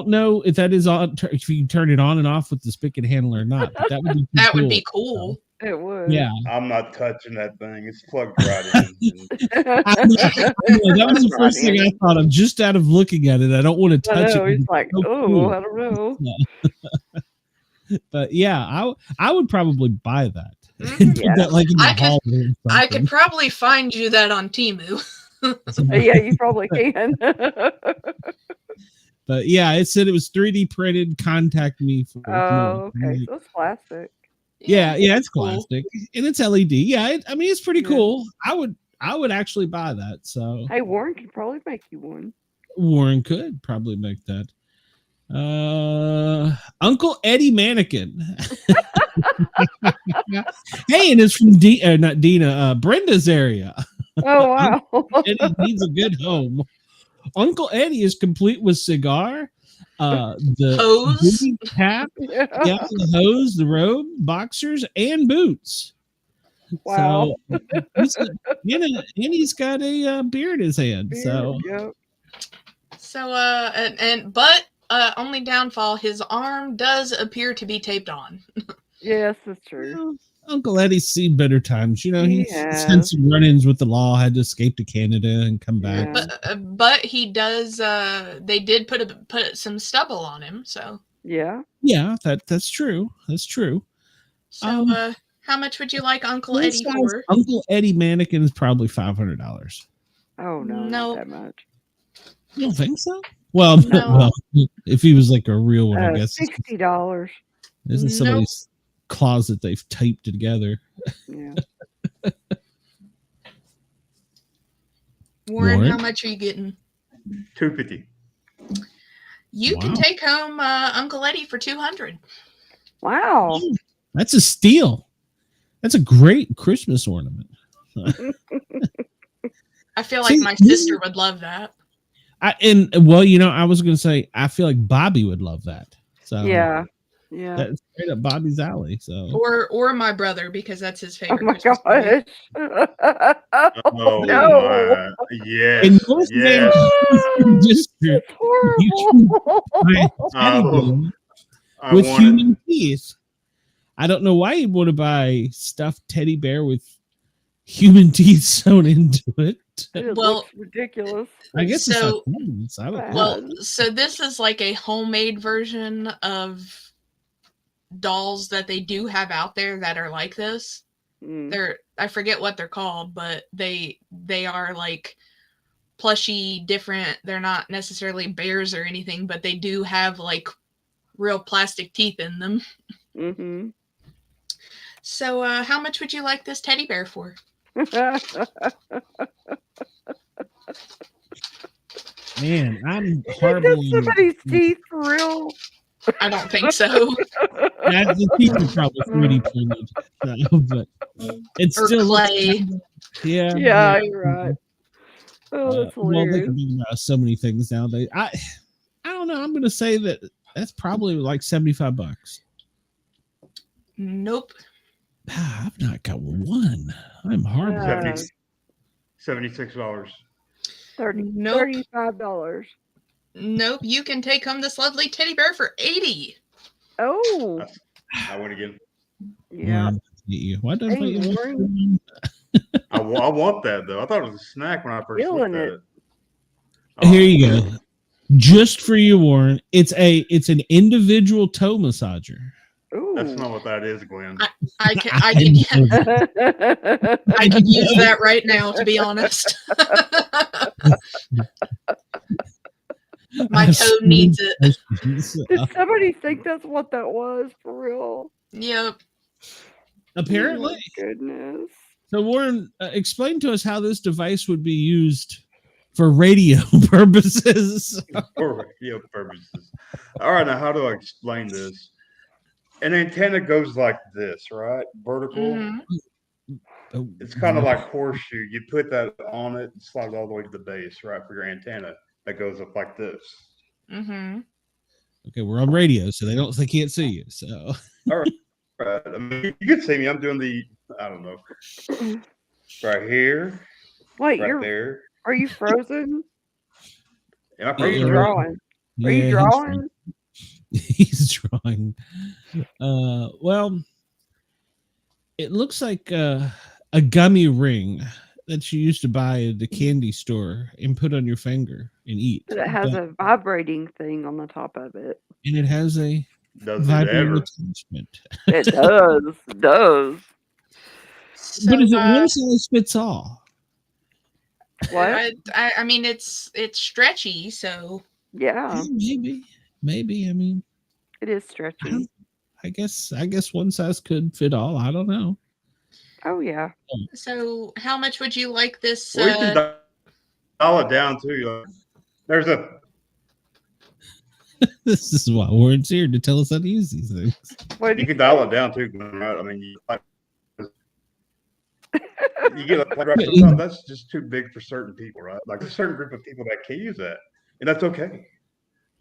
[SPEAKER 2] know if that is on, if you can turn it on and off with the spigot handle or not. But that would be
[SPEAKER 4] would be cool.
[SPEAKER 5] It would.
[SPEAKER 2] Yeah.
[SPEAKER 7] I'm not touching that thing. It's plugged right in.
[SPEAKER 2] That was the first thing I thought of just out of looking at it. I don't want to touch it.
[SPEAKER 5] It's like,
[SPEAKER 2] cool.
[SPEAKER 5] I don't know.
[SPEAKER 2] But yeah, I would probably buy that.
[SPEAKER 5] Yeah.
[SPEAKER 2] That like in the hallway or
[SPEAKER 4] I could probably find you that on Temu.
[SPEAKER 5] Yeah, you probably can.
[SPEAKER 2] But yeah, it said it was 3D printed. Contact me for.
[SPEAKER 5] Oh, okay. So it's plastic.
[SPEAKER 2] Yeah, it's plastic and it's LED. Yeah, I mean it's pretty cool. I would actually buy that. So
[SPEAKER 5] hey, Warren could probably make you one.
[SPEAKER 2] Warren could probably make that. Uncle Eddie Mannequin. Hey, and it's from not Dina, Brenda's area.
[SPEAKER 5] Oh wow!
[SPEAKER 2] Eddie needs a good home. Uncle Eddie is complete with cigar, the
[SPEAKER 4] hose,
[SPEAKER 2] cap, the hose, the robe, boxers, and boots.
[SPEAKER 5] Wow!
[SPEAKER 2] So, and he's got a beer in his hand.
[SPEAKER 4] But only downfall: his arm does appear to be taped on.
[SPEAKER 5] Yes, that's true.
[SPEAKER 2] Well, Uncle Eddie's seen better times. You know, he's had some run-ins with the law, had to escape to Canada and come back.
[SPEAKER 4] But he does. They did put some stubble on him. So
[SPEAKER 5] yeah,
[SPEAKER 2] that's true. That's true.
[SPEAKER 4] So, how much would you like Uncle Eddie for?
[SPEAKER 2] Uncle Eddie Mannequin is probably $500.
[SPEAKER 5] Oh no, not that much.
[SPEAKER 2] You don't think so? Well, no. Well, if he was like a real one, I guess
[SPEAKER 5] $60.
[SPEAKER 2] Isn't somebody's closet they've taped together?
[SPEAKER 5] Yeah.
[SPEAKER 4] Warren, how much are you getting?
[SPEAKER 7] $250.
[SPEAKER 4] You can take home Uncle Eddie for $200.
[SPEAKER 5] Wow.
[SPEAKER 2] That's a steal. That's a great Christmas ornament.
[SPEAKER 4] I feel like my sister would love that.
[SPEAKER 2] I was going to say, I feel like Bobby would love that. So
[SPEAKER 5] Yeah.
[SPEAKER 2] That's straight up Bobby's alley. So
[SPEAKER 4] or my brother, because that's his favorite.
[SPEAKER 5] Oh my
[SPEAKER 4] Christmas movie.
[SPEAKER 5] gosh.
[SPEAKER 7] Oh
[SPEAKER 5] no.
[SPEAKER 7] my. Yes.
[SPEAKER 2] in most
[SPEAKER 7] Yes.
[SPEAKER 2] district,
[SPEAKER 5] Horrible.
[SPEAKER 2] with human teeth. I don't know why you'd want to buy stuffed teddy bear with human teeth sewn into it.
[SPEAKER 5] It
[SPEAKER 4] Well,
[SPEAKER 5] looks ridiculous.
[SPEAKER 2] I guess
[SPEAKER 4] so-
[SPEAKER 2] it's not I don't know.
[SPEAKER 4] Well, so this is like a homemade version of dolls that they do have out there that are like this. I forget what they're called, but they are like plushy, different. They're not necessarily bears or anything, but they do have like real plastic teeth in them.
[SPEAKER 5] Mm-hmm.
[SPEAKER 4] So how much would you like this teddy bear for?
[SPEAKER 2] Man, I'm
[SPEAKER 5] That's
[SPEAKER 2] horribly.
[SPEAKER 5] somebody's teeth for real.
[SPEAKER 4] I don't think so.
[SPEAKER 2] The teeth are probably 3D printed, but it's
[SPEAKER 4] Or
[SPEAKER 2] still
[SPEAKER 4] clay.
[SPEAKER 2] Yeah,
[SPEAKER 5] You're right. Oh, that's
[SPEAKER 2] Well, they
[SPEAKER 5] hilarious.
[SPEAKER 2] can do so many things nowadays. I don't know. I'm going to say that's probably like $75.
[SPEAKER 4] Nope.
[SPEAKER 2] I've not got one. I'm horrible.
[SPEAKER 7] $76.
[SPEAKER 4] Nope.
[SPEAKER 5] $35.
[SPEAKER 4] Nope. You can take home this lovely teddy bear for $80.
[SPEAKER 5] Oh,
[SPEAKER 7] I win again.
[SPEAKER 5] yeah.
[SPEAKER 2] Why don't
[SPEAKER 5] Hey,
[SPEAKER 2] I?
[SPEAKER 5] Warren.
[SPEAKER 7] I want that though. I thought it was a snack when I first
[SPEAKER 5] Feeling
[SPEAKER 7] looked at
[SPEAKER 5] it.
[SPEAKER 7] it.
[SPEAKER 2] Here you go. Just for you, Warren. It's an individual toe massager.
[SPEAKER 5] Ooh.
[SPEAKER 7] That's not what that is, Glenn.
[SPEAKER 4] I can use that right now, to be honest. My toe needs it.
[SPEAKER 5] Did somebody think that's what that was for real?
[SPEAKER 4] Yep.
[SPEAKER 2] Apparently.
[SPEAKER 5] Oh my goodness.
[SPEAKER 2] So, Warren, explain to us how this device would be used for radio purposes.
[SPEAKER 7] For radio purposes. All right, now how do I explain this? An antenna goes like this, right? Vertical.
[SPEAKER 4] Mm-hmm.
[SPEAKER 7] It's kind of like horseshoe. You put that on it and slide it all the way to the base, right, for your antenna. That goes up like this.
[SPEAKER 4] Mm-hmm.
[SPEAKER 2] Okay, we're on radio, so they can't see you. So,
[SPEAKER 7] all right. I mean, you can see me. I'm doing I don't know, right here.
[SPEAKER 5] Wait,
[SPEAKER 7] right there.
[SPEAKER 5] Are you frozen?
[SPEAKER 7] Am I
[SPEAKER 5] Are you
[SPEAKER 7] frozen?
[SPEAKER 5] drawing? Are you drawing?
[SPEAKER 2] He's drawing. Well, it looks like a gummy ring that you used to buy at the candy store and put on your finger and eat.
[SPEAKER 5] But it has a vibrating thing on the top of it.
[SPEAKER 2] And it has a
[SPEAKER 7] Does it
[SPEAKER 2] vibrating
[SPEAKER 7] ever?
[SPEAKER 2] attachment.
[SPEAKER 5] It does. It does.
[SPEAKER 4] So,
[SPEAKER 2] But is it one size fits all?
[SPEAKER 5] What?
[SPEAKER 4] I mean, it's stretchy, so
[SPEAKER 5] Yeah,
[SPEAKER 2] Maybe. I mean,
[SPEAKER 5] it is stretchy.
[SPEAKER 2] I guess one size could fit all. I don't know.
[SPEAKER 5] Oh yeah.
[SPEAKER 4] So how much would you like this?
[SPEAKER 7] Well, you can dial it down too. There's a.
[SPEAKER 2] This is why Warren's here to tell us how to use these things.
[SPEAKER 5] What
[SPEAKER 7] You can dial it down too, Glenn, right? I mean, you get a right, sometimes that's just too big for certain people, right? Like there's a certain group of people that can't use that, and that's okay.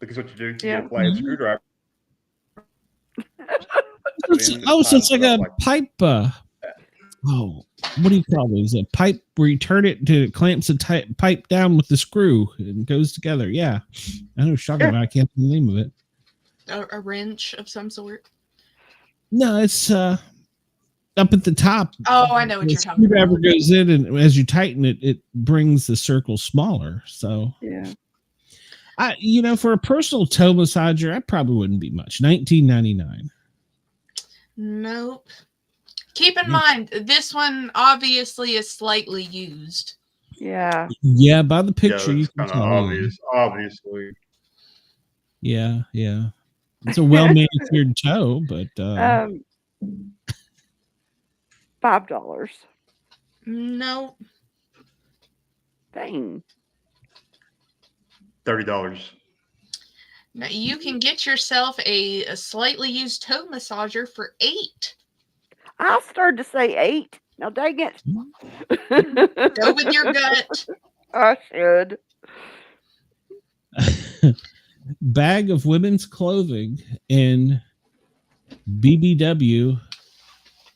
[SPEAKER 7] Because what you do, you get a flat screwdriver.
[SPEAKER 2] So it's like a pipe. What do you call those? A pipe where you turn it to clamps the pipe down with the screw and it goes together. Yeah, I know what you're talking about. I can't think of the name of it.
[SPEAKER 4] A wrench of some sort.
[SPEAKER 2] No, it's up at the top.
[SPEAKER 4] Oh, I know what you're talking about.
[SPEAKER 2] Screwdriver goes in, and as you tighten it, it brings the circle smaller. So
[SPEAKER 5] Yeah.
[SPEAKER 2] For a personal toe massager, I probably wouldn't be much. $19.99.
[SPEAKER 4] Nope. Keep in mind, this one obviously is slightly used.
[SPEAKER 5] Yeah.
[SPEAKER 2] Yeah, by the picture,
[SPEAKER 7] Yeah,
[SPEAKER 2] you
[SPEAKER 7] it's
[SPEAKER 2] can
[SPEAKER 7] kind of
[SPEAKER 2] tell.
[SPEAKER 7] obvious. Obviously,
[SPEAKER 2] Yeah. It's a well manicured toe, but
[SPEAKER 5] $5.
[SPEAKER 4] Nope.
[SPEAKER 5] Dang.
[SPEAKER 7] $30.
[SPEAKER 4] Now you can get yourself a slightly used toe massager for $8.
[SPEAKER 5] I started to say 8. Now dang it.
[SPEAKER 4] Go with your gut.
[SPEAKER 5] I should.
[SPEAKER 2] Bag of women's clothing in BBW.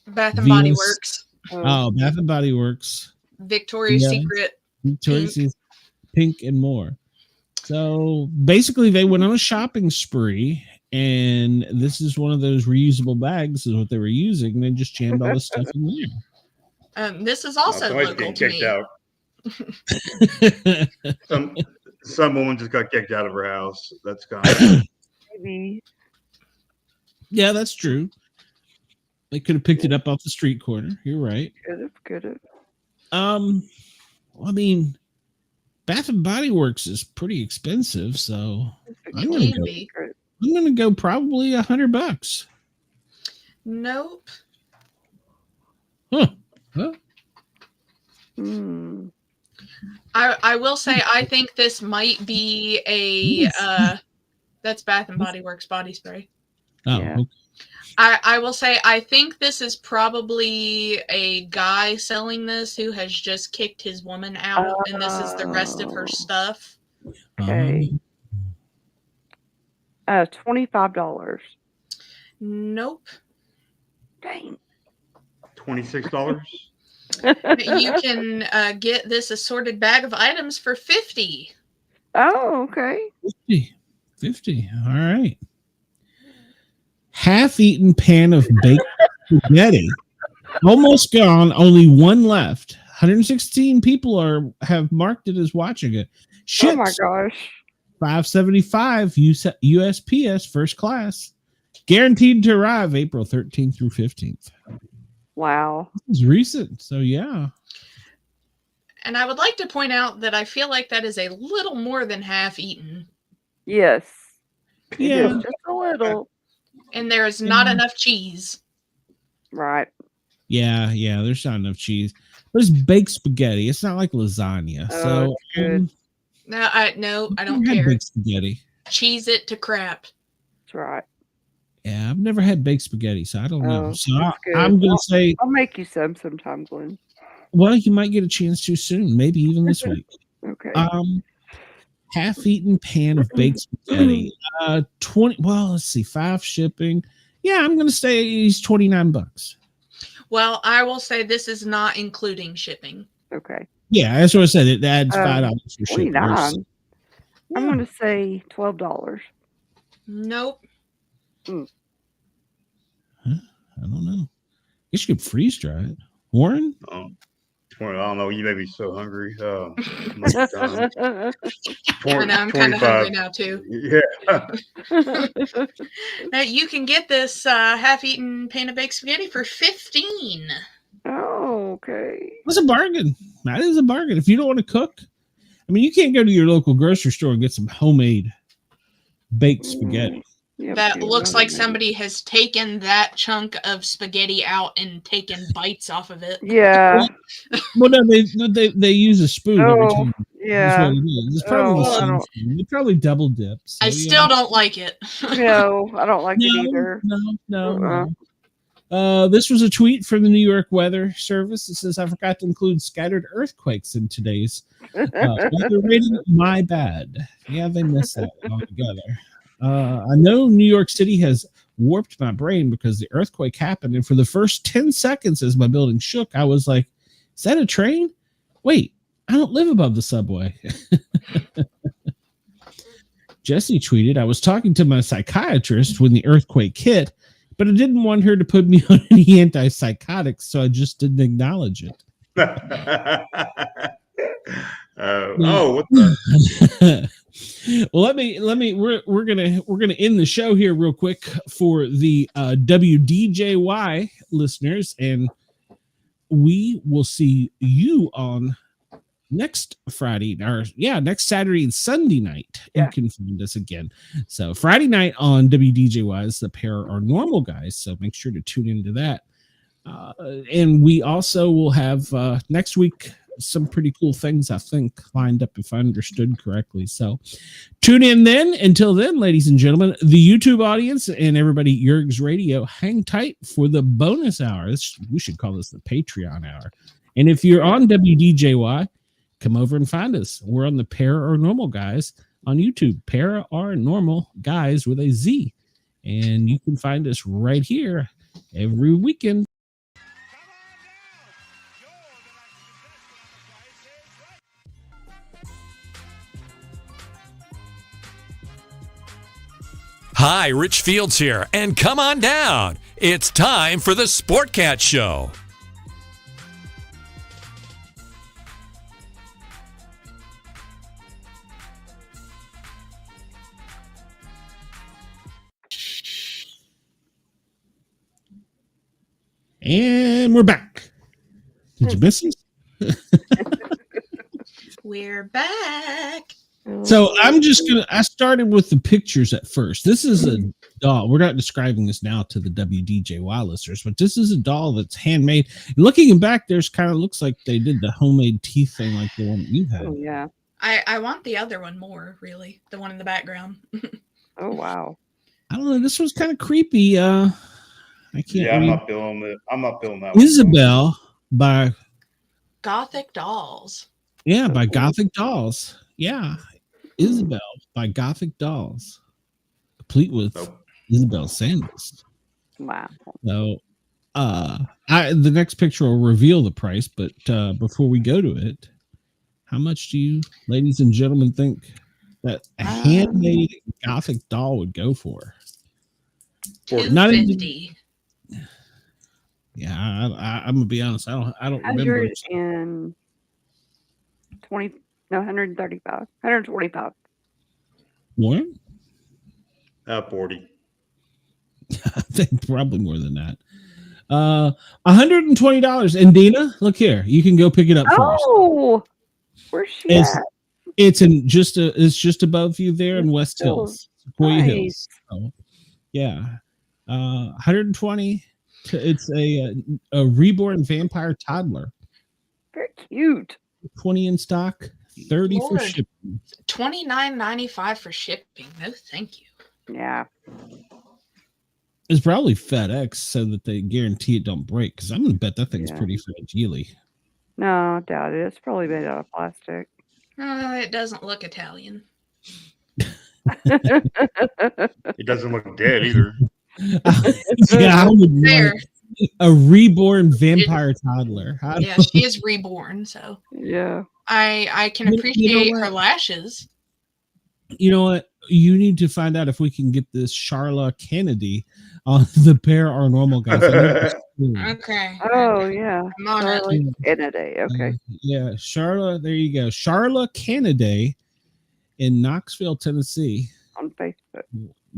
[SPEAKER 4] Bath and Body
[SPEAKER 2] Venus.
[SPEAKER 4] Works.
[SPEAKER 2] Oh, Bath and Body Works.
[SPEAKER 4] Victoria's Secret.
[SPEAKER 2] Victoria's Secret, Pink and more. So basically, they went on a shopping spree, and this is one of those reusable bags, is what they were using. And they just jammed all this stuff in there.
[SPEAKER 4] This is also
[SPEAKER 7] somebody's
[SPEAKER 4] local
[SPEAKER 7] getting
[SPEAKER 4] to
[SPEAKER 7] kicked
[SPEAKER 4] me.
[SPEAKER 7] out. Some woman just got kicked out of her house. That's kind of
[SPEAKER 5] Maybe.
[SPEAKER 2] Yeah, that's true. They could have picked it up off the street corner. You're right.
[SPEAKER 5] Could have.
[SPEAKER 2] I mean, Bath and Body Works is pretty expensive, so I'm gonna go probably $100.
[SPEAKER 4] Nope.
[SPEAKER 2] Huh.
[SPEAKER 4] I will say I think this might be a that's Bath and Body Works body spray.
[SPEAKER 2] Oh,
[SPEAKER 5] Yeah.
[SPEAKER 2] okay.
[SPEAKER 4] I will say I think this is probably a guy selling this who has just kicked his woman out, and this is the rest of her stuff.
[SPEAKER 5] Okay. $25.
[SPEAKER 4] Nope.
[SPEAKER 5] Dang.
[SPEAKER 7] $26.
[SPEAKER 4] You can get this assorted bag of items for $50.
[SPEAKER 5] Oh, okay.
[SPEAKER 2] 50. All right. Half-eaten pan of baked spaghetti. Almost gone. Only one left. 116 people have marked it as watching it.
[SPEAKER 5] Oh my gosh.
[SPEAKER 2] $5.75 USPS first class. Guaranteed to arrive April 13th through 15th.
[SPEAKER 5] Wow.
[SPEAKER 2] This is recent, so yeah.
[SPEAKER 4] And I would like to point out that I feel like that is a little more than half eaten.
[SPEAKER 5] Yes.
[SPEAKER 2] Yeah.
[SPEAKER 5] Just a little.
[SPEAKER 4] And there is not enough cheese.
[SPEAKER 5] Right.
[SPEAKER 2] Yeah, there's not enough cheese. But it's baked spaghetti. It's not like lasagna. So
[SPEAKER 5] good.
[SPEAKER 4] No, I don't
[SPEAKER 2] had
[SPEAKER 4] care.
[SPEAKER 2] baked spaghetti.
[SPEAKER 4] Cheese it to crap.
[SPEAKER 5] That's right.
[SPEAKER 2] Yeah, I've never had baked spaghetti, so I don't know.
[SPEAKER 5] Oh,
[SPEAKER 2] So
[SPEAKER 5] that's good.
[SPEAKER 2] I'm going to say,
[SPEAKER 5] I'll make you some sometime, Glenn.
[SPEAKER 2] well, you might get a chance to soon, maybe even this week.
[SPEAKER 5] Okay.
[SPEAKER 2] Half-eaten pan of baked spaghetti. 20. Well, let's see, 5 shipping. Yeah, I'm going to say he's $29.
[SPEAKER 4] Well, I will say this is not including shipping.
[SPEAKER 5] Okay.
[SPEAKER 2] Yeah, that's what I said. It adds $5 for shipping.
[SPEAKER 5] 29.
[SPEAKER 2] Yeah.
[SPEAKER 5] I'm going to say $12.
[SPEAKER 4] Nope.
[SPEAKER 2] Huh? I don't know. You should freeze dry it. Warren?
[SPEAKER 7] I don't know. You may be so hungry.
[SPEAKER 4] I know, I'm kind of hungry now too.
[SPEAKER 7] Yeah.
[SPEAKER 4] Now you can get this half-eaten pan of baked spaghetti for $15.
[SPEAKER 5] Oh, okay.
[SPEAKER 2] That's a bargain. That is a bargain. If you don't want to cook, I mean, you can't go to your local grocery store and get some homemade baked spaghetti.
[SPEAKER 5] Yep,
[SPEAKER 4] That looks like somebody has taken that chunk of spaghetti out and taken bites off of it.
[SPEAKER 5] Yeah.
[SPEAKER 2] Well, no, they use a spoon every
[SPEAKER 5] Oh,
[SPEAKER 2] time.
[SPEAKER 5] yeah.
[SPEAKER 2] That's what it is. It's probably the
[SPEAKER 5] Oh, I
[SPEAKER 2] same
[SPEAKER 5] don't-
[SPEAKER 2] thing. They probably double dip. So,
[SPEAKER 4] I still don't like it.
[SPEAKER 5] No, I don't like it either.
[SPEAKER 2] No. This was a tweet from the New York Weather Service. It says, I forgot to include scattered earthquakes in today's weather rating. My bad. Yeah, they missed that altogether. I know New York City has warped my brain because the earthquake happened. And for the first 10 seconds as my building shook, I was like, is that a train? Wait, I don't live above the subway. Jesse tweeted, I was talking to my psychiatrist when the earthquake hit, but I didn't want her to put me on any antipsychotics, so I just didn't acknowledge it.
[SPEAKER 7] What the?
[SPEAKER 2] Well, we're gonna end the show here real quick for the WDJY listeners, and we will see you on next Friday, next Saturday and Sunday night.
[SPEAKER 5] Yeah.
[SPEAKER 2] You can find us again. So Friday night on WDJY is the Para OR Normal Guyz. So make sure to tune into that. And we also will have next week some pretty cool things, I think, lined up if I understood correctly. So tune in then. Until then, ladies and gentlemen, the YouTube audience and everybody at Yerg's Radio, hang tight for the bonus hour. We should call this the Patreon hour. And if you're on WDJY, come over and find us. We're on the Para OR Normal Guyz on YouTube. Para OR Normal Guyz with a Z. And you can find us right here every weekend.
[SPEAKER 9] Hi, Rich Fields here, and come on down. It's time for the Sportcat Show.
[SPEAKER 2] And we're back. Did you miss us?
[SPEAKER 4] We're back.
[SPEAKER 2] So I started with the pictures at first. This is a doll. We're not describing this now to the WDJY listeners, but this is a doll that's handmade. Looking back, there's kind of looks like they did the homemade teeth thing like the one that you had.
[SPEAKER 5] Oh, yeah.
[SPEAKER 4] I want the other one more, really. The one in the background.
[SPEAKER 5] Oh, wow.
[SPEAKER 2] I don't know. This was kind of creepy. I can't.
[SPEAKER 7] Yeah, I'm
[SPEAKER 2] read.
[SPEAKER 7] not feeling it. I'm not feeling that one.
[SPEAKER 2] Isabel by
[SPEAKER 4] Gothic Dolls.
[SPEAKER 2] by Gothic Dolls. Yeah. Isabel by Gothic Dolls. Complete with Isabel sandals.
[SPEAKER 5] Wow.
[SPEAKER 2] So the next picture will reveal the price, but before we go to it, how much do you, ladies and gentlemen, think that a handmade Gothic doll would go for? Not
[SPEAKER 4] $250.
[SPEAKER 2] Yeah, I'm gonna be honest. I don't remember.
[SPEAKER 5] 135, 125.
[SPEAKER 2] More?
[SPEAKER 7] 40.
[SPEAKER 2] I think probably more than that. $120. And Dina, look here. You can go pick it up for us.
[SPEAKER 5] Oh, where's she at?
[SPEAKER 2] It's just above you there in West Hills, Sequoia Hills. So, yeah, 120. It's a reborn vampire toddler.
[SPEAKER 5] Very cute.
[SPEAKER 2] 20 in stock, 30
[SPEAKER 4] Lord.
[SPEAKER 2] for shipping.
[SPEAKER 4] $29.95 for shipping. No, thank you.
[SPEAKER 5] Yeah.
[SPEAKER 2] It's probably FedEx so that they guarantee it don't break. Because I'm gonna bet that thing's pretty fragile.
[SPEAKER 5] No, I doubt it. It's probably made out of plastic.
[SPEAKER 4] It doesn't look Italian.
[SPEAKER 7] It doesn't look dead either.
[SPEAKER 2] Yeah, I would
[SPEAKER 4] There.
[SPEAKER 2] want a reborn vampire toddler.
[SPEAKER 4] Yeah, she is reborn, so
[SPEAKER 5] Yeah.
[SPEAKER 4] I can appreciate her lashes.
[SPEAKER 2] You know what? You need to find out if we can get this Charla Kennedy on the Para OR Normal Guyz.
[SPEAKER 4] Okay.
[SPEAKER 5] Oh, yeah.
[SPEAKER 4] I'm on it.
[SPEAKER 5] Charlotte Kennedy. Okay.
[SPEAKER 2] Yeah, Charla. There you go. Charla Kennedy in Knoxville, Tennessee.
[SPEAKER 5] On Facebook.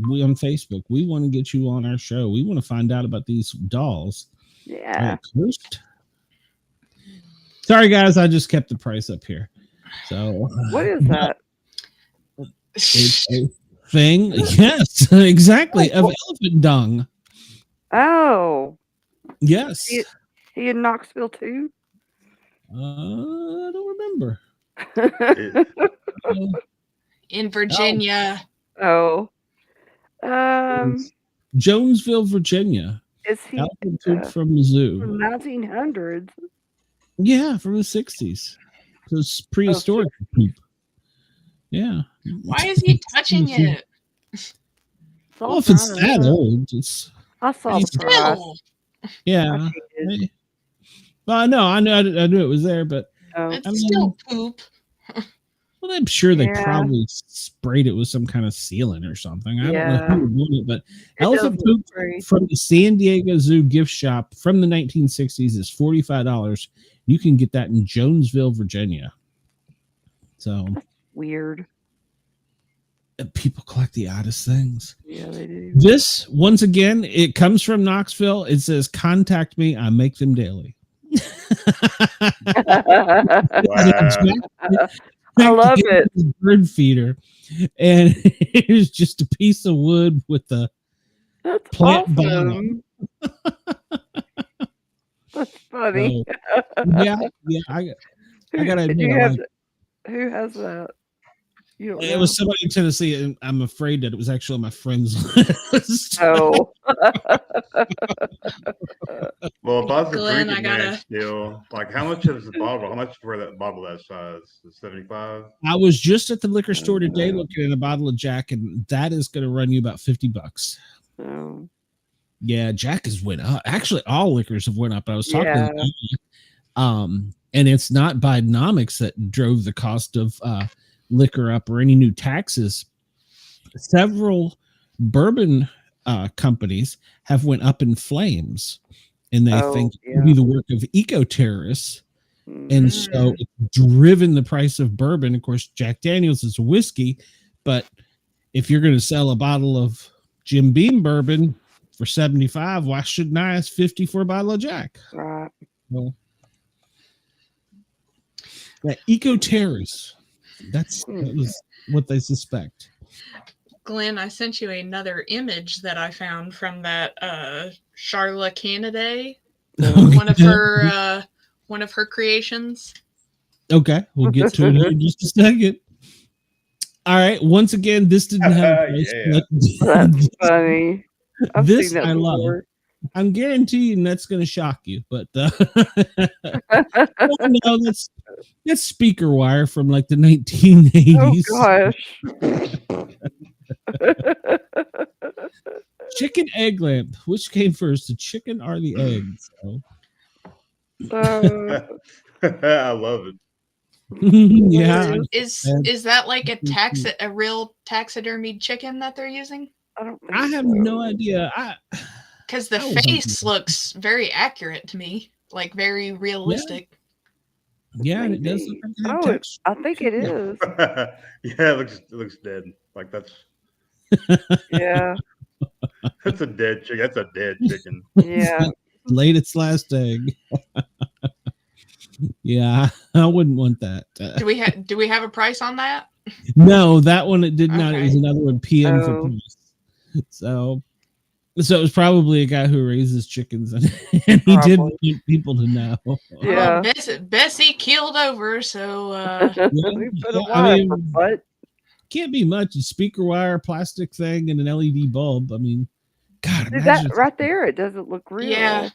[SPEAKER 2] We on Facebook. We want to get you on our show. We want to find out about these dolls.
[SPEAKER 5] Yeah.
[SPEAKER 2] First. Sorry, guys. I just kept the price up here. So
[SPEAKER 5] What is that?
[SPEAKER 2] it's a thing. Yes, exactly. Of elephant dung.
[SPEAKER 5] Oh.
[SPEAKER 2] Yes.
[SPEAKER 5] He in Knoxville too?
[SPEAKER 2] I don't remember.
[SPEAKER 4] In Virginia.
[SPEAKER 5] Oh.
[SPEAKER 2] Jonesville, Virginia.
[SPEAKER 5] Is he
[SPEAKER 2] Elephant poop from the zoo.
[SPEAKER 5] from 1900s?
[SPEAKER 2] Yeah, from the 60s. So it's prehistoric poop. Yeah.
[SPEAKER 4] Why is he touching it?
[SPEAKER 2] Well, if it's that old, it's
[SPEAKER 5] I saw the price.
[SPEAKER 4] Still.
[SPEAKER 2] yeah. Well, no, I knew it was there, but
[SPEAKER 4] It's still poop.
[SPEAKER 2] well, I'm sure they
[SPEAKER 5] Yeah.
[SPEAKER 2] probably sprayed it with some kind of sealant or something. I don't know
[SPEAKER 5] Yeah.
[SPEAKER 2] who would want it, but
[SPEAKER 5] It
[SPEAKER 2] elephant
[SPEAKER 5] does look
[SPEAKER 2] poop
[SPEAKER 5] great.
[SPEAKER 2] from the San Diego Zoo gift shop from the 1960s is $45. You can get that in Jonesville, Virginia. So
[SPEAKER 5] Weird.
[SPEAKER 2] people collect the oddest things.
[SPEAKER 5] Yeah, they do.
[SPEAKER 2] This, once again, it comes from Knoxville. It says, "Contact me. I make them daily."
[SPEAKER 5] I love it.
[SPEAKER 2] Bird feeder, and it's just a piece of wood with a
[SPEAKER 5] That's
[SPEAKER 2] plant bottom.
[SPEAKER 5] awesome. That's funny.
[SPEAKER 2] So, yeah. I gotta
[SPEAKER 5] Did
[SPEAKER 2] admit,
[SPEAKER 5] you
[SPEAKER 2] I
[SPEAKER 5] have
[SPEAKER 2] like
[SPEAKER 5] who has that? You don't
[SPEAKER 2] it
[SPEAKER 5] know?
[SPEAKER 2] was somebody in Tennessee, and I'm afraid that it was actually on my friend's list.
[SPEAKER 5] Oh.
[SPEAKER 7] Well, if I was a
[SPEAKER 4] Glenn, I
[SPEAKER 7] drinking man
[SPEAKER 4] gotta.
[SPEAKER 7] still, like how much is the bottle? How much for that bottle that size? Is 75?
[SPEAKER 2] I was just at the liquor store today looking at a bottle of Jack, and that is going to run you about $50.
[SPEAKER 5] Oh.
[SPEAKER 2] Yeah, Jack has went up. Actually, all liquors have went up. I was talking
[SPEAKER 5] Yeah.
[SPEAKER 2] to and it's not Bidenomics that drove the cost of liquor up or any new taxes. Several bourbon companies have went up in flames, and they think it will be the work of eco-terrorists. And so it's driven the price of bourbon. Of course, Jack Daniels is a whiskey, but if you're going to sell a bottle of Jim Beam bourbon for $75, why shouldn't I ask $50 for a bottle of Jack?
[SPEAKER 5] Right.
[SPEAKER 2] Well, that eco-terrorists, that was what they suspect.
[SPEAKER 4] Glenn, I sent you another image that I found from that Charla Canaday, one of her creations.
[SPEAKER 2] Okay, we'll get to it here in just a second. All right, once again, this didn't have a price.
[SPEAKER 5] That's funny. I've
[SPEAKER 2] This
[SPEAKER 5] seen that
[SPEAKER 2] I love.
[SPEAKER 5] before.
[SPEAKER 2] I'm guaranteeing that's going to shock you, but no, that's speaker wire from like the 1980s.
[SPEAKER 5] Oh gosh.
[SPEAKER 2] Chicken egg lamp. Which came first, the chicken or the egg? So.
[SPEAKER 7] I love it.
[SPEAKER 2] Yeah.
[SPEAKER 4] Is that like a real taxidermied chicken that they're using?
[SPEAKER 2] I have no idea.
[SPEAKER 4] Because the face looks very accurate to me, like very realistic.
[SPEAKER 2] Yeah, and it does look like texture.
[SPEAKER 5] I think it is.
[SPEAKER 7] Yeah, it looks dead. Like that's
[SPEAKER 5] yeah.
[SPEAKER 7] That's a dead chicken. That's a dead chicken.
[SPEAKER 5] Yeah.
[SPEAKER 2] Laid its last egg. Yeah, I wouldn't want that.
[SPEAKER 4] Do we have a price on that?
[SPEAKER 2] No, that one it did not.
[SPEAKER 4] Okay.
[SPEAKER 2] It was another one PM for price. So it was probably a guy who raises chickens, and he didn't want people to know.
[SPEAKER 5] Yeah.
[SPEAKER 4] Well, Bessie keeled over, so
[SPEAKER 2] can't be much. A speaker wire, plastic thing, and an LED bulb. I mean, God,
[SPEAKER 5] that right there, it doesn't look real.
[SPEAKER 4] Yeah,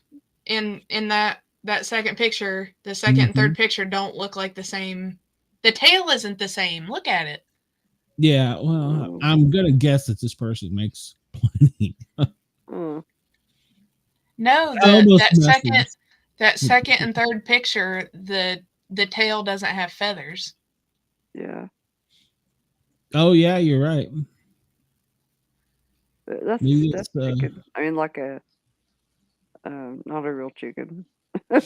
[SPEAKER 4] in that second picture, the second and third picture don't look like the same. The tail isn't the same. Look at it.
[SPEAKER 2] Yeah, well, I'm gonna guess that this person makes plenty.
[SPEAKER 4] No, that second and third picture, the tail doesn't have feathers.
[SPEAKER 5] Yeah.
[SPEAKER 2] Oh yeah, you're right.
[SPEAKER 5] That's chicken. I mean, like not a real chicken.
[SPEAKER 2] I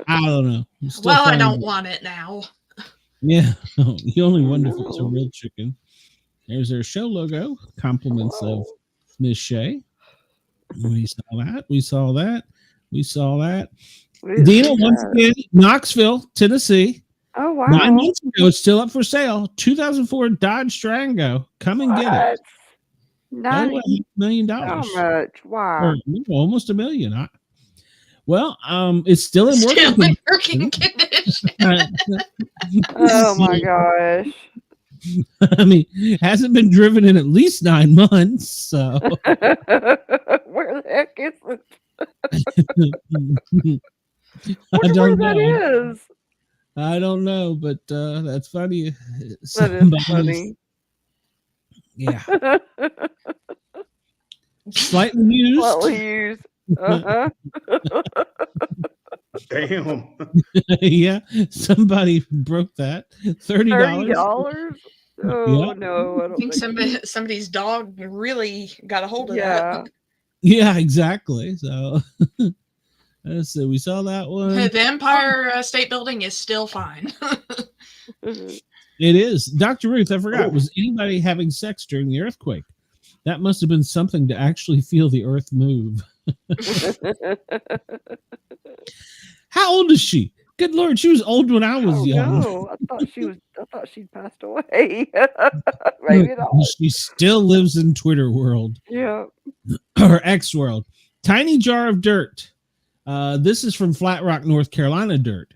[SPEAKER 2] don't know.
[SPEAKER 4] Well, I don't want it now.
[SPEAKER 2] Yeah, you only wonder if it's a real chicken. There's their show logo. Compliments of Miss Shea. We saw that. We saw that. We saw that. Dina, once again, Knoxville, Tennessee.
[SPEAKER 5] Oh, wow.
[SPEAKER 2] 9 months ago, it's still up for sale. 2004 Dodge Strango. Come and get it. $90 million.
[SPEAKER 5] How much? Wow.
[SPEAKER 2] Or, almost $1 million. Well, it's still in
[SPEAKER 4] working condition.
[SPEAKER 5] Oh my gosh.
[SPEAKER 2] I mean, hasn't been driven in at least 9 months. So
[SPEAKER 5] where the heck is it?
[SPEAKER 2] I don't know.
[SPEAKER 5] That is.
[SPEAKER 2] I don't know, but that's funny.
[SPEAKER 5] That is funny.
[SPEAKER 2] Yeah. Slightly used.
[SPEAKER 5] Slightly used. Uh-huh.
[SPEAKER 7] Damn.
[SPEAKER 2] Yeah, somebody broke that. $30.
[SPEAKER 5] Oh no,
[SPEAKER 4] I think somebody's dog really got a hold of that.
[SPEAKER 2] Yeah, exactly. So let's see. We saw that one.
[SPEAKER 4] The Empire State Building is still fine.
[SPEAKER 2] It is. Dr. Ruth, I forgot. Was anybody having sex during the earthquake? That must have been something to actually feel the earth move. How old is she? Good Lord, she was old when I was young.
[SPEAKER 5] No, I thought she'd passed away. Maybe not.
[SPEAKER 2] She still lives in Twitter world.
[SPEAKER 5] Yeah.
[SPEAKER 2] Or X world. Tiny jar of dirt. This is from Flat Rock, North Carolina dirt.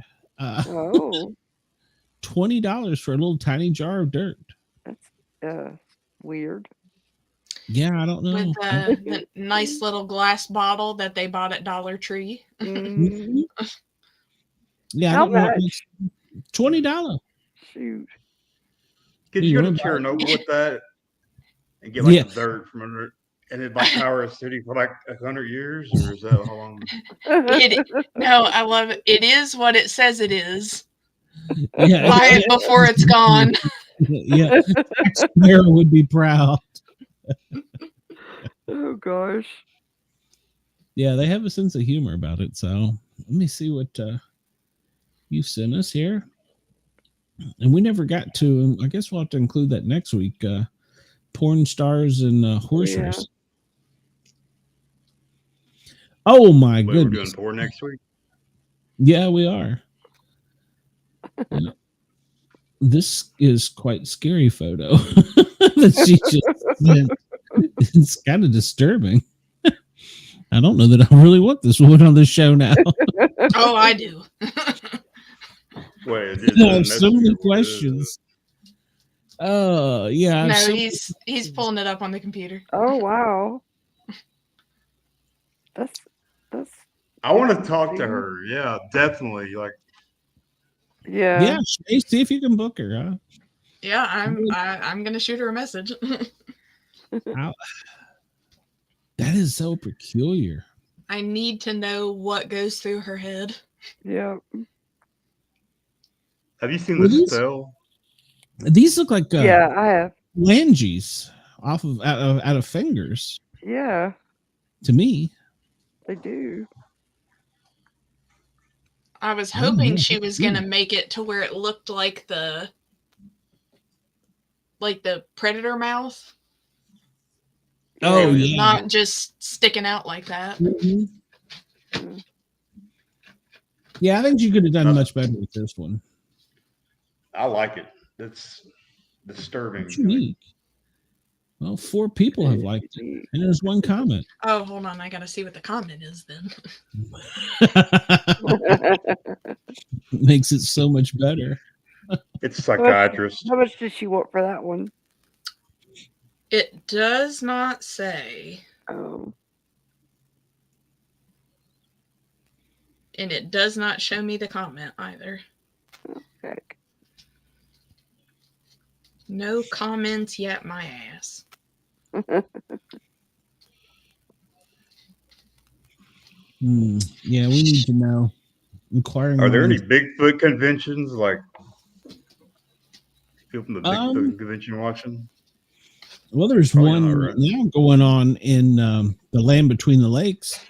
[SPEAKER 2] $20 for a little tiny jar of dirt.
[SPEAKER 5] That's weird.
[SPEAKER 2] Yeah, I don't know.
[SPEAKER 4] With the nice little glass bottle that they bought at Dollar Tree.
[SPEAKER 5] Mm,
[SPEAKER 2] Yeah, I
[SPEAKER 5] How
[SPEAKER 2] don't know.
[SPEAKER 5] much?
[SPEAKER 2] $20.
[SPEAKER 5] shoot.
[SPEAKER 7] Could
[SPEAKER 2] You
[SPEAKER 7] you go
[SPEAKER 2] wanna
[SPEAKER 7] to
[SPEAKER 2] buy it?
[SPEAKER 7] Chernobyl with that and get like
[SPEAKER 2] Yeah.
[SPEAKER 7] the dirt from under it, and it like power a city for like 100 years, or is that how long?
[SPEAKER 4] No, I love it. It is what it says it is.
[SPEAKER 2] Yeah,
[SPEAKER 4] Buy it before it's gone.
[SPEAKER 2] yeah. Taxpayer would be proud.
[SPEAKER 5] Oh gosh.
[SPEAKER 2] Yeah, they have a sense of humor about it. So let me see what you sent us here. And we never got to, I guess we'll have to include that next week. Porn stars and horse
[SPEAKER 5] Yeah.
[SPEAKER 2] race. Oh my
[SPEAKER 7] Wait, we're doing
[SPEAKER 2] goodness.
[SPEAKER 7] tour next week.
[SPEAKER 2] Yeah, we are. Yeah. This is quite scary photo that she just sent. It's kind of disturbing. I don't know that I really want this woman on the show now.
[SPEAKER 4] Oh, I do.
[SPEAKER 7] Wait,
[SPEAKER 2] I have so many questions. Oh, yeah.
[SPEAKER 4] No,
[SPEAKER 2] so-
[SPEAKER 4] he's pulling it up on the computer.
[SPEAKER 5] Oh wow. That's
[SPEAKER 7] I want to talk to her. Yeah, definitely. Like,
[SPEAKER 5] yeah.
[SPEAKER 2] yeah, Shay, see if you can book her. Huh?
[SPEAKER 4] Yeah, I'm gonna shoot her a message.
[SPEAKER 2] That is so peculiar.
[SPEAKER 4] I need to know what goes through her head.
[SPEAKER 5] Yeah.
[SPEAKER 7] have you seen
[SPEAKER 2] Well,
[SPEAKER 7] the
[SPEAKER 2] these-
[SPEAKER 7] spell?
[SPEAKER 2] These look like
[SPEAKER 5] Yeah, I have.
[SPEAKER 2] phalanges off of out of fingers
[SPEAKER 5] Yeah,
[SPEAKER 2] to me.
[SPEAKER 5] they do.
[SPEAKER 4] I was
[SPEAKER 2] Oh,
[SPEAKER 4] hoping
[SPEAKER 2] yeah.
[SPEAKER 4] she was gonna make it to where it looked like the predator mouth.
[SPEAKER 2] Oh,
[SPEAKER 4] It was
[SPEAKER 2] yeah.
[SPEAKER 4] not just sticking out like that.
[SPEAKER 2] Mhm. Yeah, I think you could have done much better with this one.
[SPEAKER 7] I like it. It's disturbing.
[SPEAKER 2] It's unique. Well, 4 people have liked it, and there's one comment.
[SPEAKER 4] Oh, hold on, I gotta see what the comment is then.
[SPEAKER 2] Makes it so much better.
[SPEAKER 7] It's a psychiatrist.
[SPEAKER 5] How much did she want for that one?
[SPEAKER 4] It does not say,
[SPEAKER 5] Oh,
[SPEAKER 4] and it does not show me the comment either.
[SPEAKER 5] heck.
[SPEAKER 4] No comments yet, my ass.
[SPEAKER 2] Yeah, we need to know. Inquiring.
[SPEAKER 7] Are there any
[SPEAKER 2] minds.
[SPEAKER 7] Bigfoot conventions? Like, people from the Bigfoot
[SPEAKER 2] Um,
[SPEAKER 7] convention watching?
[SPEAKER 2] Well, there's
[SPEAKER 7] Probably
[SPEAKER 2] one
[SPEAKER 7] not,
[SPEAKER 2] right
[SPEAKER 7] right?
[SPEAKER 2] now going on in the Land Between the Lakes,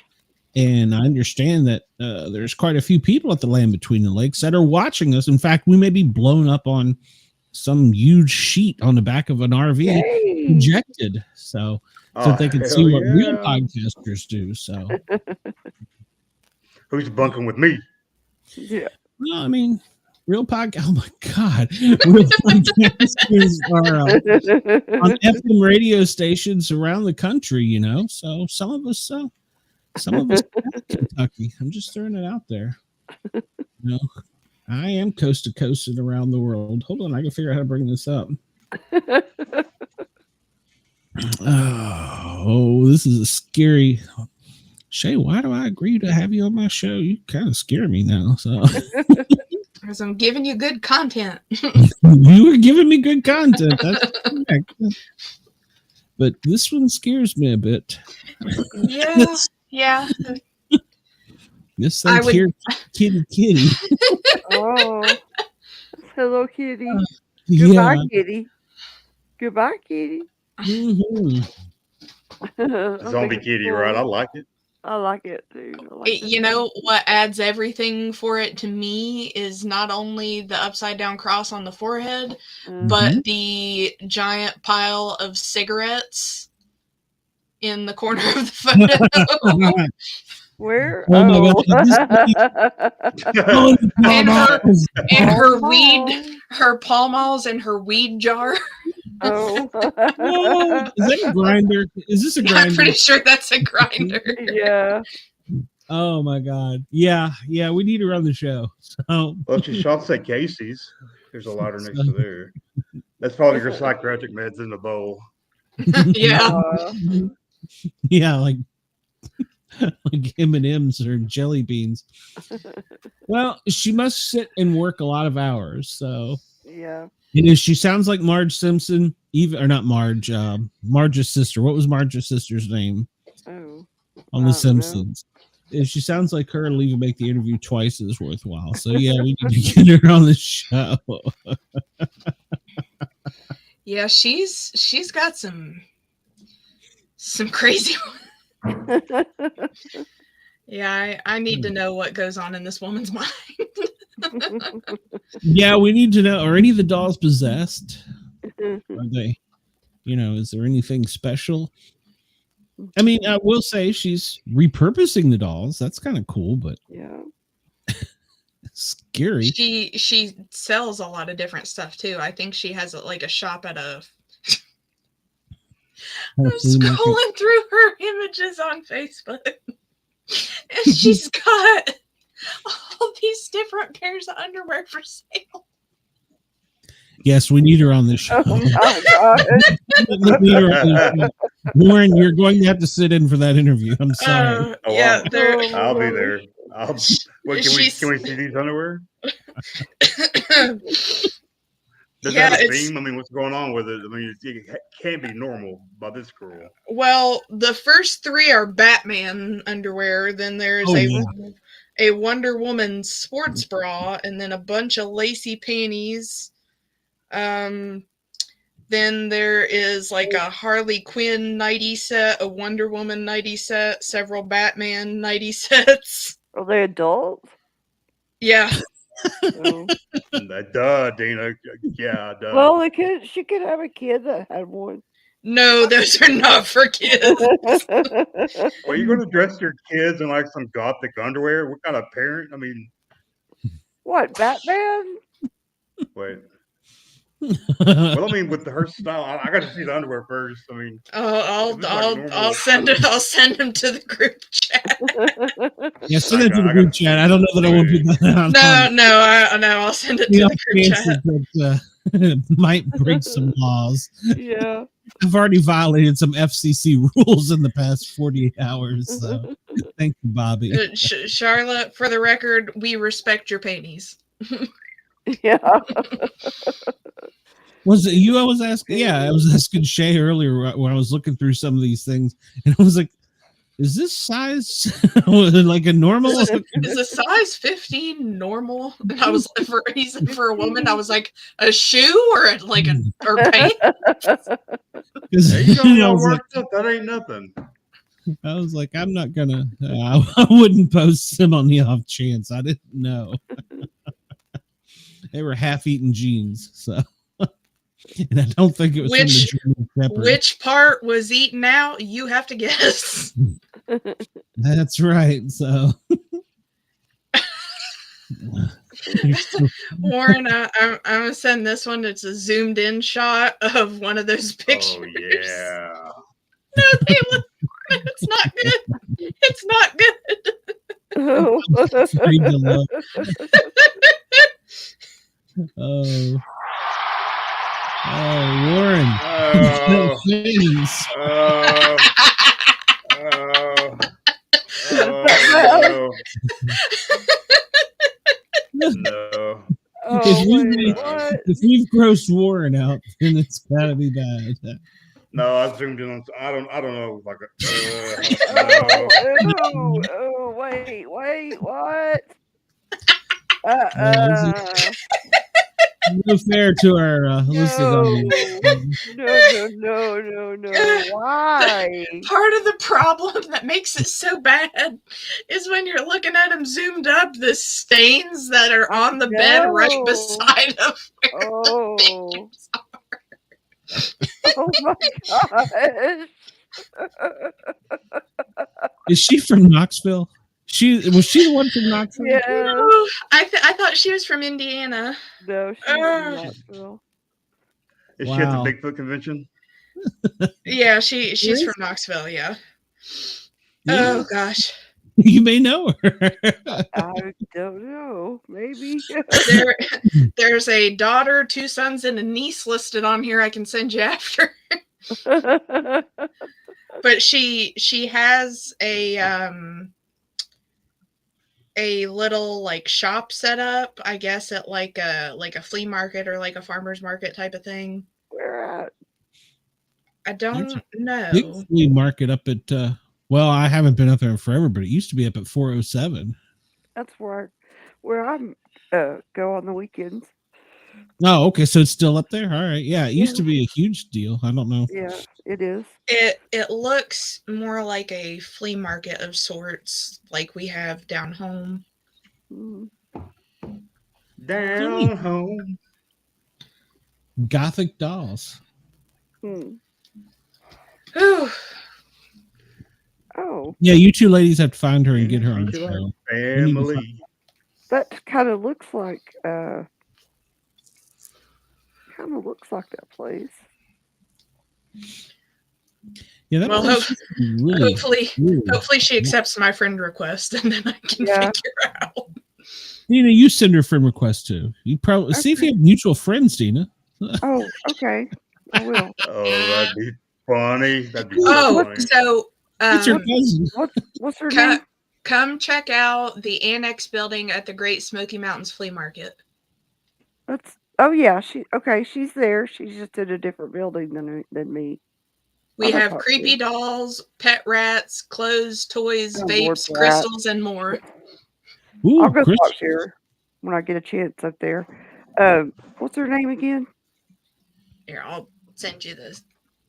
[SPEAKER 2] and I understand that there's quite a few people at the Land Between the Lakes that are watching us. In fact, we may be blown up on some huge sheet on the back of an RV,
[SPEAKER 5] Yay!
[SPEAKER 2] projected, so that they can
[SPEAKER 7] hell
[SPEAKER 2] see what real
[SPEAKER 7] yeah.
[SPEAKER 2] podcasters do. So,
[SPEAKER 7] Who's bunking with me?
[SPEAKER 5] Yeah.
[SPEAKER 2] well, I mean, real podcast. Oh my God, real podcasters are on FM radio stations around the country, you know. So some of us out of Kentucky. I'm just throwing it out there. You know, I am coast to coast and around the world. Hold on, I can figure out how to bring this up. Oh, this is a scary. Shay, why do I agree to have you on my show? You kind of scare me now. So
[SPEAKER 4] Because I'm giving you good content.
[SPEAKER 2] you were giving me good content. That's correct. But this one scares me a bit.
[SPEAKER 4] Yeah, yeah.
[SPEAKER 2] This
[SPEAKER 4] I
[SPEAKER 2] thing
[SPEAKER 4] would-
[SPEAKER 2] here, kitty.
[SPEAKER 5] Oh, hello, kitty.
[SPEAKER 2] Yeah.
[SPEAKER 5] Goodbye, kitty. Goodbye, kitty.
[SPEAKER 2] Mhm.
[SPEAKER 5] I
[SPEAKER 7] Zombie
[SPEAKER 5] think it's
[SPEAKER 7] kitty,
[SPEAKER 5] cool.
[SPEAKER 7] right? I like it.
[SPEAKER 5] I like it too. I like
[SPEAKER 4] You know what adds everything for it to me is not only the upside down cross on the forehead,
[SPEAKER 5] Mhm.
[SPEAKER 4] but the giant pile of cigarettes in the corner of the photo.
[SPEAKER 5] Where?
[SPEAKER 2] Oh my
[SPEAKER 5] Oh.
[SPEAKER 2] Oh,
[SPEAKER 4] And and her
[SPEAKER 5] Oh.
[SPEAKER 4] weed, her Pall Malls and her weed jar.
[SPEAKER 5] Oh.
[SPEAKER 2] oh, is that a grinder? Is this a
[SPEAKER 4] I'm
[SPEAKER 2] grinder?
[SPEAKER 4] pretty sure that's a grinder.
[SPEAKER 5] Yeah.
[SPEAKER 2] Oh my God. Yeah, we need her on the show. So
[SPEAKER 7] Well, she shots at Casey's. There's a lighter next to there. That's probably your psychiatric meds in the bowl.
[SPEAKER 4] Yeah.
[SPEAKER 2] Yeah, like M&Ms or jelly beans. Well, she must sit and work a lot of hours. So
[SPEAKER 5] Yeah.
[SPEAKER 2] she sounds like Marge Simpson, or not Marge, Marge's sister. What was Marge's sister's name
[SPEAKER 5] Oh.
[SPEAKER 2] on The Simpsons? If she sounds like her, it'll even make the interview twice as worthwhile. So yeah, we need to get her on the show.
[SPEAKER 4] Yeah, she's got some crazy ones. Yeah, I need to know what goes on in this woman's mind.
[SPEAKER 2] Yeah, we need to know, are any of the dolls possessed? Are they, is there anything special? I mean, I will say she's repurposing the dolls. That's kind of cool, but
[SPEAKER 5] yeah,
[SPEAKER 2] scary.
[SPEAKER 4] She sells a lot of different stuff too. I think she has like a shop at a. I'm scrolling through her images on Facebook, and she's got all these different pairs of underwear for sale.
[SPEAKER 2] Yes, we need her on this show.
[SPEAKER 5] Oh my
[SPEAKER 2] God. Warren, you're going to have to sit in for that interview. I'm sorry.
[SPEAKER 4] Yeah,
[SPEAKER 7] I'll be there. Can we see these underwear? Does that have a theme? I mean, what's going on with it? I mean, it can't be normal by this girl.
[SPEAKER 4] Well, the first three are Batman underwear. Then there's a Wonder Woman sports bra, and then a bunch of lacy panties. Then there is like a Harley Quinn nightie set, a Wonder Woman nightie set, several Batman nightie sets.
[SPEAKER 5] Are they adults?
[SPEAKER 4] Yeah.
[SPEAKER 7] Duh, Dana. Yeah, duh.
[SPEAKER 5] Well, she could have a kid that had one.
[SPEAKER 4] No, those are not for kids.
[SPEAKER 7] Well, you're going to dress your kids in like some gothic underwear? What kind of parent? I mean,
[SPEAKER 5] what, Batman?
[SPEAKER 7] Wait. Well, I mean, with her style, I got to see the underwear first. I mean,
[SPEAKER 4] I'll send them to the group chat.
[SPEAKER 2] Yeah, send it to the group chat. I don't know that I want to do that.
[SPEAKER 4] No, I'll send it to the group chat.
[SPEAKER 2] That, might break some laws.
[SPEAKER 5] Yeah,
[SPEAKER 2] I've already violated some FCC rules in the past 48 hours. So, thank you, Bobby.
[SPEAKER 4] Charlotte, for the record, we respect your panties.
[SPEAKER 5] Yeah.
[SPEAKER 2] Was it you I was asking? Yeah, I was asking Shay earlier when I was looking through some of these things, and I was like, is this size like a normal?
[SPEAKER 4] Is a size 15 normal? And I was he said for a woman, I was like, a shoe or pants?
[SPEAKER 7] That ain't nothing.
[SPEAKER 2] I was like, I'm not gonna. I wouldn't post them on the off chance. I didn't know. They were half-eaten jeans, so. And I don't think it was from the German Shepherd.
[SPEAKER 4] Which part was eaten out? You have to guess.
[SPEAKER 2] That's right. So,
[SPEAKER 4] Warren, I'm gonna send this one. It's a zoomed-in shot of one of those pictures.
[SPEAKER 7] Oh yeah.
[SPEAKER 4] No, it's not good. It's not good.
[SPEAKER 5] Oh.
[SPEAKER 2] Warren.
[SPEAKER 7] No.
[SPEAKER 2] If we've grossed Warren out, then it's gotta be bad.
[SPEAKER 7] No, I zoomed in on. I don't know. Like
[SPEAKER 5] Wait, what?
[SPEAKER 2] No fair to our listening audience.
[SPEAKER 5] No. Why?
[SPEAKER 4] Part of the problem that makes it so bad is when you're looking at them zoomed up, the stains that are on the bed right beside them.
[SPEAKER 5] Oh. Oh my gosh.
[SPEAKER 2] Is she from Knoxville? Was she the one from Knoxville?
[SPEAKER 5] Yeah.
[SPEAKER 4] No, I thought she was from Indiana.
[SPEAKER 5] No, she's from Knoxville.
[SPEAKER 7] Is she at the Bigfoot convention?
[SPEAKER 4] Yeah, she's from Knoxville. Yeah. Oh gosh.
[SPEAKER 2] You may know her.
[SPEAKER 5] I don't know. Maybe.
[SPEAKER 4] There's a daughter, 2 sons, and a niece listed on here. I can send you after. But she has a little like shop set up, I guess, at like a flea market or like a farmer's market type of thing.
[SPEAKER 5] Where at?
[SPEAKER 4] I don't know.
[SPEAKER 2] Big flea market up at well, I haven't been up there in forever, but it used to be up at 407.
[SPEAKER 5] That's where I'm go on the weekends.
[SPEAKER 2] Oh, okay. So it's still up there. All right. Yeah. It used to be a huge deal. I don't know.
[SPEAKER 5] Yeah, it is.
[SPEAKER 4] It looks more like a flea market of sorts, like we have down home.
[SPEAKER 7] Down home.
[SPEAKER 2] Gothic dolls.
[SPEAKER 4] Whew.
[SPEAKER 5] Oh.
[SPEAKER 2] Yeah, you two ladies have to find her and get her on the show.
[SPEAKER 7] Family.
[SPEAKER 5] That kind of looks like that place.
[SPEAKER 2] Yeah, that
[SPEAKER 4] Well,
[SPEAKER 2] place is really,
[SPEAKER 4] hopefully she accepts my friend request, and then I can figure out.
[SPEAKER 2] Dina, you send her friend request too. You probably see if you have mutual friends, Dina.
[SPEAKER 5] Oh, okay. I will.
[SPEAKER 7] Oh, that'd be funny. That'd be
[SPEAKER 4] funny. So
[SPEAKER 2] it's your cousin.
[SPEAKER 5] What's her name?
[SPEAKER 4] Come check out the annex building at the Great Smoky Mountains Flea Market.
[SPEAKER 5] She's there. She's just in a different building than me.
[SPEAKER 4] We have creepy dolls, pet rats, clothes, toys, vapes, crystals, and more.
[SPEAKER 5] Ooh, I'll go talk to her when I get a chance up there. What's her name again?
[SPEAKER 4] Here, I'll send you the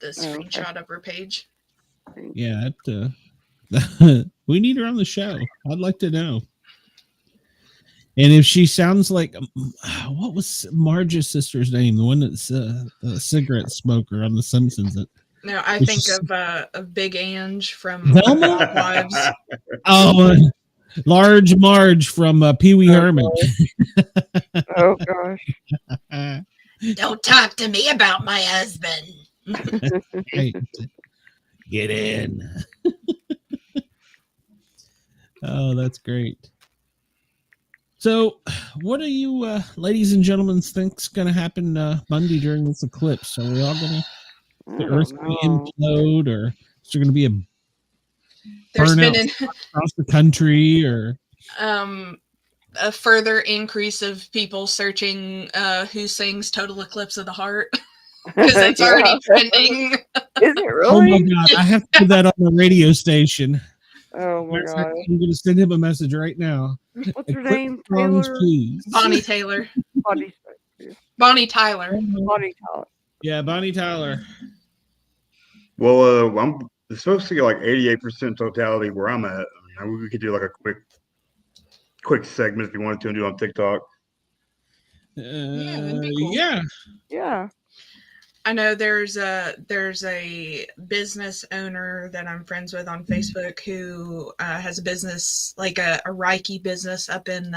[SPEAKER 4] screenshot of her page.
[SPEAKER 2] Yeah, we need her on the show. I'd like to know. And if she sounds like, what was Marge's sister's name? The one that's a cigarette smoker on The Simpsons.
[SPEAKER 4] No, I think of Big Ange from Wives.
[SPEAKER 2] Oh, Large Marge from Pee Wee Herman.
[SPEAKER 5] Oh gosh!
[SPEAKER 4] Don't talk to me about my husband.
[SPEAKER 2] Right. Get in. Oh, that's great. So, what do you, ladies and gentlemen, think's going to happen Monday during this eclipse? Are we all going to the Earth implode, or is there going to be a burnout across the country, or
[SPEAKER 4] a further increase of people searching who sings "Total Eclipse of the Heart"? Because it's already trending.
[SPEAKER 5] Is it really?
[SPEAKER 2] Oh my God! I have to put that on the radio station.
[SPEAKER 5] Oh my God!
[SPEAKER 2] I'm going to send him a message right now.
[SPEAKER 5] What's her name?
[SPEAKER 2] Songs,
[SPEAKER 5] Taylor?
[SPEAKER 2] please.
[SPEAKER 4] Bonnie Taylor. Bonnie Tyler.
[SPEAKER 5] Bonnie Tyler.
[SPEAKER 2] Yeah, Bonnie Tyler.
[SPEAKER 7] Well, it's supposed to get like 88% totality where I'm at. I mean, we could do like a quick segment if you wanted to and do it on TikTok.
[SPEAKER 4] That'd be cool.
[SPEAKER 5] Yeah.
[SPEAKER 4] I know there's a business owner that I'm friends with on Facebook who has a business, like a Reiki business up in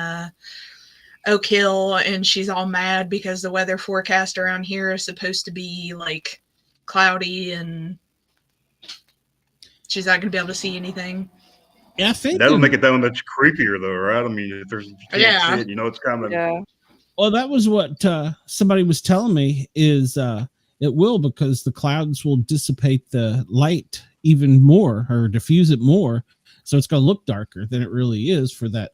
[SPEAKER 4] Oak Hill, and she's all mad because the weather forecast around here is supposed to be like cloudy, and she's not going to be able to see anything.
[SPEAKER 2] Yeah, I think
[SPEAKER 7] that'll make it that much creepier, though, right? I mean, if you can't see it, you know it's coming.
[SPEAKER 5] Yeah.
[SPEAKER 2] Well, that was what somebody was telling me is it will, because the clouds will dissipate the light even more or diffuse it more. So it's going to look darker than it really is for that,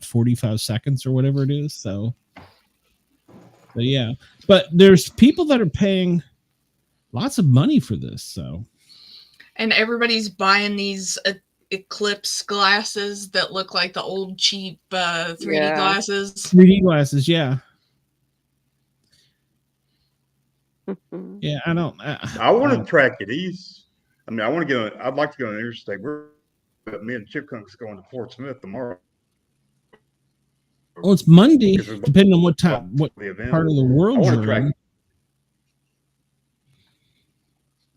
[SPEAKER 2] 45 seconds or whatever it is. So yeah, but there's people that are paying lots of money for this. So,
[SPEAKER 4] and everybody's buying these eclipse glasses that look like the old cheap 3D glasses.
[SPEAKER 2] 3D glasses, yeah. Yeah, I want to track it east. I mean, I'd like to go on the interstate. Me and Chip Cook's going to Fort Smith tomorrow. Well, it's Monday, depending on what part of the world you're in.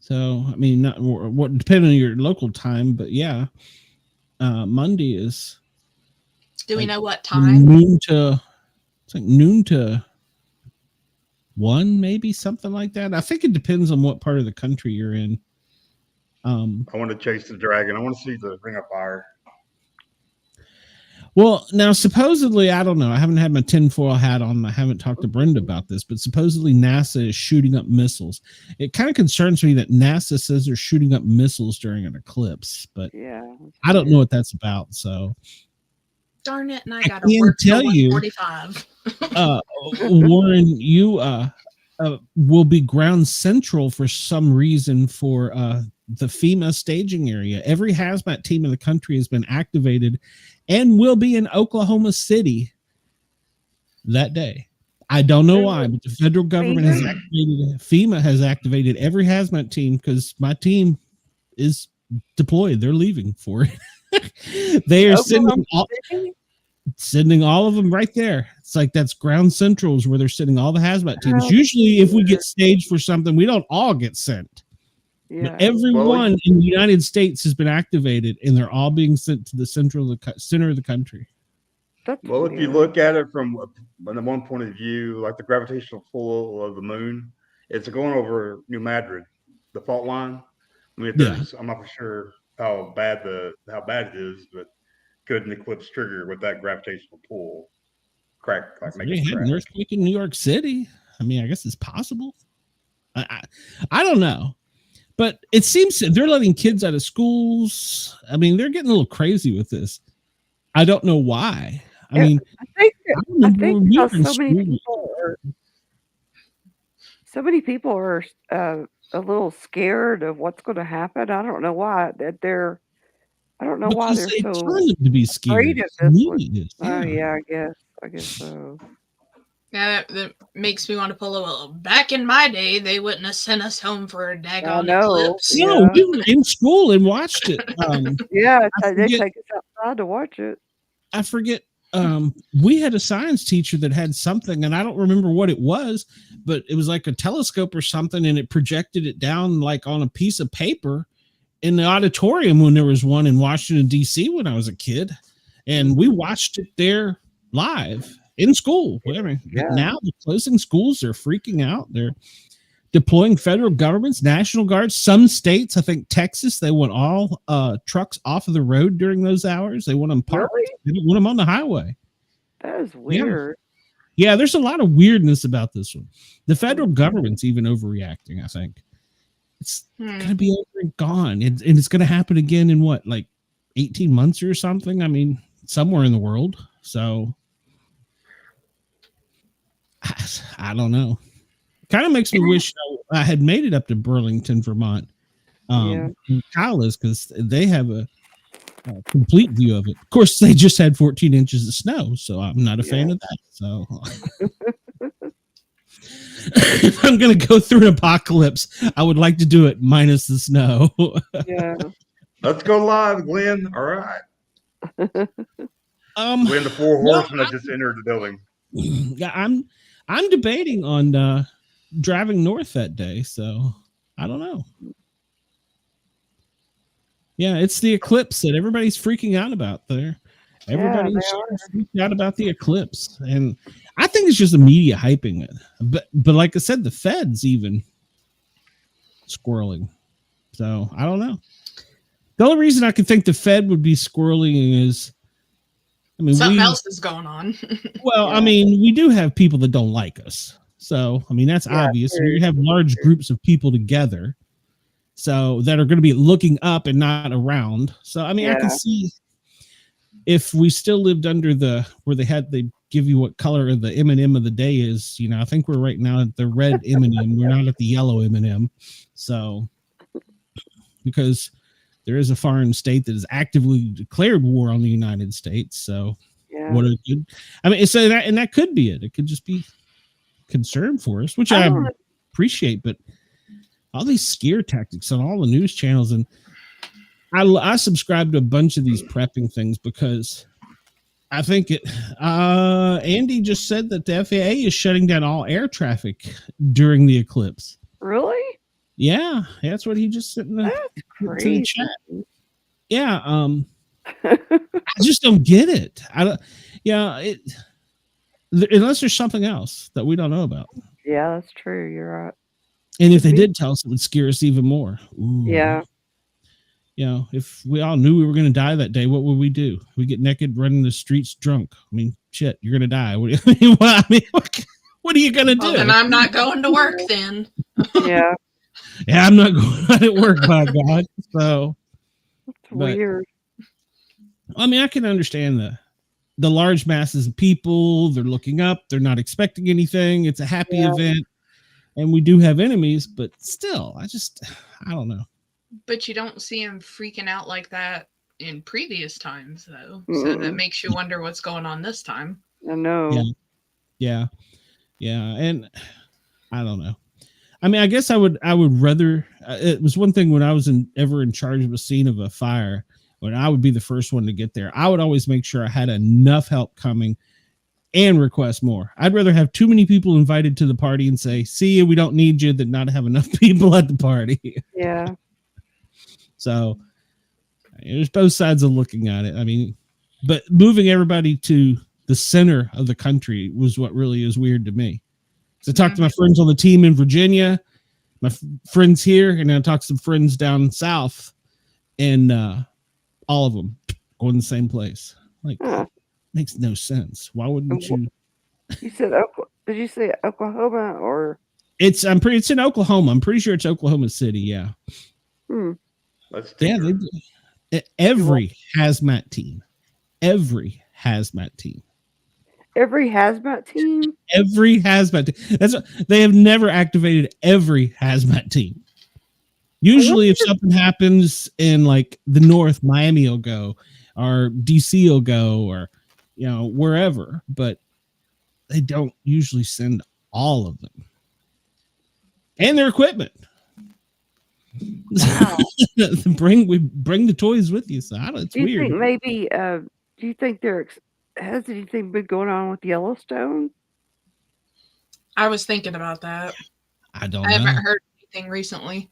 [SPEAKER 2] So, I mean, not what depending on your local time, but yeah, Monday is.
[SPEAKER 4] Do we know what time?
[SPEAKER 2] Noon to 1, maybe something like that. I think it depends on what part of the country you're in. I want to chase the dragon. I want to see the Ring of Fire. Well, now supposedly, I don't know. I haven't had my tinfoil hat on. I haven't talked to Brenda about this, but supposedly NASA is shooting up missiles. It kind of concerns me that NASA says they're shooting up missiles during an eclipse, but I don't know what that's about. So,
[SPEAKER 4] darn it, and I got to work till 1:45.
[SPEAKER 2] Warren, you will be ground central for some reason for the FEMA staging area. Every hazmat team in the country has been activated and will be in Oklahoma City that day. I don't know why, but the federal government has activated, FEMA has activated every hazmat team because my team is deployed. They're leaving for it. They are sending all of them right there. It's like that's ground centrals where they're sending all the hazmat teams. Usually if we get staged for something, we don't all get sent. Yeah. But everyone in the United States has been activated, and they're all being sent to the center of the country.
[SPEAKER 7] Well, if you look at it from one point of view, like the gravitational pull of the moon, it's going over New Madrid, the fault line. I mean, I'm not sure how bad it is, but could an eclipse trigger with that gravitational pull? Make it
[SPEAKER 2] crack. An earthquake in New York City. I mean, I guess it's possible. I don't know. But it seems they're letting kids out of schools. I mean, they're getting a little crazy with this. I don't know why. I mean,
[SPEAKER 5] I think so many people are a little scared of what's going to happen. I don't know why they're so
[SPEAKER 2] to be scared.
[SPEAKER 5] I guess so.
[SPEAKER 4] Yeah, that makes me want to pull a little. Back in my day, they wouldn't have sent us home for a daggone eclipse.
[SPEAKER 2] No, we were in school and watched it.
[SPEAKER 5] They take us outside to watch it.
[SPEAKER 2] I forget. We had a science teacher that had something, and I don't remember what it was, but it was like a telescope or something, and it projected it down like on a piece of paper in the auditorium when there was one in Washington, D.C. when I was a kid, and we watched it there live. In school, whatever. Yeah. Now they're closing schools. They're freaking out. They're deploying federal governments, National Guards. Some states, I think Texas, they want all trucks off of the road during those hours. They want them parked. Really? They don't want them on the highway.
[SPEAKER 5] That is weird.
[SPEAKER 2] Yeah, there's a lot of weirdness about this one. The federal government's even overreacting, I think. It's going to be over and gone. And it's going to happen again in what, like 18 months or something? I mean, somewhere in the world. So I don't know. Kind of makes me wish I had made it up to Burlington, Vermont. Kyle is, because they have a complete view of it. Of course, they just had 14 inches of snow, so I'm not a fan of that. So if I'm going to go through an apocalypse, I would like to do it minus the snow.
[SPEAKER 7] Let's go live, Glenn. All right. Glenn, the four horsemen that just entered the building.
[SPEAKER 2] Yeah, I'm debating on driving north that day, so I don't know. Yeah, it's the eclipse that everybody's freaking out about there. Everybody's freaking out about the eclipse, and I think it's just the media hyping it. But like I said, the Fed's even squirreling. So I don't know. The only reason I can think the Fed would be squirreling is, I mean,
[SPEAKER 4] something else is going on.
[SPEAKER 2] Well, I mean, we do have people that don't like us. So, I mean, that's obvious. Sure. We have large groups of people together, so that are going to be looking up and not around. So, I mean, I can see if we still lived under where they give you what color the M&M of the day is. You know, I think we're right now at the red M&M. We're not at the yellow M&M. So, because there is a foreign state that has actively declared war on the United States. So, what a good, I mean, so that could be it. It could just be concern for us, which I appreciate, but all these scare tactics on all the news channels, and I subscribe to a bunch of these prepping things because I think Andy just said that the FAA is shutting down all air traffic during the eclipse.
[SPEAKER 5] Really?
[SPEAKER 2] Yeah, that's what he just said in the chat. Yeah, I just don't get it. Unless there's something else that we don't know about.
[SPEAKER 5] Yeah, that's true. You're right.
[SPEAKER 2] And if they did tell us, it would scare us even more. Ooh.
[SPEAKER 5] Yeah.
[SPEAKER 2] you know, if we all knew we were going to die that day, what would we do? We get naked, running the streets drunk. I mean, shit, you're going to die. What are you going to do?
[SPEAKER 4] Then I'm not going to work then.
[SPEAKER 5] Yeah.
[SPEAKER 2] Yeah, I'm not going to work, by God. So
[SPEAKER 5] It's weird.
[SPEAKER 2] I mean, I can understand the large masses of people. They're looking up. They're not expecting anything. It's a happy event. And we do have enemies, but still, I don't know.
[SPEAKER 4] But you don't see them freaking out like that in previous times, though. So that makes you wonder what's going on this time.
[SPEAKER 5] I know.
[SPEAKER 2] Yeah. And I don't know. I mean, I guess I would rather. It was one thing when I was ever in charge of a scene of a fire, when I would be the first one to get there. I would always make sure I had enough help coming and request more. I'd rather have too many people invited to the party and say, "See you, we don't need you," than not have enough people at the party.
[SPEAKER 5] Yeah.
[SPEAKER 2] So there's both sides of looking at it. I mean, but moving everybody to the center of the country was what really is weird to me. So I talked to my friends on the team in Virginia, my friends here, and I talked to some friends down south, and all of them going the same place. Like, makes no sense. Why wouldn't you?
[SPEAKER 5] You said did you say Oklahoma or?
[SPEAKER 2] It's in Oklahoma. I'm pretty sure it's Oklahoma City. Yeah. Every hazmat team. Every hazmat team. That's they have never activated every hazmat team. Usually, if something happens in like the North, Miami will go, or DC will go, or wherever. But they don't usually send all of them and their equipment. Wow. bring the toys with you. So it's
[SPEAKER 5] do you
[SPEAKER 2] weird.
[SPEAKER 5] Think maybe? Do you think has anything been going on with Yellowstone?
[SPEAKER 4] I was thinking about that.
[SPEAKER 2] I don't.
[SPEAKER 4] I haven't heard anything recently.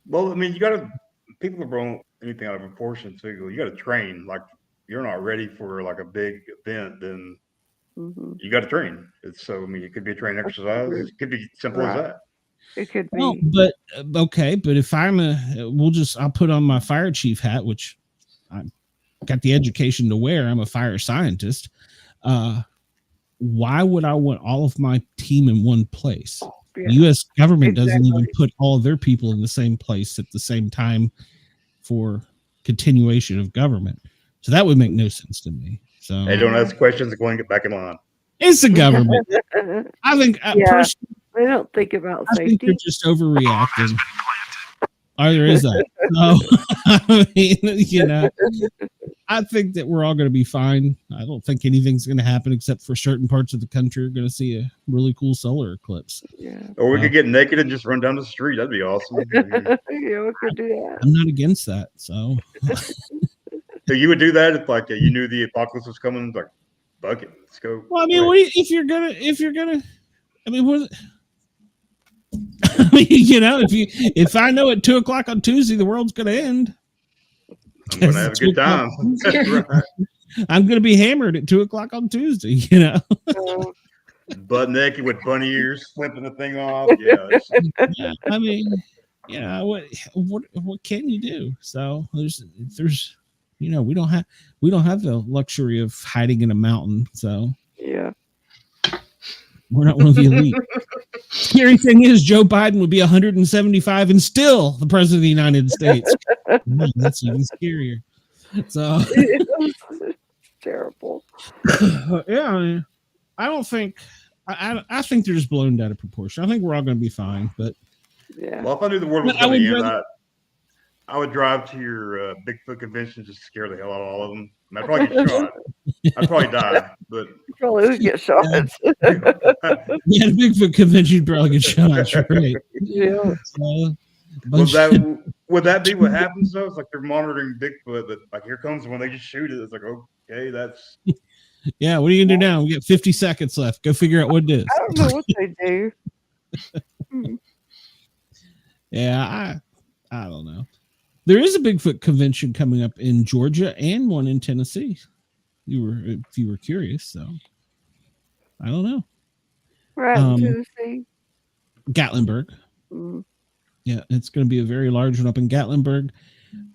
[SPEAKER 7] Well, I mean, people have blown anything out of proportion too. You got to train. Like, you're not ready for like a big event, then you got to train. I mean, it could be a training exercise. It could be simple as that.
[SPEAKER 5] It could be.
[SPEAKER 2] Well, but okay, but if I'll put on my fire chief hat, which I got the education to wear. I'm a fire scientist. Why would I want all of my team in one place? Yeah, the U.S. government doesn't even put all of their people in the same place at the same time for continuation of government. So that would make no sense to me. So
[SPEAKER 7] hey, don't ask questions. Go and get back in line.
[SPEAKER 2] It's the government. I think personally,
[SPEAKER 5] they don't think about safety.
[SPEAKER 2] I think they're just overreacting. There is that. I mean, I think that we're all going to be fine. I don't think anything's going to happen except for certain parts of the country are going to see a really cool solar eclipse.
[SPEAKER 5] Yeah.
[SPEAKER 7] Or we could get naked and just run down the street. That'd be awesome.
[SPEAKER 5] Yeah, we could do that.
[SPEAKER 2] I'm not against that. So
[SPEAKER 7] you would do that if you knew the apocalypse was coming? Like, fuck it, let's go.
[SPEAKER 2] Well, I mean, if you're gonna, I mean, what? I mean, if I know at 2:00 on Tuesday the world's gonna end,
[SPEAKER 7] I'm gonna have a good time. Right.
[SPEAKER 2] I'm gonna be hammered at 2:00 on Tuesday.
[SPEAKER 7] Butt naked with bunny ears, flipping the thing off. Yeah.
[SPEAKER 2] I mean, what can you do? So there's we don't have the luxury of hiding in a mountain. So
[SPEAKER 5] yeah.
[SPEAKER 2] We're not one of the elite. Scary thing is, Joe Biden would be 175 and still the president of the United States. That's even scarier. So
[SPEAKER 5] terrible.
[SPEAKER 2] Yeah, I don't think. I think they're just blown out of proportion. I think we're all going to be fine. But
[SPEAKER 5] yeah.
[SPEAKER 7] Well, if I knew the world was going to end, I would drive to your Bigfoot convention just to scare the hell out of all of them. I'd probably get shot. I'd probably die, but
[SPEAKER 5] you probably would get shot.
[SPEAKER 2] Yeah, the Bigfoot convention, you'd probably get shot. Right?
[SPEAKER 5] Yeah.
[SPEAKER 7] Would that be what happens though? It's like they're monitoring Bigfoot, but like here comes when they just shoot it. It's like, okay, that's.
[SPEAKER 2] Yeah, what are you gonna do now? We got 50 seconds left. Go figure out what it is.
[SPEAKER 5] I don't know what they do.
[SPEAKER 2] Yeah, I don't know. There is a Bigfoot convention coming up in Georgia and one in Tennessee. If you were curious, so I don't know.
[SPEAKER 5] Right, Tennessee.
[SPEAKER 2] Gatlinburg.
[SPEAKER 5] Mm.
[SPEAKER 2] Yeah, it's going to be a very large one up in Gatlinburg.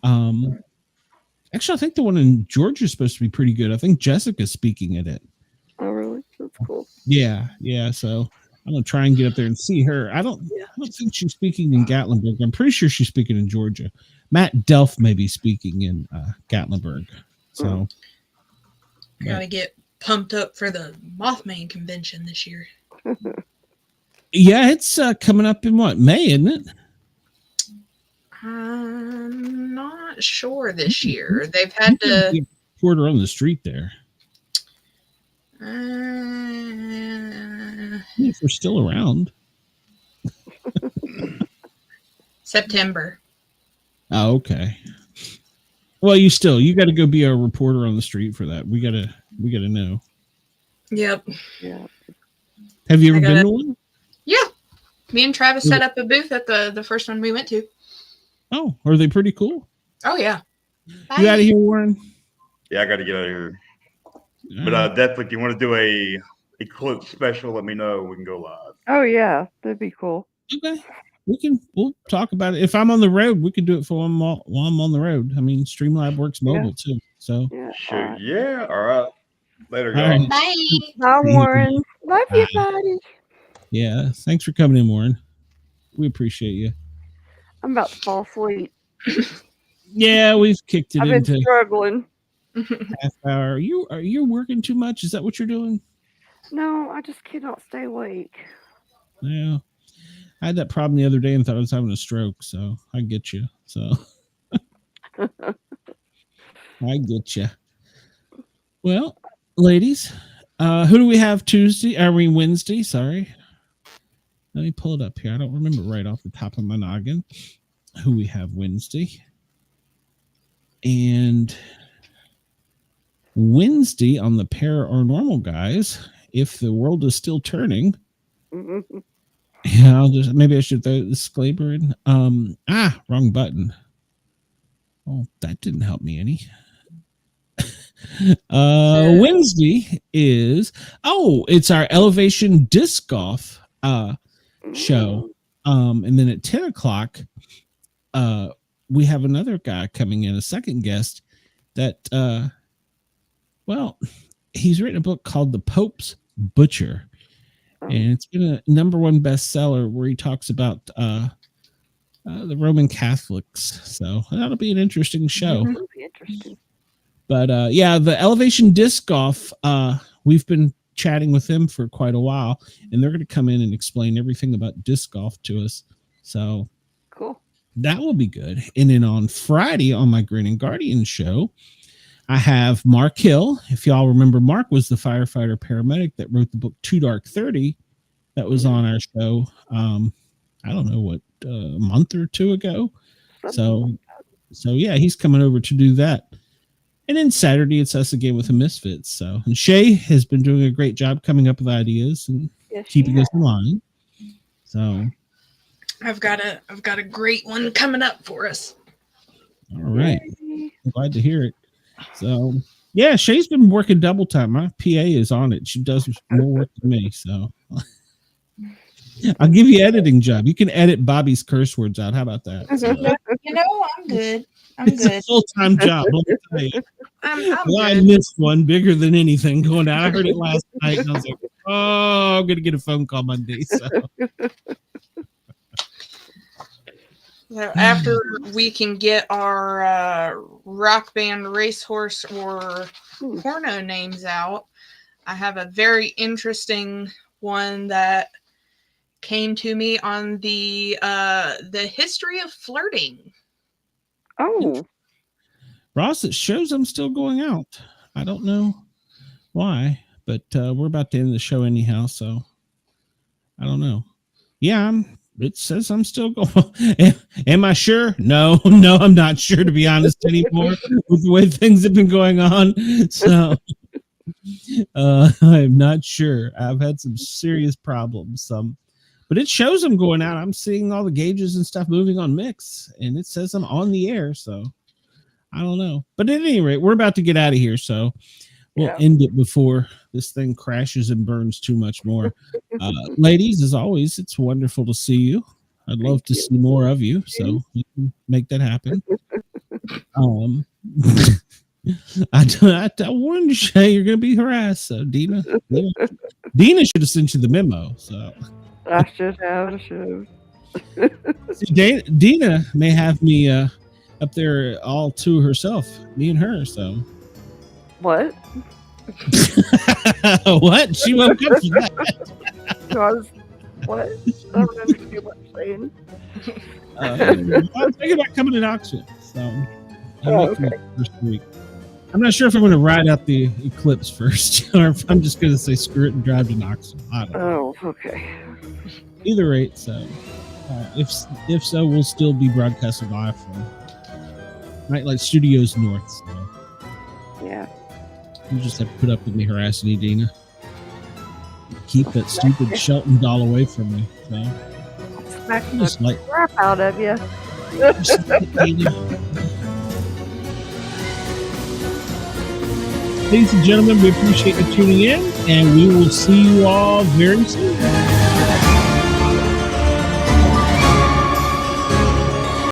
[SPEAKER 2] Actually, I think the one in Georgia is supposed to be pretty good. I think Jessica's speaking at it.
[SPEAKER 5] Oh, really? That's cool.
[SPEAKER 2] Yeah. So I'm gonna try and get up there and see her. I don't think she's speaking in Gatlinburg. I'm pretty sure she's speaking in Georgia. Matt Delph may be speaking in Gatlinburg. So
[SPEAKER 4] gotta get pumped up for the Mothman convention this year.
[SPEAKER 2] Yeah, it's coming up in May, isn't it?
[SPEAKER 4] I'm not sure this year. They've had to
[SPEAKER 2] reporter on the street there. If we're still around.
[SPEAKER 4] September.
[SPEAKER 2] Oh, okay. Well, you got to go be a reporter on the street for that. We gotta know.
[SPEAKER 4] Yep.
[SPEAKER 5] Yeah.
[SPEAKER 2] Have you ever been to one?
[SPEAKER 4] Yeah. Me and Travis set up a booth at the first one we went to.
[SPEAKER 2] Oh, are they pretty cool?
[SPEAKER 4] Oh yeah.
[SPEAKER 2] Bye. You out of here, Warren?
[SPEAKER 7] Yeah, I got to get out of here. But definitely, if you want to do a eclipse special, let me know. We can go live.
[SPEAKER 5] Oh yeah, that'd be cool.
[SPEAKER 2] Okay, we'll talk about it. If I'm on the road, we can do it for while I'm on the road. I mean, Streamlab works mobile too. So
[SPEAKER 7] sure. Yeah. All right. Later,
[SPEAKER 2] guys.
[SPEAKER 7] Right.
[SPEAKER 4] Bye.
[SPEAKER 5] Bye, Warren. Love you, buddy.
[SPEAKER 2] Yeah. Thanks for coming in, Warren. We appreciate you.
[SPEAKER 5] I'm about to fall asleep.
[SPEAKER 2] Yeah, we've kicked it
[SPEAKER 5] I've
[SPEAKER 2] into
[SPEAKER 5] been struggling.
[SPEAKER 2] half hour. Are you working too much? Is that what you're doing?
[SPEAKER 5] No, I just cannot stay awake.
[SPEAKER 2] Yeah. I had that problem the other day and thought I was having a stroke, so I get you. So I get you. Well, ladies, who do we have Wednesday? Sorry. Let me pull it up here. I don't remember right off the top of my noggin who we have Wednesday. And Wednesday on the Para OR Normal Guyz, if the world is still turning. Yeah, maybe I should throw the disclaimer in. Wrong button. Oh, that didn't help me any. Wednesday is it's our Elevation Disc Golf show. And then at 10 o'clock, we have another guy coming in, a second guest that he's written a book called The Pope's Butcher. And it's been a #1 bestseller where he talks about the Roman Catholics. So that'll be an interesting show.
[SPEAKER 5] That'll be interesting.
[SPEAKER 2] But the Elevation Disc Golf, we've been chatting with them for quite a while, and they're going to come in and explain everything about disc golf to us. So
[SPEAKER 5] cool.
[SPEAKER 2] That will be good. And then on Friday on my Grin and Guardian show, I have Mark Hill. If y'all remember, Mark was the firefighter paramedic that wrote the book Too Dark 30 that was on our show. I don't know a month or two ago. So yeah, he's coming over to do that. And then Saturday it's us again with the Misfits. So, and Shay has been doing a great job coming up with ideas and keeping us in line. So
[SPEAKER 4] I've got a great one coming up for us.
[SPEAKER 2] All right. I'm glad to hear it. So yeah, Shay's been working double time. My PA is on it. She does more work than me. So I'll give you editing job. You can edit Bobby's curse words out. How about that? So,
[SPEAKER 4] I'm good.
[SPEAKER 2] It's a full-time job. Let me tell you. I missed one bigger than anything going out. I heard it last night and I was like, I'm going to get a phone call Monday. So
[SPEAKER 4] after we can get our rock band Racehorse or porno names out, I have a very interesting one that came to me on the history of flirting.
[SPEAKER 5] Oh,
[SPEAKER 2] Ross, it shows I'm still going out. I don't know why, but we're about to end the show anyhow, so I don't know. Yeah, it says I'm still going. Am I sure? No, I'm not sure, to be honest, anymore with the way things have been going on. So I'm not sure. I've had some serious problems. But it shows I'm going out. I'm seeing all the gauges and stuff moving on mix, and it says I'm on the air. So I don't know. But at any rate, we're about to get out of here. So we'll end it before this thing crashes and burns too much more. Ladies, as always, it's wonderful to see you. I'd love to see more of you. So we can make that happen. I warned you, you're going to be harassed. So Dina should have sent you the memo. So
[SPEAKER 5] I should have.
[SPEAKER 2] See, Dina may have me up there all to herself, me and her. So
[SPEAKER 5] What?
[SPEAKER 2] What? She won't come for that.
[SPEAKER 5] What? I don't understand what you're saying.
[SPEAKER 2] I was thinking about coming to Knoxville. So okay. First week. I'm not sure if I'm going to ride out the eclipse first, or if I'm just going to say screw it and drive to Knoxville. I don't know.
[SPEAKER 5] Oh, okay.
[SPEAKER 2] Either rate, so if so, we'll still be broadcasting live from Nightlight Studios North. So
[SPEAKER 5] yeah,
[SPEAKER 2] you just have to put up with me harassing you, Dina. Keep that stupid Shelton doll away from me. So
[SPEAKER 5] smack the crap out of you.
[SPEAKER 2] Ladies and gentlemen, we appreciate you tuning in, and we will see you all very soon.